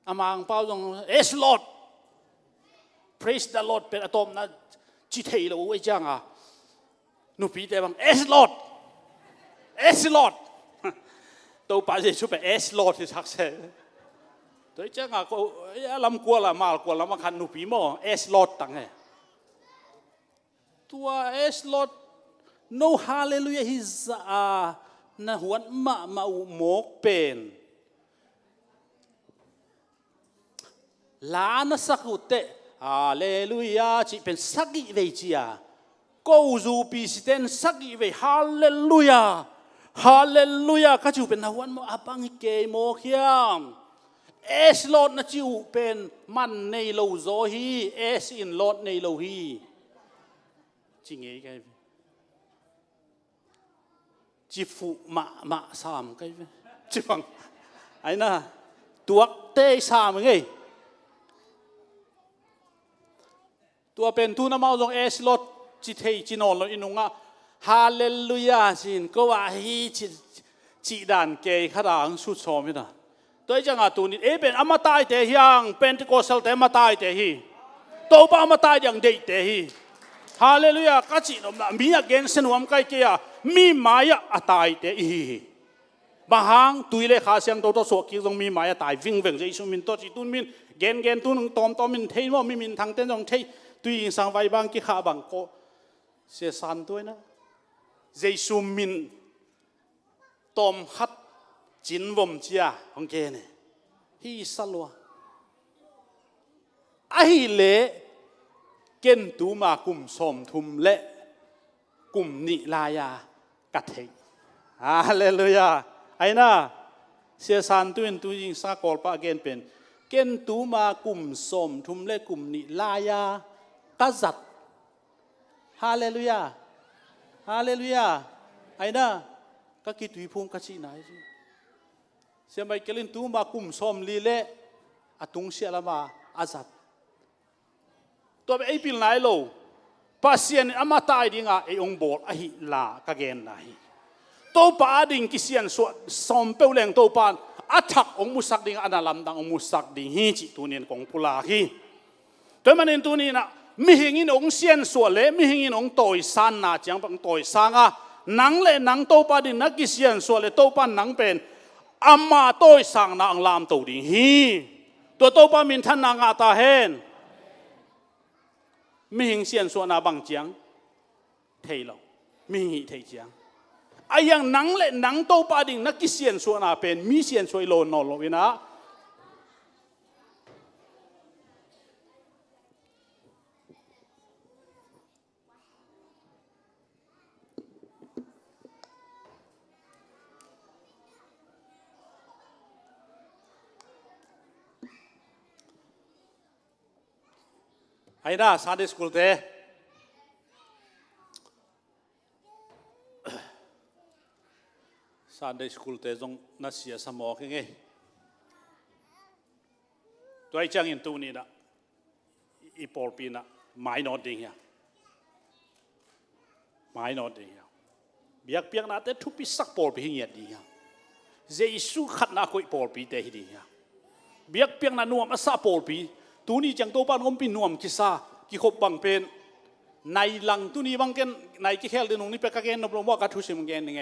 อามังเป้าจง yes Lord praise the Lord เป็นอะตอมนะจิเทโลไว้จังอ่ะนุปีเตบัง yes Lord S Lord ตัวป้าจะช่วยไป S Lord ที่ทักเสียตัวเจ้าก็ลำกลัวละมาลกลัวละมาคันนุปีโม S Lord ตั้งไงตัว S Lord no hallelujah his นะหัวมาหมกเป็นลานะสักหุเตฮาเลลูยาจีเป็นสักอีเวจียกูจูปีสิเตนสักอีเวฮาเลลูยาฮาเลลูยาข้าจูเป็นนวันโมอาบังฮิเกโมเขียมเอสลอดนะจูเป็นมันในโลโซฮีเอสอินลอดในโลฮีจริงไงกันจิฟุมาสามกันจิฟังไอ้น่ะตัวเตะสามไงตัวเป็นทุนมาเอาตรงเอสลอดจิเทจินอนเราอินุงะฮาเลลูยาสินก็ว่าฮีจิดานเกย์ขดางสุดโสมินะตัวจังอาตุนิเป็นอมตะเตะยังเป็นที่โกศลแต่อมตะเตะฮีตัวป้าอมตะยังเดเตะฮีฮาเลลูยากัจจินอมนะมีอะเกนเซนวมไกเกียมีมายะอตายเตะฮีบางตุยเลขาเสียงตัวสวกิจงมีมายะตายวิ่งเจสุมินตัวจิตุนมินเกนตุนตอมมินเทยว่ามินทางเต้นจงเทยตุยสังไวบางกิขาบังโกเสียสันตัวนะเจสุมินตอมฮัดจินวมเจียของเกเนี่ยฮีสัลวะไอเล่เกนตูมากุมสมทุมเละกุมนิลายากัดเฮฮาเลลูยาไอ้น่ะเสียสันตัวอินตัวยิงสากอลปะเกนเป็นเกนตูมากุมสมทุมเละกุมนิลายากัจัดฮาเลลูยาฮาเลลูยาไอ้น่ะก็คิดวิพงกัจจิไหนเสียไม่เกลินตูมากุมสมลีเละอตุงเสียละมาอาจัดตัวไอ้ปีไหนโลภาษาเนี่ยอามาตายดิ่งอ่ะไอ้องค์บอลไอ้ลากะเกนไหนตัวป้าดิ่งกิเซียนสวดสมเปลแรงตัวปานอัฐกองมุสักดิ่งอันนั้นลำดังองมุสักดิ่งฮีจิตัวนี้ของปุลาฮีตัวมันเองตัวนี้นะมีหิงินองเซียนสวดเล่มีหิงินองต่อยสันนะจังปังต่อยสังอ่ะนังเล่นังตัวป้าดิ่งนักกิเซียนสวดเล่ตัวป้านังเป็นอามาต่อยสังนะอังลามตัวดิ่งฮีตัวป้ามินท่านนางอาตาเฮนมีหิงเซียนส่วนอาบังเจียงเทยเรามีหิเทยเจียงไอ้ยังหนังเล่หนังโตปาดิ่งนักกิเซียนส่วนอาเป็นมีเซียนส่วนโลนอลวินะไอ้น่าซาดิสกุลเตซาดิสกุลเตจงนัดเสียสมองไงตัวไอ้จังอินตูนี่นะอีปอลปีนะไม่นอดดิ่ง呀ไม่นอดดิ่ง呀เบียกเปียกนะแต่ทุบปีสักปอลปีเงียดดิ่ง呀เจสุขัดนะคุยปอลปีเตะดิ่ง呀เบียกเปียกนะนัวมาซาปอลปีตัวนี้จังตัวปานงมปีนวมกิซากิขบบังเป็นในหลังตัวนี้บังเกนในกิเคลดินงนี่เป็นกะเกนนบลงว่ากัทุสิมเกนยังไง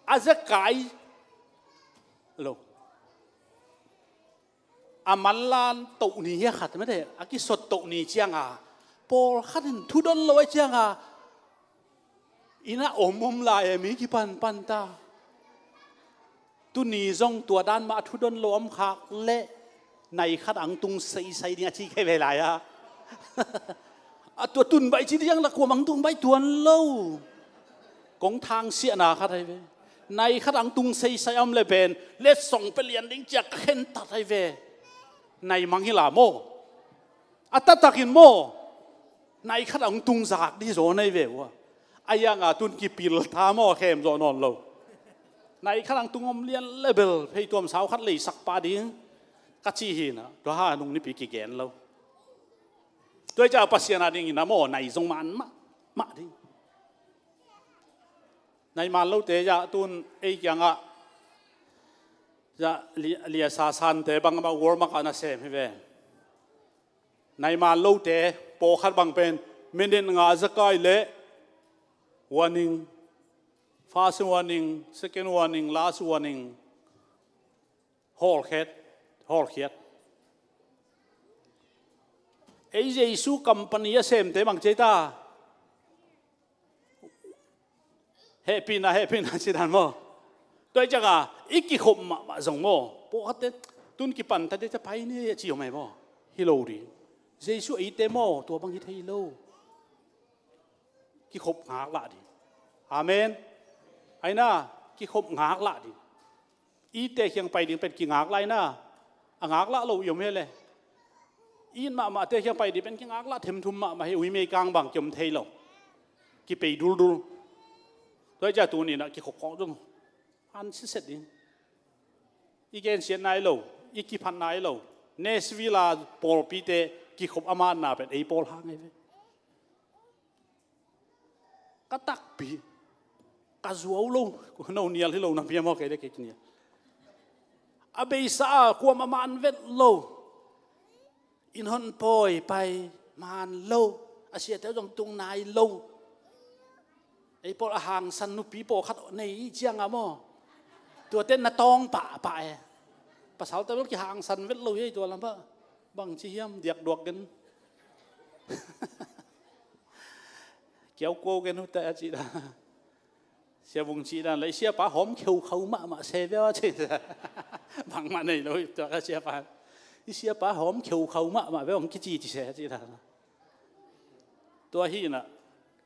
อาจจะไกโลอามันลานตุนี้ขัดไม่ได้อากิสดตุนี้เจียงอ่ะปอลขัดทุดนลอยเจียงอ่ะ อินะอมลายมีกี่ปันตาตุนีจงตัวด้านมาทุดนล้อมคักเละในขัดอังตุงใส่เนี่ยที่แค่เวลาอะตัวตุนใบที่ยังละกวมังตุงใบตัวเล่ากงทางเสียนาขัดไอเวในขัดอังตุงใส่อมเลยเป็นเล็ดส่งไปเรียนดิ้งจากเข็นตัดไอเวในมังฮิลาโมอัตตะกินโมในขัดอังตุงจากที่โซนไอเววะไอยังตุนกีปิลทามอเข้มโซนนเราในขัดอังตุงอมเรียนเลเบลให้ตัวสาวขัดเลยสักปาดิ้งกัจจีหินะตัวห้านุ่งนี่ปีกี่แกนเราตัวเจ้าปัสยานาดิ้งนะโมในทรงมันมาดิ้งในมันเราเตะจะตุนไอ้ยังอ่ะจะเลียซาซันเตะบางบางวอร์มักอันนั้นเสมให้เวในมันเราเตะโปขัดบางเป็นเมนเดนงาจะกายเละ warning fast warning second warning last warning whole headไอ้เจสูคัมปานีเสมเตะบางเจต้าเฮปินะสิดันโมตัวจังอ่ะอีกกี่ขบมาส่งโมพวกเขาเต้ตุนกี่ปันแต่จะไปนี่จีเอาไหมโมฮิโลดีเจสูไอเตโมตัวบางทีฮิโลกี่ขบหากละดิอาเมนไอ้น่ากี่ขบหากละดิอีเตะยังไปดิเป็นกี่หากไรน่าหากละเราอยู่ไม่เลยอีนมาเตะยังไปดิเป็นกี่หากละเทมทุมมาให้อุ้ยเมกางบางจมเทยเรากี่ไปดูตัวเจ้าตัวนี้นะกี่ขบของตรงอันเสร็จดิอีเกนเสียนายเราอีกี่พันนายเราเนสวิลาปอลปีเตกี่ขบอามานาเป็นไอปอลหางไงเว้ก็ตักปีกาซัวลูคนเอาเนียลที่เรานำเพียงมอกได้กี่เนี่ยอาเบซ่าความอามันเวทโลอินฮอนปอยไปมันโลอาเซียเต้าตรงนายโลไอ้พวกหางสันนุปีโปขัดในเจียงอะโมตัวเต้นน่ะตองป่าไปภาษาแต่ว่ากี่หางสันเวทโลยัยตัวลำบะบางชียมเดียกดวกกันเกี่ยวโกกันแต่จีดาเสียวงจีดาเลยเสียป้าหอมเขียวเขามาเสียเวลจีดาบางมาในเลยตัวก็เสียป้าเสียป้าหอมเขียวเขามาเวลของกิจีจีเสียจีดาตัวฮีน่ะ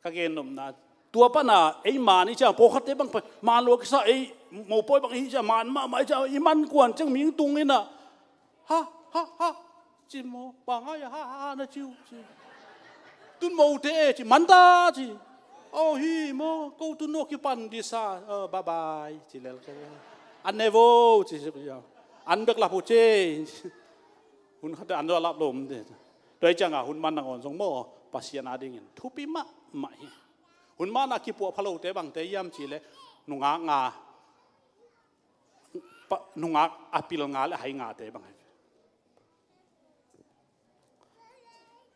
ก็เกณฑ์นมนาตัวป้าน่ะไอ้มานี่จะโปคัดเต้บังไปมาลวกซะไอ้หมูปอยบางทีจะมันมาจะไอ้มันกวนจังมิงตุงนี่น่ะฮะจิโมบางไอ้ฮะนะจิวตุนโมเตจิมันตาจิโอ้ฮีโมกูตุนโนกิปันดิซาบายบายจิเลลกันอันเนโวจิสิบยาอันเบกลาพูเจหุ่นเขาแต่อันตัวรับลมเด็ดโดยจังอ่ะหุ่นมันนังอ่อนสงโมปัสยานาดิ่งทุปิมะไม่หุ่นมานักกีฬาพะโล้เตะบังเตะยามจีเลนุงางาอภิลงาและหายงาเตะบัง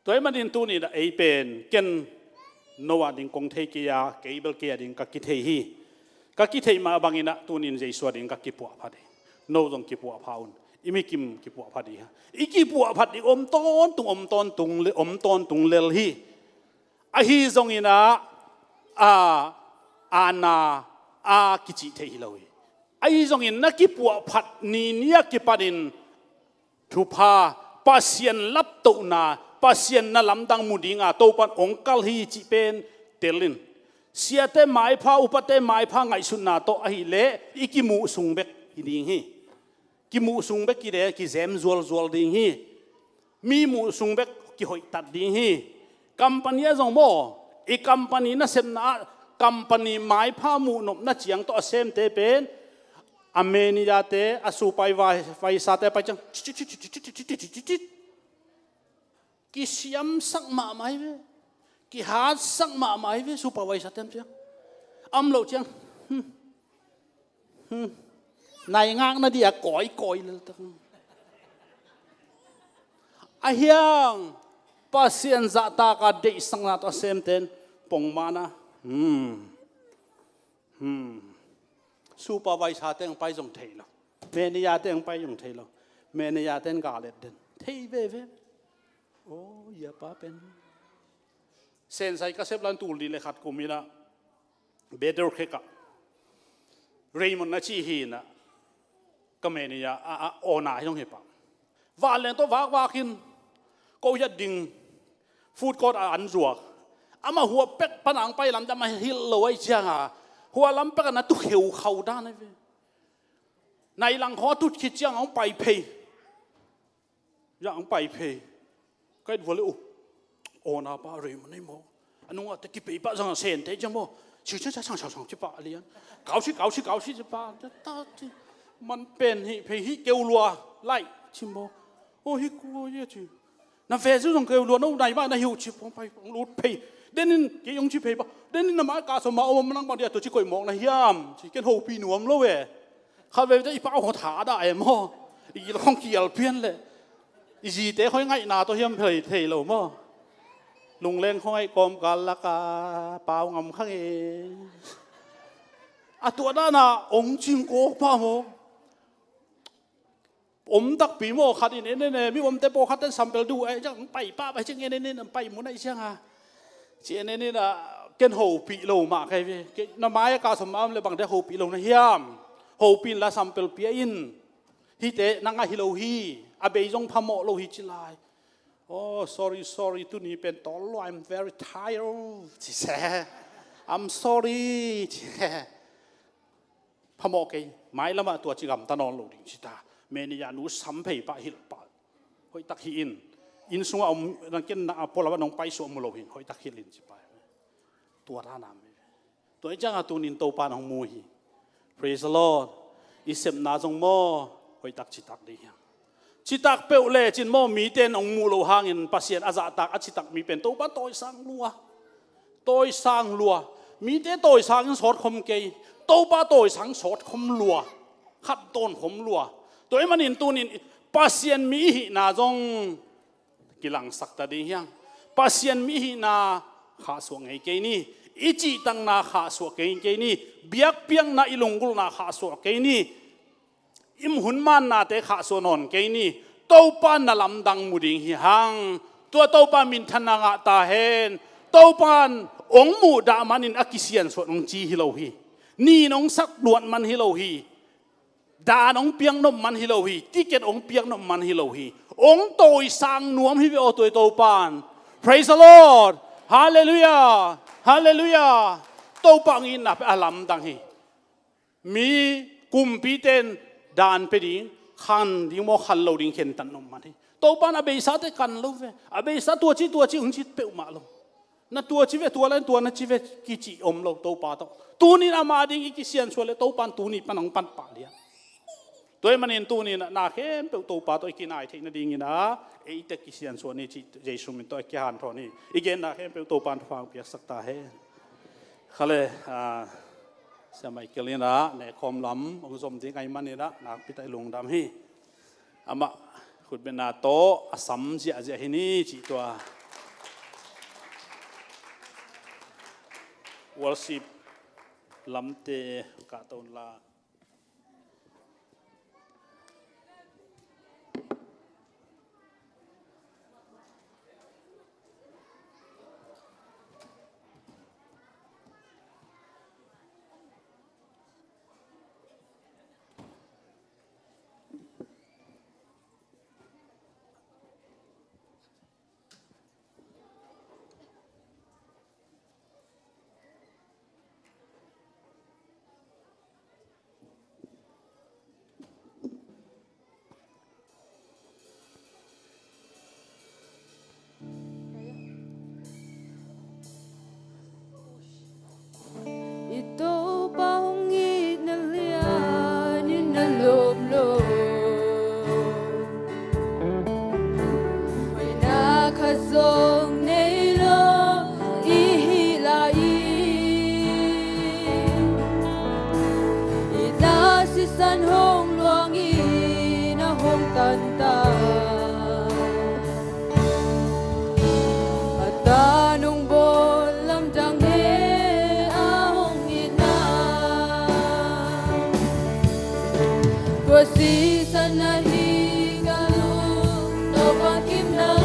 ตัวมันดินตูนี่ไอเป็นเกนโนวาดิงกงเทกียาเกย์เบลเกียดิงกักกิเทฮีกักกิเทมาบังอินะตูนินใจสวดิงกักกิปัวพัดโนดงกิปัวพาวน์อิมิกิมกิปัวพัดฮะอีกิปัวพัดอีอมตอนตุงเลลฮีอาฮีซงอินะอานากิจิเทฮิโลยไอซงอินนักกิปัวพัดนีเนียกิปัดินทุพาปัสยันลับตุนาปัสยันนั่นลำดังมุดิงาโตปันองคัลฮีจิเป็นเตลินเสียเตไม้พาอุปเตไม้พาไงสุนนาโตอหิเลอีกิมูสุงเบกฮิดิงฮีกิมูสุงเบกกิเดกิเซมจวลดิงฮีมีมูสุงเบกกิหอยตัดดิงฮีกัมปานีจงโมอีกัมปานีน่ะเซมนากัมปานีไม้พามูนบน่ะเจียงโตเซมเตเป็นอเมนิยาเตอสุไปไฟซาเตไปจังกิเสียมสักมาไม่เว้กิหาสักมาไม่เว้สุปไว้สัตย์เต็มเสียงอัมโลเชียงนายงางนาดีอะก่อยเลยตั้งอาเฮียงปัสยันจัตตากาเดสังนาตัวเซมเทนปงมานะสุปไว้สัตย์เต็มไปจงเทลเมนิยาเต็มไปจงเทลเมนิยาเต็มกาเลดเดนเทเวโอ้ยป้าเป็นเซนไซก็เซฟลันตูลีเลยขัดกุมิละ เบเดอร์เคกะเรย์มันน่าชีฮีนะก็เมนี่ยโอนาให้ต้องเห็นปะว่าเล่นตัวว่ากินก็ยัดดิ่งฟูดก็อันรัวอามาหัวเป็กปนังไปลำจะมาฮิลเลยจ้าหัวลำเป็กนั้นตุเขียวเขาด้านนี่ในหลังคอตุคิดจังเอาไปเพย์ยังไปเพย์ก็ดูเลยโอนาปาเรย์มันไม่หมดอันนู้นแต่กี่ปีป้าจังเซนเทจังโมชื่อจะช่างจิป้าเลียนเกาชิจิป้าจะตาจิมันเป็นฮิเพฮิเกลัวไล่ชิมโมโอ้ฮิกูเยอะจินั่นเฟซต้องเกลัวนู่นไหนบ้างนั่นหิวชิปไปรูดเพย์เดนินกี่ยงชิเพย์ปะเดนินน้ำมันกาสมาโอมันนั่งบางเดียวตัวชิคอยมองนะยามชิเกนโฮปีหนวมแล้วเว้ข้าเวจะอีป้าหัวถาได้มั้งอีกข้องเกี่ยวเพี้ยนเลยอีจีเต้เขาง่ายนาตัวเฮียมเพย์เทเรามั้งลุงเล่งเขาให้กรมการละกาเปล่างำข้างเองตัวนั้นน่ะองค์จิงโก้พ่อโมตักปีโมขัดอินเนี่ยมีแต่โปขัดแต่สัมเปลดูไอ้จังไปป้าไปจังเนี่ยไปหมุนไอ้เชียงอ่ะเชียเนี่ยน่ะเกินหูปีโลมาใครพี่น้ำไม้กาสมามเลยบางแต่หูปีโลนะเฮียมหูปีละสัมเปลเปียอินที่เตนังฮิโลฮีอาเบยจงพโมโลฮิจิลายOh, sorry, tu ni pen tolo. I'm very tired. I'm sorry. พมอกไม่ละมาตัวจิกรรมตานอนหลุดจิตาเมนิยานุสัมเพย์ปะฮิลปะหอยตักหินอินสุงเอานังเก็นนาพอละว่าน้องไปสวมมุโลหินหอยตักหิลินจิไปตัวท่านามตัวไอ้จ้างตัวนินโตปานของมูฮี Praise the Lord อิเสมนาจงโมหอยตักจิตักดีจิตักเปลเล่จินโมมีเต้นองมูโลหางินปัสเซียนอาซาตักจิตักมีเป็นโตปานโตยสังลัวมีเต้โตยสังสอดคมเกยโตปาโตยสังสอดคมลัวขัดต้นคมลัวตัวมันนินตัวนินปัสเซียนมีหินาจงกิลังสักตาดียังปัสเซียนมีหินาขาสวงไงเกยนี่อิจิตังนาขาสวงเกยนี่เบียกเปียงนาอิลงกุลนาขาสวงเกยนี่อิมหุนมันนาเตขาสวนนเกยนี่โตปานนาลำดังมุดิงหิหังตัวโตปามินทนางตาเฮนโตปานองมูดามันินอกิเซียนสวดองจีฮิโลฮีนี่น้องสักดวนมันฮิโลฮีดาน้องเปียงนมมันฮิโลฮีที่เกตองเปียงนมมันฮิโลฮีองโตยสางนวมฮิโอตัวโตปาน Praise the Lord Hallelujah โตปังอินนับอาลัมดังฮีมีกุมปีเตนดานไปดิขันดิโมขันเราดิงเข็นตันนมมันฮีโตปานอเบย์ซาเตกันลูเวอเบย์ซาตัวจีอุ่นจีเปลมาลงนั่นตัวชีวิตตัวเล่นตัวนั่นชีวิตกิจิอมเราโตปาโตตัวนี้นามาดิ้งอีกเสียนชวนเลยโตปานตัวนี้ปนังปันป่าเลียตัวมันเห็นตัวนี้นาเข้มเปลโตปาโตอีกนายที่นั่นดิ้งนะไอ้เด็กกิเสียนชวนนี่ที่เยซูมินตัวกี่หันทอนี่อีกนาเข้มเปลโตปานฟังเปียกสักตาเฮเขาเลยสมัยเกลียนะในคอมล้ำองค์สมที่ไงมันนี่นะนักพิทัยลงดำฮีอามาขุดเป็นนาโตอสัมเจียเจียฮินี่จีตัวworship lamte ka taun la Ito pahungit na lianin na loob-loob Pinakasong na ilong ihilain Inasisan hong luangin na hong tanta At anong bolam dang si sa nahigalo to pagkim na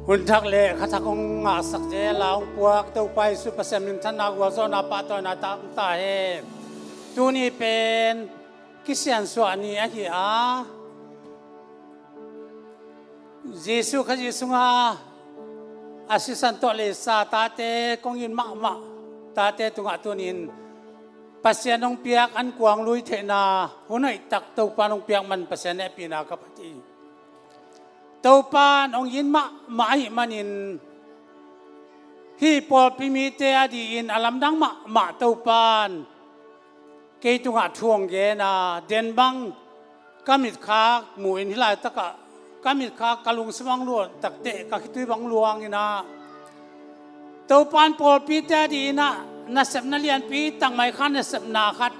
หุ่นทักเล่ข้าทักองงาสักเจลาองปวกเต้าไปสุภาษิตท่านนักวาจนาปะตอนาตาตาเฮตัวนี้เป็นกิเซียนส่วนนี้อะที่เยซูข้าเยซูงาอาศิสันโตเลสาตาเตกงยินมะมะตาเตตุงะตัวนี้ปัสยานองเปียกอันกวางลุยเทนาหุ่นไอตักเต้าปานองเปียกมันปัสยานเนปีนากับปฏิเต้าปานองยินมะมาหิมันินฮีปอลพิมิเตอดีอินอลัมดังมะเต้าปานเกตุงะทวงเยนาเดนบังกามิดคาหมู่อินฮิลายตะกะกามิดคากะลุงสมังลวนตักเตะกะคิตุยบังลวงอินาเต้าปานปอลพิเตอดีนะนัสเซบนาเลียนปีตั้งไม่ขันนัสเซบนาขัด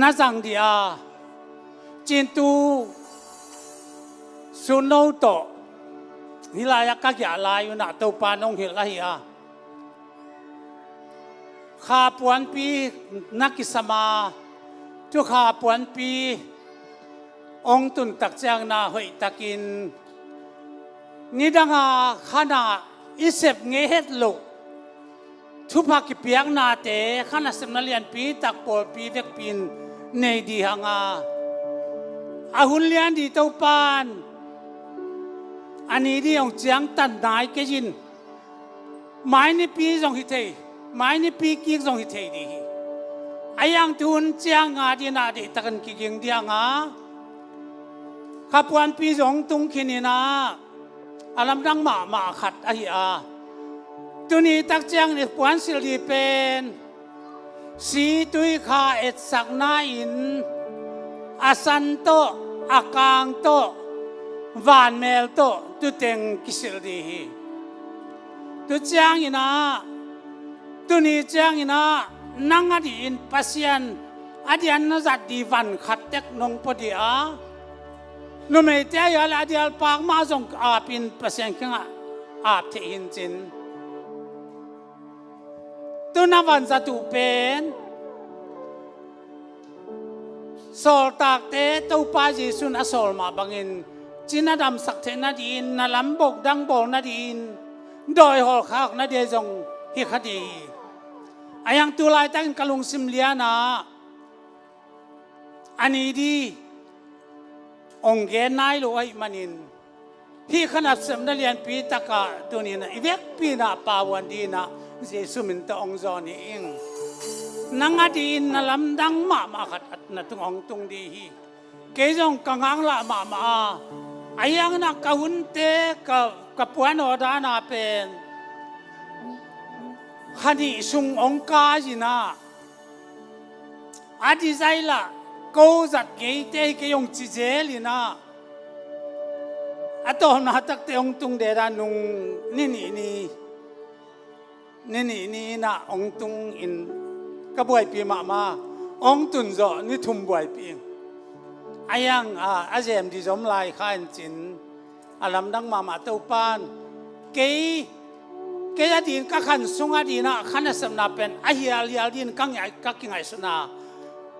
นัจังเดียจินตูสุนโนโตฮิลายกักยาลายุนะเต้าปานองฮิลาฮิอาข้าปวนปีนักกิสมาทุกข้าปวนปีองตุนตักเจียงนาหอยตะกินนี่ดังอาขณะอิเสบเงเฮ็ดลุทุพากิเปียกนาเตขณะสมนาเลียนปีตักปอลปีเวกปินในดีหังอาหุนเลียนดีเต้าปานอันนี้ดีองเจียงตันนายเกจินไม้ในปีจงฮิเทไม้ในปีกิกจงฮิเทดีอายังทุนเจียงอาดีนาดีตะกันกิกิงเดียงขับวันปีจงตุงขินินาอาลัมดังมาขัดอาฮิอาตัวนี้ตักเจียงในปวนสิลีเป็นสีตุยคาเอ็ดสักนาอินอาสันโตอากางโตวานเมลโตตุเต็งกิสิลดีตัวเจียงอินาตัวนี้เจียงอินานังอดีอินปัสยันอดีอันนัดดีวันขัดเต็กนงปดีอานุ่มเตียยัลอดีอัลปากมาจงอาปินปัสยันขึ้นอาบเทหินจินตัวนับวันจะถูเป็นโซลตากเตตัวป้าเยซูนอโซลมาบังอินจีน่าดำสักเทนาดีนนาลัมบกดังโบนาดีนโดยหอลขากนาเดียจงฮิคดีอายังตัวลายตั้งกะลุงซิมเลียนาอันนี้ดีองเกนนายโลไอมันินที่ขนาดสมนัเรียนปีตะกะตัวนี้นะอีเวกปีนาปาวันดีนะเยซูมินตองจอนี่เองนังอดีนนลำดังมาขัดนัตุงองตุงดีฮีเกจงกังอังละมาอายังนักกะหุนเตกับปวนอดานาเป็นขันีสุงองกาจินาอดีใจละกูจัดเกยเตเกยงจิเจลินาอัตโตนาตักเตองตุงเดรานุงนี่นะองตุงอินกระบวยปีมาองตุนจ่อนี่ทุ่มบวยปีอายังอาเจมดีจอมลายข้าอินจินอาลำดังมาเต้าปานเกยอดีนก็ขันสุงอดีนะขันสมนาเป็นอาเฮียลียดินกังใหญ่กักยังไงสุนา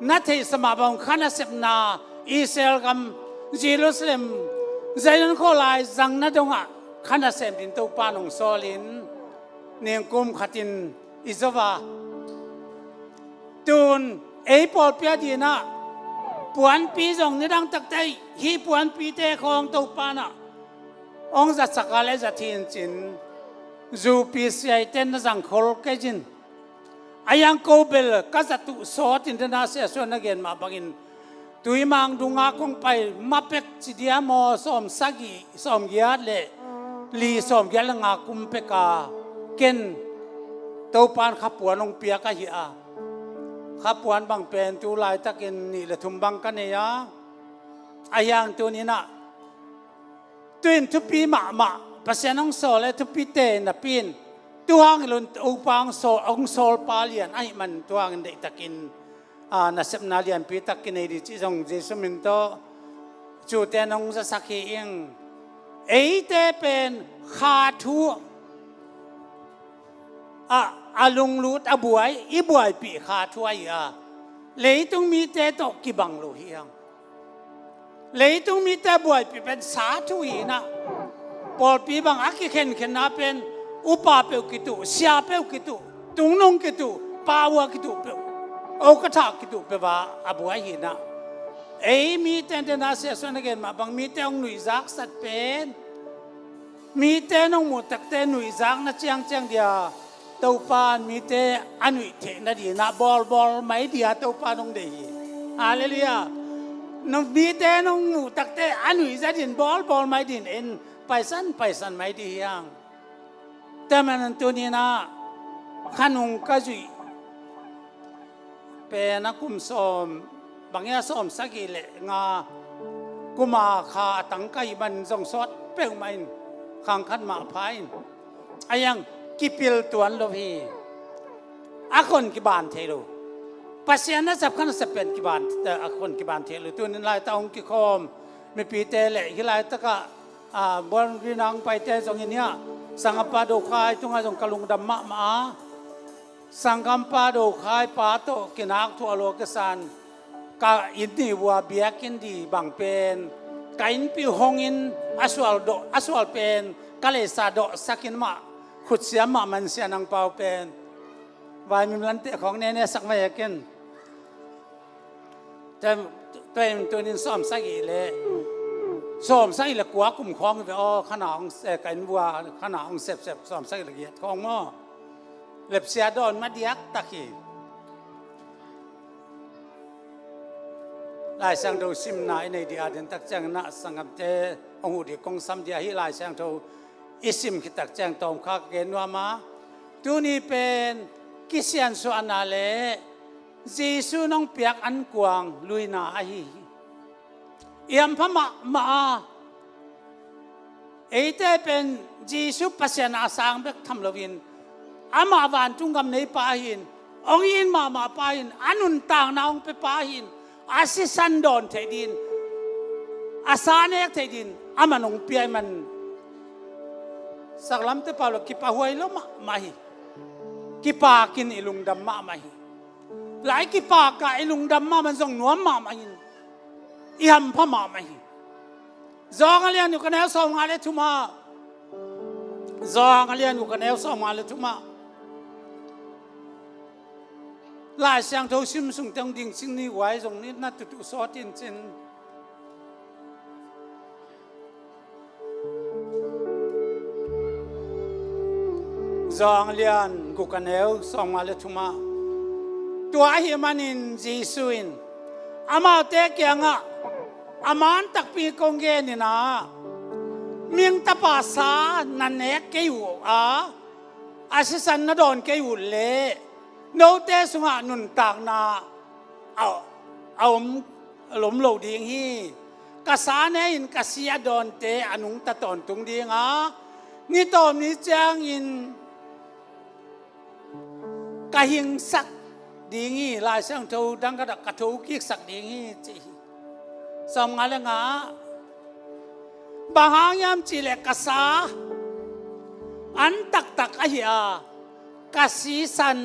นัทเทสมาบังขันสมนาอิสราเอลกับเยรูซาเล็มใจนั้นข้อลายจังนัดงะขันเซมดินเต้าปานองโซลินเนียงกุมขัดินอิสวาตูนปอลเปียดีนะปวนปีจงนี่ดังตักใจฮีปวนปีเตของเต้าปานะองจัดสักอะไรจัดทินจินจูปีเสียเต้นจังขอลเกจินอายังโกเบลก็จะตุสอดอินเตอร์เนชั่นแนลส่วนนักเรียนมาบังอินตุยมังดุงอาคงไปมาเป็กจิเดียมอสอมสักีสอมยาเลลีสอมยาลงอาคุมเปกาเกนเต้าปานขับปวนองเปียกะฮิอาขับปวนบางเป็นตุลายตะกินนี่ละทุมบังกันเนี่ยอายังตัวนี้นะตุนทุปีมาภาษาน้องโซเลทุปีเตนะปีนตัวงลุนอุปังโซองโซลปาเลียนไอ้มันตัวงเด็กตะกินนัสนาเลียนปีตะกินไอ้ดิจิจงเจสุมินโตจูเตนองจะสักเองเตเป็นขาทูอาลุงรูดบวยอีบวยปีขาทัวยเลยต้องมีเตตกกิบังโลหิยังเลยต้องมีแต่บวยปีเป็นสาธุยนะ ปอลปีบางอากิเข็นนาเป็นอุปาเปวกิตุเสียเปวกิตุตุงนงกิตุปาวะกิตุเปวโอกระทากิตุเปว่าอบัวหินะมีเตนเดนาเสียส่วนนักเรียนมาบางมีเตงหนุ่ยซักสัตเป็นมีเตนงหมดตักเตหนุ่ยซักนะเจียงเดียเต้าปานมีเตอันหนุ่ยเทนะดีนะบอลไม่ดีเต้าปานงเดียฮาเลลูยาน้องมีเตนงหมูตักเตอันหนุ่ยจะดินบอลไม่ดินเอ็นไปสันไม่ดียังแต่มันตัวนี้นะขนมกะจุยเป็นนักกุมสอมบางอย่างสอมสักกี่เละงากุมาขาตั้งไก่มันส่งสดเปรี้ยวมันข้างขันมาพายไอ้ยังกิปิลตัวนั้นโลพีอาคนกิบานเทโลปัสยานะสับขันสับเป็นกิบานแต่อาคนกิบานเทโลตัวนั้นลายตาองกิคอมไม่ปีเตเละที่ลายตะกะบอลรีนังไปเตจงอินเนียสังกปาโดคายจงอาจงกลุงดำมะมาสังกัมปาโดคายปาโตกินักทัวโลกสันกาอินนี่วัวเบียกินดีบางเป็นกาอินปิวฮงอินอสวลเป็นกาเลซาโดสักินมาขุดเสียมามันเสียนังเปาเป็นวายมีมันเตะของเนเนสักไม่ยากินแต่ตัวนี้ซ้อมสักอีเลยซ้อมสักอีละกว่ากุ่มคล้องไปอ๋อขนาดกันวัวขนาดเสพซ้อมสักละเอียดของหม้อเล็บเสียดอนมาเดียกตะกี้ลายช่างดูซิมนายในเดียดินตักแจงนะสังกัมเตองอุดิกงสัมเดียฮิลายช่างดูอิสิมคิตักแจงตอมข้าเกณฑ์ว่ามาตัวนี้เป็นกิเซียนสุอานาเลจีซูน้องเปียกอันกวางลุยนาอหิเอี่ยมพม่ามาเอเตเป็นจีซูปัสยานาสังเบกทำลวินอามาวันจุงกำในป่าหินองยินมาป่าหินอนุนต่างนาองไปป่าหินอาศิสันดอนเทดินอาสาเนกเทดินอามันองเปียมันสักลำเตปาลกิปะหวยล้มมาหิกิปากินอิลุงดำมาหิหลายกิปากะอิลุงดำมันส่งหนวมมาหินอิฮัมพม่ามาหิจองเลียนอยู่กันแล้วสองงานเลยทุมาจองเลียนอยู่กันแล้วสองงานเลยทุมาลายเสียงโทชิมสุงจังดิ่งสิ่งนี้ไว้ตรงนี้น่าตุสอดจริงจองเลียนกูกันแล้วสองมาเลทุมาตัวไอ้มันอินจีซุอินอามาเตะเกียงอ่ะอามันตักปีกงเกนี่นะเมียงตะปาสานันเนกเกยูอาศิสันนดอนเกยูเล่โนเตสุงานุนตากนาเอาหลมโลดีงฮีกษาเนอินกษียดอนเตอนุงตะตอนตุงดีงนี่ตอมนี้จางอินกะหิงสักดีงี้ลายเสียงเท่าดังกระดักกระทูกิกสักดีงี้จีสมงานละงาบางหางยามจีเล็กกษาอันตักอหิอากษีสัน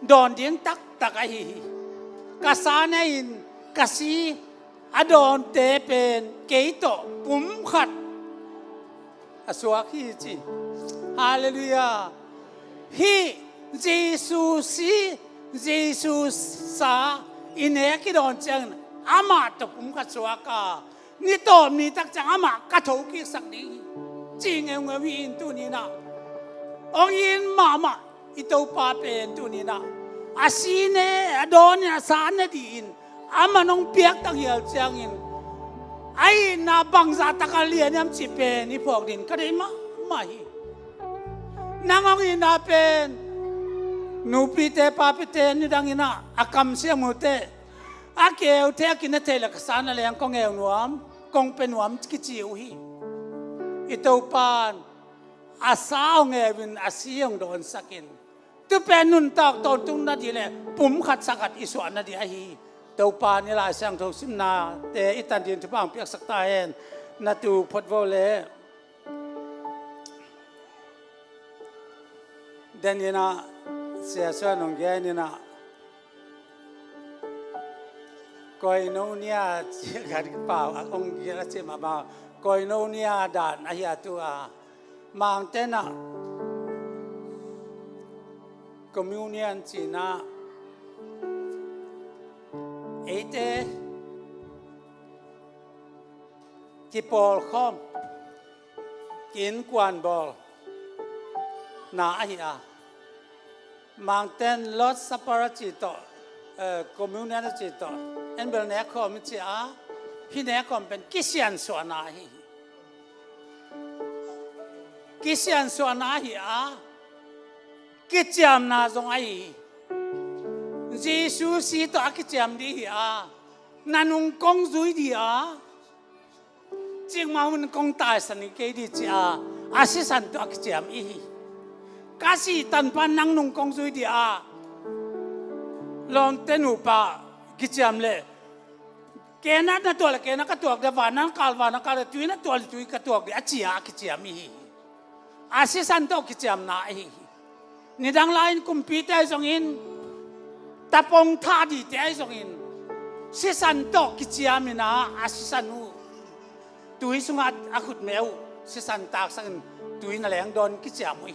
ดอนเดียงตักอหิกษาเนอินกษีอดอนเตเป็นเกยโตปุ่มขัดอสวาคีจีฮาเลลูยาฮีเจสุสาอินเอกิดอนจังอามาตปุ่มขัดสวากานี่ตอนนี้ตักจังอามากระทูกิสักดีจริงเงวินตัวนี้นะองยินมาอิโตปาเป็นตัวนี้นะอาศีเนอดอนอาสานดีนอามาน้องเปียกตักเหี่ยวจังอินไอ้นาบังซาตะกะเลียนยามจิเป็นนี่พวกดินก็ได้มาฮีนางองยินนาเป็นนูปีเตปาปิเตนี่ดังอินะอากำเสียมุเตอาเกลเทกินเทลักษณะเลยกงเอวนวมกงเป็นวมกิจิวฮีอิโตปานอาสาวเงวินอาศิยงโดนสักินตุเป็นนุนตากตอนตุงนาดีเลยปุ่มขัดสักัดอิสวานาดีไอฮีเตาปานนี่ลายเสียงทุกสิมนาแต่อิตันดินทุบางเปียกสักตาเองนาตูพดโวเลเดนนี่นะเสียส่วนของแกนี่นะก้อยโนเนียเชื่อกันเปล่าองค์เยอะเชื่อมาบ้างก้อยโนเนียด่านอายาตัว mang tên à communion chỉ na ấy thế cái bol không kiến quan bol na ai à mang tên Lord Supper chỉ to communion chỉ to anh bên này không chỉ à khi này không bên Christian số na hi Christian số na hi à cái chạm na giống ai Jesus si to cái chạm đi à nanung công duy đi à chính mà mình công tài sản cái đi à asi san to cái chạm ý kasi tan pa nang nung công duy đi à long tên upa cái chạm lệ cái nát na to là cái nát cái tuộc để vào nang cal tuy na to tuy cái tuộc để achia cái chạm ý asi san to cái chạm na ý ni dang lain computer giống in tapong tha di te giống in si san to cái chạm na asi san u tuổi sung akut mèo si san tak sang tuổi na leng don cái chạm mới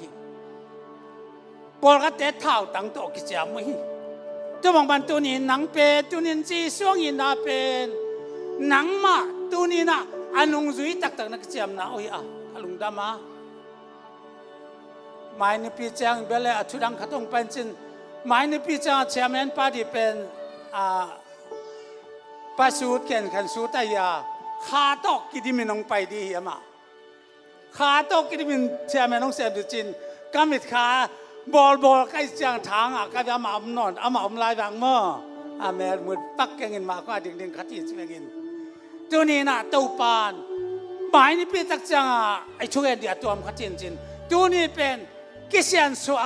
bol cái tết thảo tăng to cái chạm mới tôi mong ban tu ni nang pe tu ni chi suang in na pe nang ma tu ni na anung zui tak tak na cái chạm na oi alung dama mai ni pi chang bele athudang khatong pan chin mai ni pi chang chairman party pen pasut ken khan su ta yaขาตอกกิดิมินองไปดีอ่ะมาขาตอกกิดิมินเชื่อไหมน้องเสพดูจินกำมิดขาบอลใกล้เสียงทางก็จะมาอมนอนเอามาอมลายบางเมื่อแม่มือปักแกงินมาก็ดิ่งขัดอีสเวงินตัวนี้น่ะตัวปานหมายนี่เป็นตักจังไอช่วยเดียตัวมันขัดจินตัวนี้เป็นกิเซียนสัว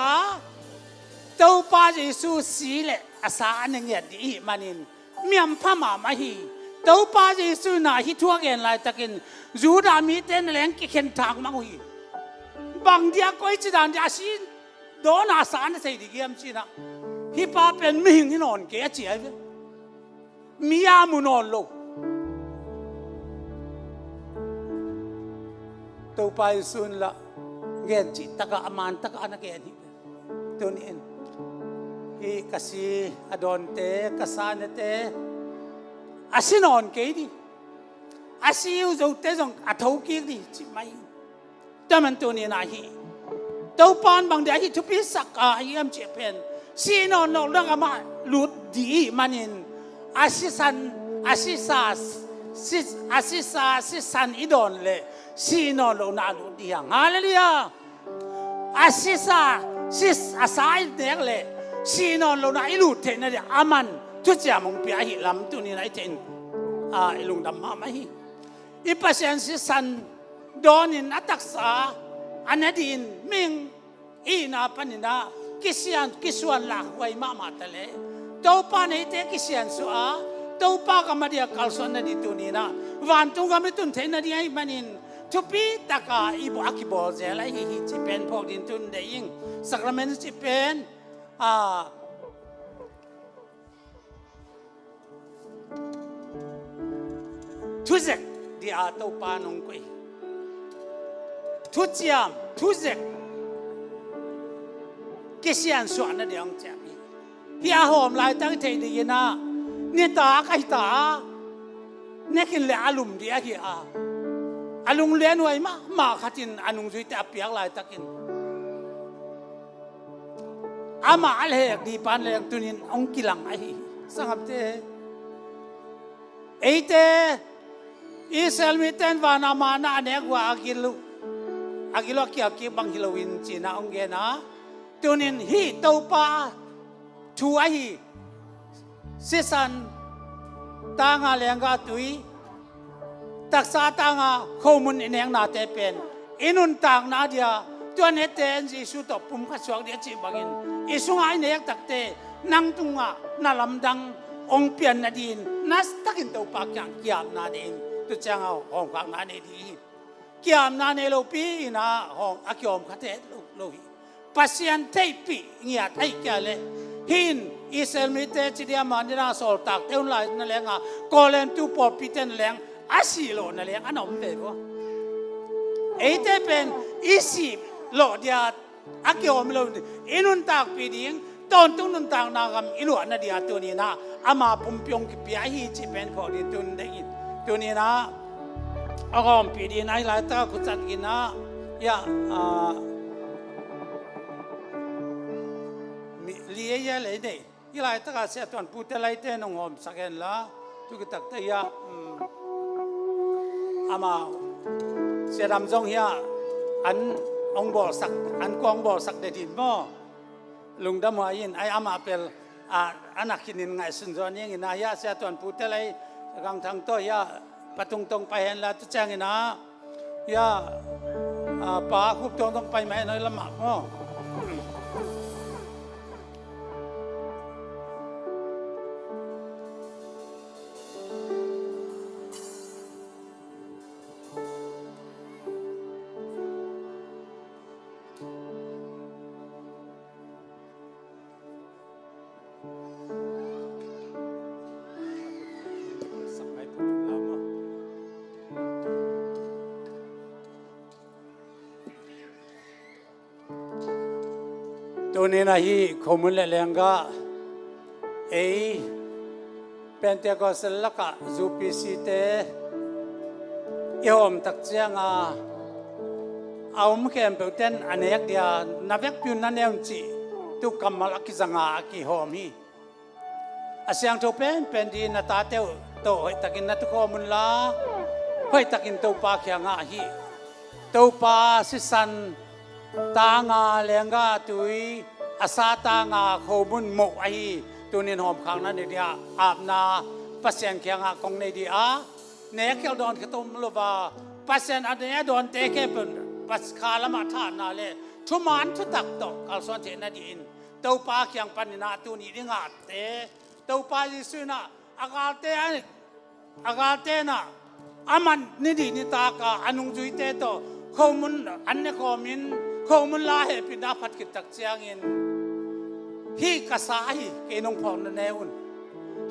ตัวปานจะสู้สีเละอาสาหนึ่งอย่างดีมันนินเมียมพม่ามาฮีตัวป้าจะสู้น่ะฮิทัวเกนไลตะกินจูดามีเต้นแรงกิเข็นทางมาหุยบางเดียก็อีจิดานเดียสิโดนอาสานใส่ดิเกมสินะฮิป้าเป็นมิหิงที่นอนเกะจีไอ้เว้มียามุนอนโลตัวป้าจะสู้ละเกนจิตะกะอามานตะกะอันเกนตัวนี้ฮิกสิอดอนเตกสานเตอาศินอนเกดีอาศิวจะเตจงอาทาวกีดีจิไม่แต่มันตัวนี้นะฮีตัวปานบางเดียฮีทุพิสักอายัมเจเป็นศินอนนอกเรื่องมาลุดดีมันอินอาศิสันอาศิสาสิสันอีดอนเลยศินอนโลนาลุดดีอย่างฮาเลลูยาอาศิสาสิอาศัยเด็กเลยศินอนโลนาอีลุดเทนเนี่ยอามันทุกอย่างมึงเปียหิลำตัวนี้ไหนเทนลุงดำมาไหมอีปัสยันสิสันโดนินอัตักษาอันดินมิงอีนาปนินากิสวนหลักไว้มาตะเลตัวป้าในเตกิสยันสัวตัวป้าก็มาเดียกัลส่วนนดิตัวนี้นะวันตุงก็ไม่ตุนเทนนดิไอ้มันอินทุปีตะกาอีบุอากิบอลเจลัยฮิจิเป็นพวกดินตุนเดียงสักระเมนจิเป็นทุเจกดีอาตัวปานงกุยทุจยามทุเจกกิเซียนส่วนนั่นเดียงแจมีที่อาหอมลายตั้งใจดีนะเนี่ยตาใครตาเนี่ยกินเลยอารมณ์ดีอะที่อารมณ์เลี้ยนไว้มาขัดินอารมณ์จุยแต่เปียกลายตะกินอามาอะไรดีปานเลยตัวนี้องกิลังไอ้สังเกตไอ้เตอิสราเอลมีเต้นวานามานาเนี่ยกว่าอากิลุเกี่ยวกับบังฮิโลวินจีน่าองเกนะตัวนี้ฮีตัวป้าช่วยสิสันตางาเลียงกาตุยตักษาตางาข้อมูลเนียงนาเตเป็นอินุนต่างนาเดียตัวนี้เต้นจีสุดต่อปุ่มขัดสวกเดียจีบังอินอิสุงไอเนี่ยตักเตนังตุงะนาลำดังองเปียนนาดินนัสตักินตัวปากอย่างเกี่ยมนาดินตัวเจ้าห้องกลางนาเนดีเกี่ยมนาเนโลปีนะห้องอากิอมขัดเตโลหิปัสยันเทปีเงียไทยแก่เลยหินอิสราเอลมีเตจิเดียมันนี่นาโซลตักเท่าไรนั่นแหละงะกอเลนตูปอปีเตนแหลงอาศิโลนั่นแหละอันนั้นเป็นวะ เอเตเป็นอีสิโลเดียอากิโอมโลอินุนตากปีดิ้งตอนตุนุนตากนากำอิลวนาเดียตัวนี้นะอามาปุ่มพยงกิปยาฮีจิเป็นขอดีตุนได้ยินตัวนี้นะอากอมปีดีนายหลายตากุจัดกินนะยาเลี้ยเลยเนี่ยยี่หลายตาเสียตอนพูดอะไรเต้นงอมสักเห็นละทุกตักเตียอามาเสียดำจงเฮียอันองบ่อสักอันกองบ่อสักเด็ดบ่ลุงดำหัวยินไออามาเป็นอันนักกินไงสุนทรยังนายาเสียตอนพูดอะไรกลางทางตัวยาปะตรงไปเห็นแล้วจะแจ้งนะยาป่าคุบตรงไปไหมน้อยละหมาดมั้งตัวนี้นะฮีข้อมูลเรื่องก็เป็นเตก็สลักจูปิสิเตยอมตักเจียงเอาไม่เข้มเปล่าอันนี้เดียนับยักพิวนั่นเองจีตุกำมาลักจังกี่หอมฮีอาเซียงทุเป็นดีนาตาเตวโตให้ตักินนัตุข้อมูลละให้ตักินตัวปลาเขียงฮีตัวปลาสิสันตางาเลี้ยงกาตุยอาซาตางาโคบุนหมกไอตัวนี้หอมขังนั้นเดียอาบนาปัสเซนเขียงกองในเดียเนกเกี่ยวดอนขตมลบาปัสเซนอันนี้ดอนเตะแค่เป็นปัสคาละมาทานนาเลทุมานทุตักตอกอัลสวนเทนดีนตัวปาเขียงปันนาตัวนี้ดิงาเตตัวปาจิสุนะอากาเตนะอามันนิดีนิตากาอนุจุยเตโตข้อมูลอันนี้ข้อมินข้อมูลลาเหปินาพัดกิตักเจียงอินฮีกษาฮีเกนงพรนั่นเอง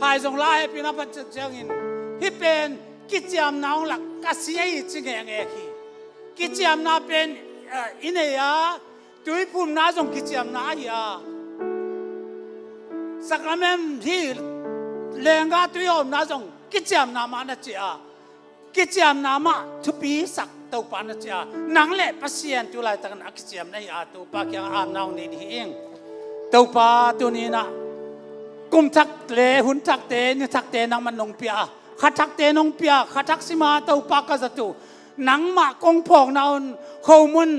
หายจงลาเหปินาพัดเจียงอินฮีเป็นกิจยามน้องหลักกษาฮีจิงเองฮีกิจยามน้าเป็นอินเนียตุยภูมิน้าจงกิจยามน้าฮีสักครั้งฮีเลงกาตุยอมน้าจงกิจยามน้ามานะเจียกิจยามน้ามาทุปีสักตัวปานะเจ้านังเล่ปัสยานตัวไรตั้งนักเจียมในตัวปาเกี่ยงอามนาวนี่เองตัวปาตัวนี้นะกุมทักเลหุนทักเตนี่ทักเตนังมันนงเปียขัดทักเตนงเปียขัดทักสิมาตัวปากกษัตริย์นังมากงพองนาวข้อมูล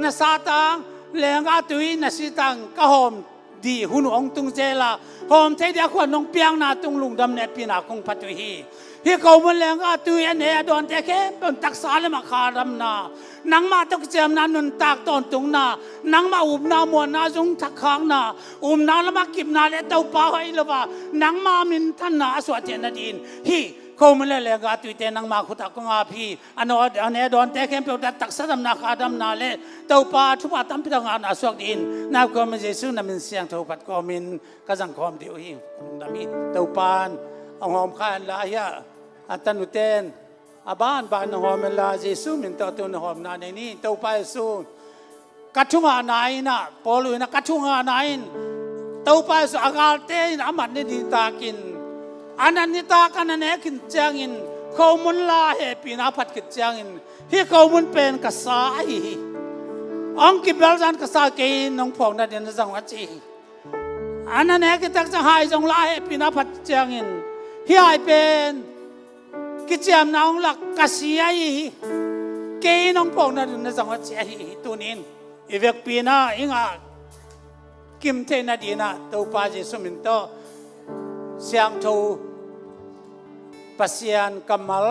นัสตังเลงอาตุยนัสิตังก็หอมดีหุนองตุงเจลาหอมเทียขวัญนงเปียงนาตุงลุงดำเนปีนาคงพัตุฮีฮีเขามันแรงอาตุยเนอดอนเตะแค่เป็นตักสาลมาคารำนานังมาตกเจมนานุนตากตอนตุงนานังมาอุบนามวนนาจงทักค้างนาอุบนาละมากิบนาเลเต้าป้าให้ละว่านังมามินท่านนาสวัสดิ์นาดินฮีเขามันแรงอาตุยเตนังมาขุตักงาพีอันนี้ดอนเตะแค่เป็นตักสาลมาคารำนาเลเต้าป้าทุบตั้มพิจารณาสวัสดินนับก็มันจะสู้นับมันเสียงทุบปัดก็มินก็สังคมเดียวฮีนับมีเต้าป้าเอาหอมข้านลายะอัตนุเตนอาบ้านบ้านหอมลาเจสุมินตัวตุนหอมนาในนี้ตัวไปสู้กัดทุ่งานายนะพอลุยนะกัดทุ่งานายตัวไปสู้อากาศเตนอามันนี่ดีตากินอันนั้นนี่ตากันนั่นเองกินเจียงอินเขามุนลาเฮปีนาพัดกินเจียงอินที่เขามุนเป็นกษาอีองกิบเบลจันกษาเกย์น้องพองนั่นเองจังหวัดจีอันนั้นเองกินตักจะหายจงลาเฮปีนาพัดเจียงอินที่หายเป็นกิจยามน้องหลักกษียเกยน้องพงนั่นนะจังหวัดเชียงตัวนี้อีเวกปีน่าอิงากิมเทนาดีน่ะตัวป้าเจสุมินโตเสียงทูปัสยานกัมมัล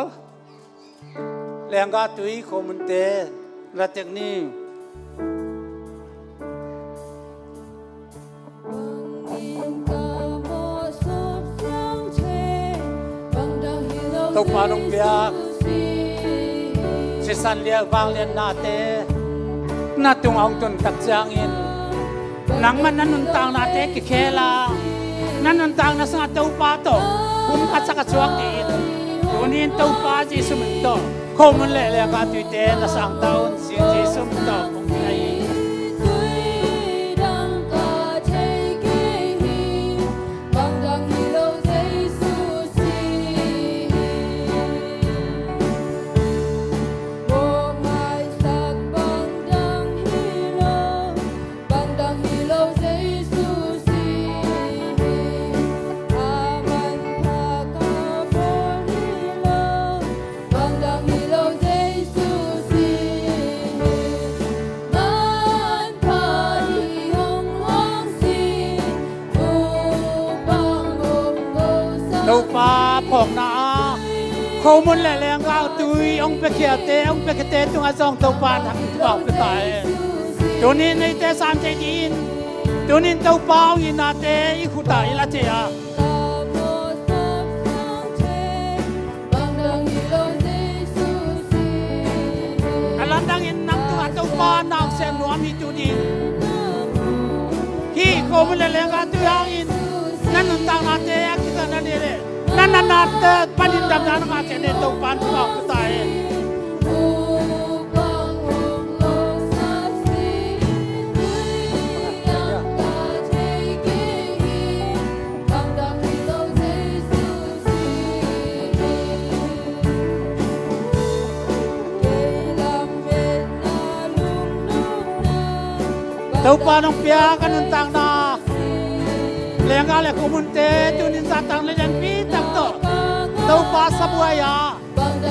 แรงกาตุยโคมุนเตละเทคนิคตัวปานุเปียสิสันเลียบางเลียนนาเตนาตุงองตุนตักจางอินนังมันนันนุนตางนาเตกิเคลานันนุนตางนาสังตัวปาโตคุมพัดสักสวกตีตัวนี้ตัวปาจีสมินโต เขามันเละเลยก็ตุยเตนะสังตาอุนเสียงเจสุมตอกของไอ้ đâu pa phong na khâu muốn lẹ lẹ ngao tui ông pe kia te tung azong tàu pa thằng bảo cái tàiตัวนี้ในเตสามใจดินตัวนี้เต้าเป้าอินาเตอีขุตาอีละเจียอันนั้นดังอินนังตัวเต้าป้านางเสียงหลวงมีตัวดินที่เขาไม่เลี้ยงกันตัวอินนั่นนุ่งต่างนาเตะคิดกันนั่นเองนั่นนาเตะปนินดำน้ำมาเจเนเต้าป้านตัวก็ตายtàu pa nong pia kan untang na lenga le kumunte tunin satang le jan pi tak to tàu pa sabuaya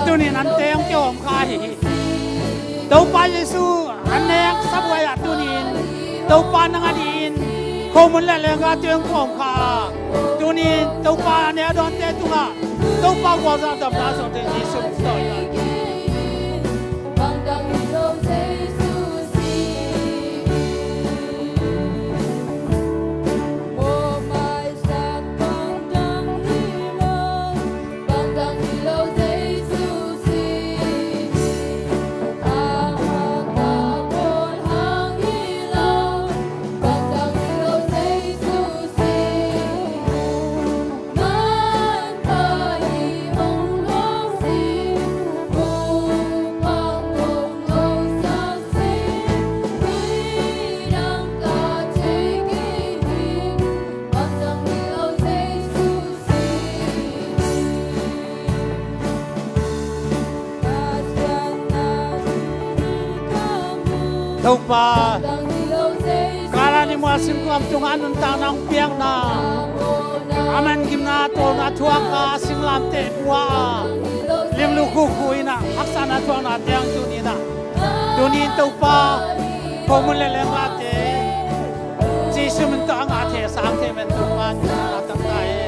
tunin ante ang tiom khai tàu pa yesu anek sabuaya tunin tàu pa nang adin kumun le lenga tiong kom kha tunin tàu pa ne adon te tunga tàu pa kwa za dam na so te yesu so ya tàu pa kala ni mo sim ko am tungan untang nang piang na aman gimna to na thuak ka singlam te bua lim lu khu khuina aksana thuang na tiang tu ni na tunin tàu pa ko mun le ma te ji sum ta nga the sang the men tu ma na tang kai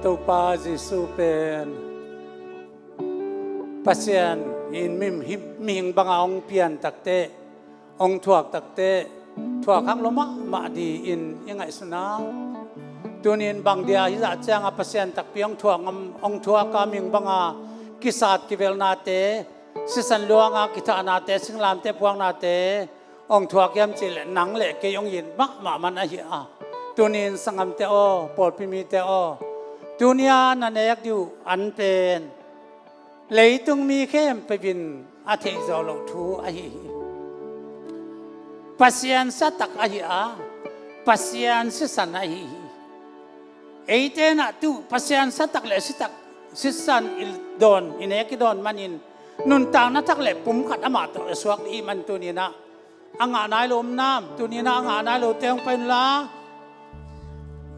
tàu pa Giêsu pen pasien in ming banga ong pian takte ong thuak takte thuak hang loma ma di in ingai suna tunin bang dia hi za changa pasien tak piang thuak ong thuak ka ming banga kisat kivel na te sisan luanga kitha na te singlam te puang na te ong thuak yam chil nang le ke yong yin ma man a hi a tunin sangam te o pol pimi te o dunia nanek diu an pen leitung mi khem pe bin a thei zo lo thu a hi pasian sa tak a hi a pasian si san a hi eite na tu pasian sa tak le si san il don inek don manin nun tang na tak le pum khat ama to swak i man tu ni na anga nai lom nam tu ni na anga nai lo teng pen la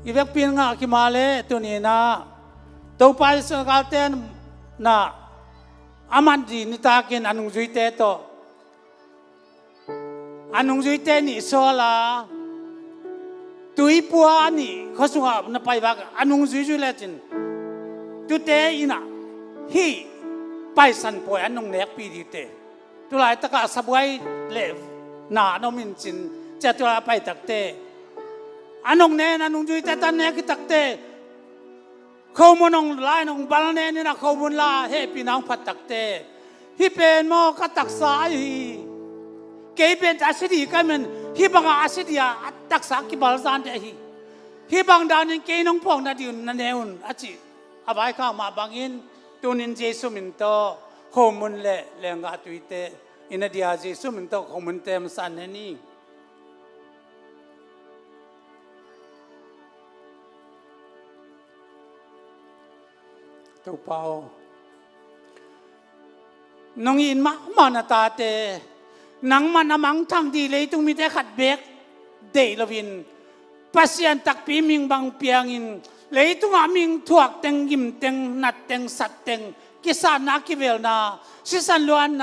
ivek pin nga ki male tu ni na tàu pa sa kalten na aman di ni takin anung juite to anung juite ni sola tui pua ni khosunga na pai ba anung juju letin tu te ina hi pai san poi anung nek pi di te tu lai ta ka sabuai le na no min chin cha tu la pai tak te anong ne anung juite tan ne ki tak te khâu môn ông lai nông bal ne ni na khâu môn la he pinang phat tak te hi pen mo ka taksa hi ke pen asidi ka men hi banga asidia taksa ki balzan de hi bang danin ke nong pong na diun na neun achi abai ka ma bangin tunin jesu min to homun le lenga tuite ina dia jesu min to homun tem san ni tu pao nong in ma na ta te nang man amang thang di le tung mi te khat bek de lovin pasian tak pi ming bang piang in le tung aming thuak teng gim teng nat teng sat teng kisan na kivel na sisan luan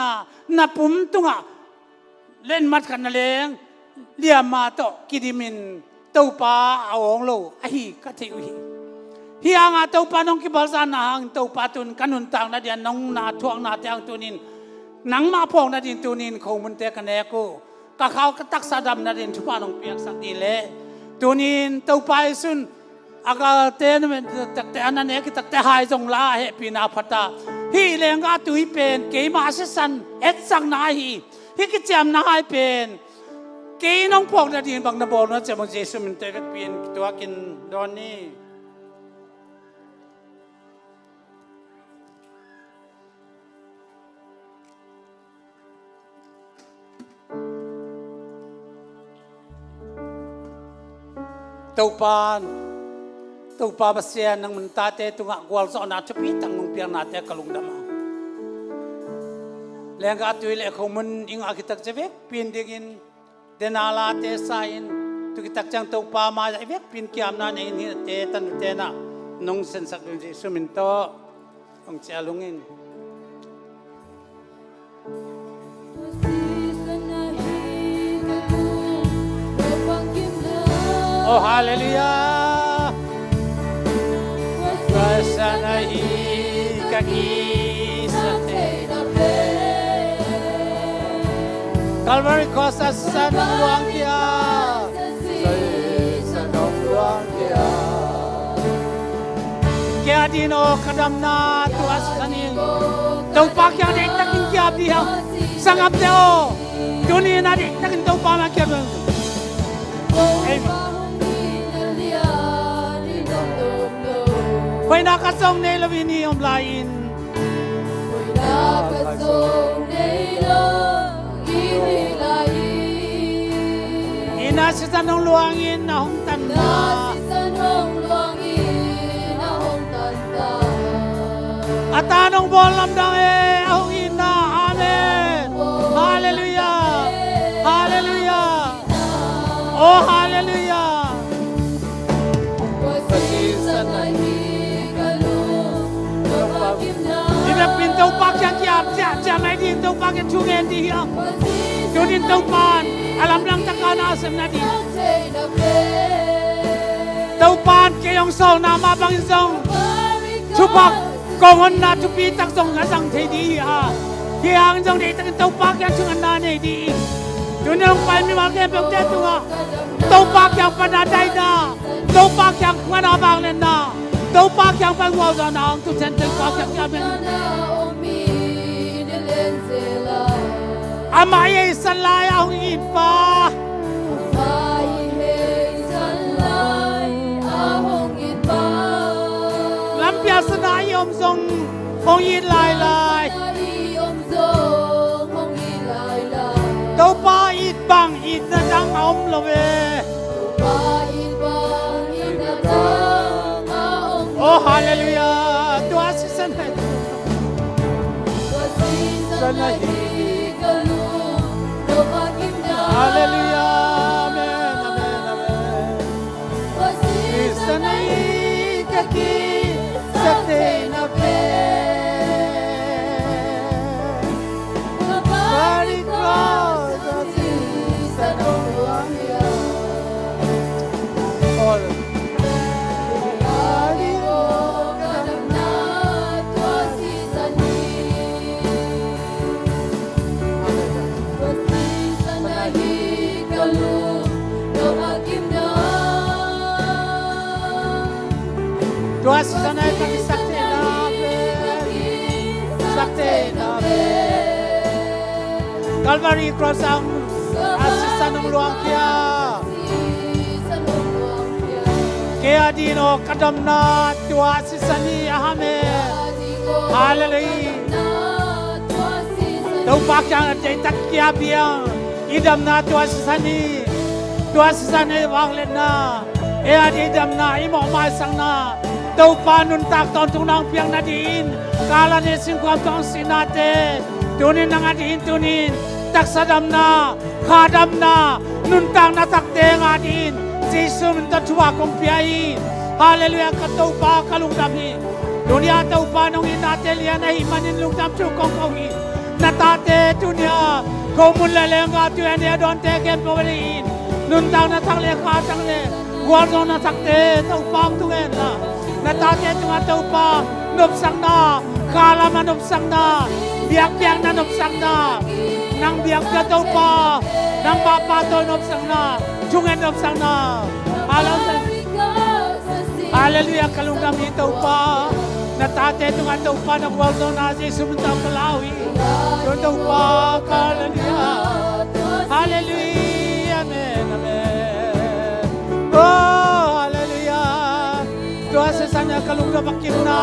na pum tunga len mat kan leng liam ma to kidimin to pa awong lo a hi ka theu hi hianga to panong ki balsa na hang to patun kanun tang na dia nong na thuang na tang tunin nang ma phong na din tunin khong mun te ka ne ko ka khaw ka tak sadam na din thu panong piak sak di le tunin to pai sun aga te men tak te anan ne ki tak te hai jong la he pina phata hi lenga tui pen ke ma se san et sang na hi ki cham na hai pen ke nong phong na din bang na bol na cham jesu min te vek pin to kin don ni tau pa basia nang mentate tunga gwal so na chupi tang mung piang na te kalung dama lenga tui le khomun ing akitak chevek pin dingin denala te sain tu kitak chang tau pa ma vek pin kiam na ne ni te tan te na nong sen sak ji sumin to ong chalungin oh hallelujah rasana hi kaki sate Calvary cross san luang kia san luang kia kia dino kadam na tu asanin tau pa kia de takin kia dia sangap deo duni na de takin tau pa ma kia Hoy nakasong nila vini om lain. Hoy nakasong nila ini lain. Inasisan ng luangin na hong tanda. Inasisan ng luangin na hong tanda. At anong bolam dang ahong ina. Amen. Hallelujah. Hallelujah. Oh hallelujah. Pasisan na Ibang pinto pak yang kiap ja mai din to pak yang chungen di hiang Tunin to pan alam lang takana asam na di Tau pan kayong song na mabang song Chupak kongon na chupi tak song na sang te di ha Hiang song di takin to pak yang chungan na ne di Tunin pai mi makin pek te tunga To pak yang panaday na To pak yang manabang len na Tau pak yang pang wal na ang tu chen teng pak yang yamen Amay sanlay ang ipa Lampia sanay om song hong yin lai lai Tau pa it bang it na dang om lobe Oh hallelujah tu asisan hai Hallelujah amen amen amen asisan hai kaki sate na pe Bari cross asisan luang ya all Tuas sana kami sakte na be Calvary cross ang asisa ng luang kia. Kaya dino kadam na tua asisa ni ahame. Hallelujah. Tau pakyang at jaitak kia biyang. Idam na tua asisa ni. Tua asisa ni wanglen na. Ea di idam na imo masang na. Tau panun tak ton tunang piang nadin. Kala ni singkwam tong sinate. Tunin nang adin tunin. Tak sadam na. Khadam na. Nuntang na takte ngadin. Jesus minta tua kong piai. Hallelujah katau pa kalung dami. Dunia tau pa nong inate lian ay manin lung dam chu kong kawi. Natate dunia. Kau mula lenga tu ane don teken pawalin. Nuntang na takle khatang le. Guardo na takte tau pa tungen la. Natate tunga tau pa nop sang na. Kala man nop sang na. Biak biak na nop sang na. Nang biak na tau pa. Nang papa to nop sang na. Tungen nop sang na. Hallelujah kalungam ni tau pa. Natate tunga tau pa na guardo na Jesus minta kalawi. Tau pa hallelujah. Hallelujah amen amen. Oh hallelujah. Doa sesana kalungam bakirna.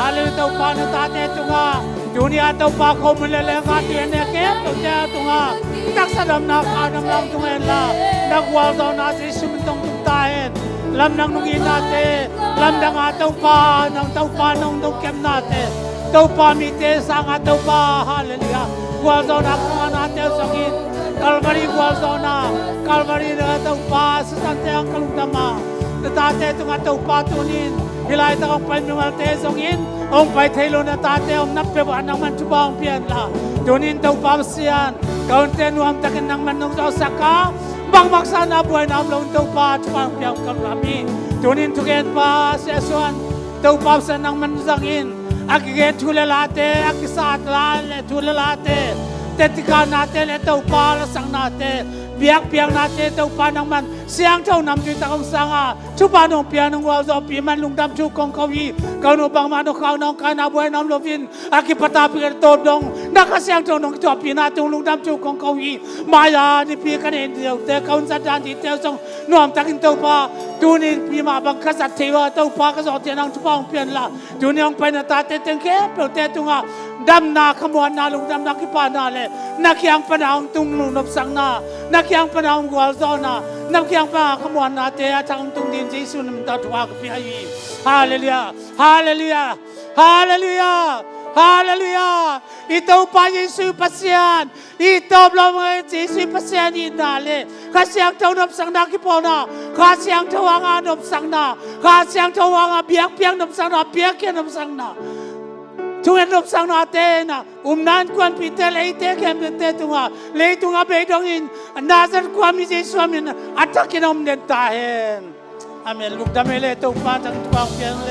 Hallelujah tau pa natate tunga. Dunia tau pa ko mulalenga tiene ke tunga. Tak sadam na kanam lang tungen la. Nagwal daw na Jesus minta tugtahin. Lam nang nungin natin. Lam nang ataw pa. Nang taw pa nung nungkem natin. Taw pa mite sang ataw pa. Hallelujah. Gual daw na kung natin sangin. Calvary gual daw na. Calvary na ataw pa. Sa sante ang kalungdama. Natate itong ataw pa tunin. Hilay ta kong panumalte sangin. Ong paitelo na tate. Ong napewa nang mantuba ang piyan la. Tunin taw pa siyan. Kaunten wam takin nang manong sa osaka. Bang maksana buhay na amlaw tau pa chupang piang kami. Tunin tugen pa si Asuan. Tau pa sa nang manzangin. Akigen tulalate. Akisaat lale tulalate. Tetika natin le tau pa lasang natin. Biak piang natin tau pa nang man. Siang tau nam juta kong sanga. Chupa nung piang nung wal zo piman lung dam chukong kawi. Kau no bang mano kau nong kana buhay nam lovin. Aki patapi kerto dong. Nakasiang tau nong chua pinatung lung dam chukong kawi. Maya ni pi kanin diyo. Te kaun sa dan di teo song. Nuam takin tau pa. Tunin pi mabang kasat tewa tau pa kasot tianang chupa ang pian la. Tunin pay na tate tengke. Pero te tunga. Dam na kamuan na lung dam na kipa na le. Nakiang panahong tung nop sang na. Nakiang panahong gual zo na. Nakiang panahong kamuan na te at ang tung din Jesus na mtatwa kapihayi. Hallelujah. Hallelujah. Hallelujah. Hallelujah. Ito pa Yesus pasyan. Ito belum Yesus pasyan inale. Kasi ang tao nop sang na kipona. Kasi ang tao ang nop sang na. Kasi ang tao ang biak piang nop sang na. Biak yan nop sang na. Tungan nop sang na atena. Umnan kuan pitel eite kembete tunga. Le tunga bedongin. Nazar kuan mi Yesus amin. Atakin om den tahen. Amen. Lugdamele to pa tang tuang piang le.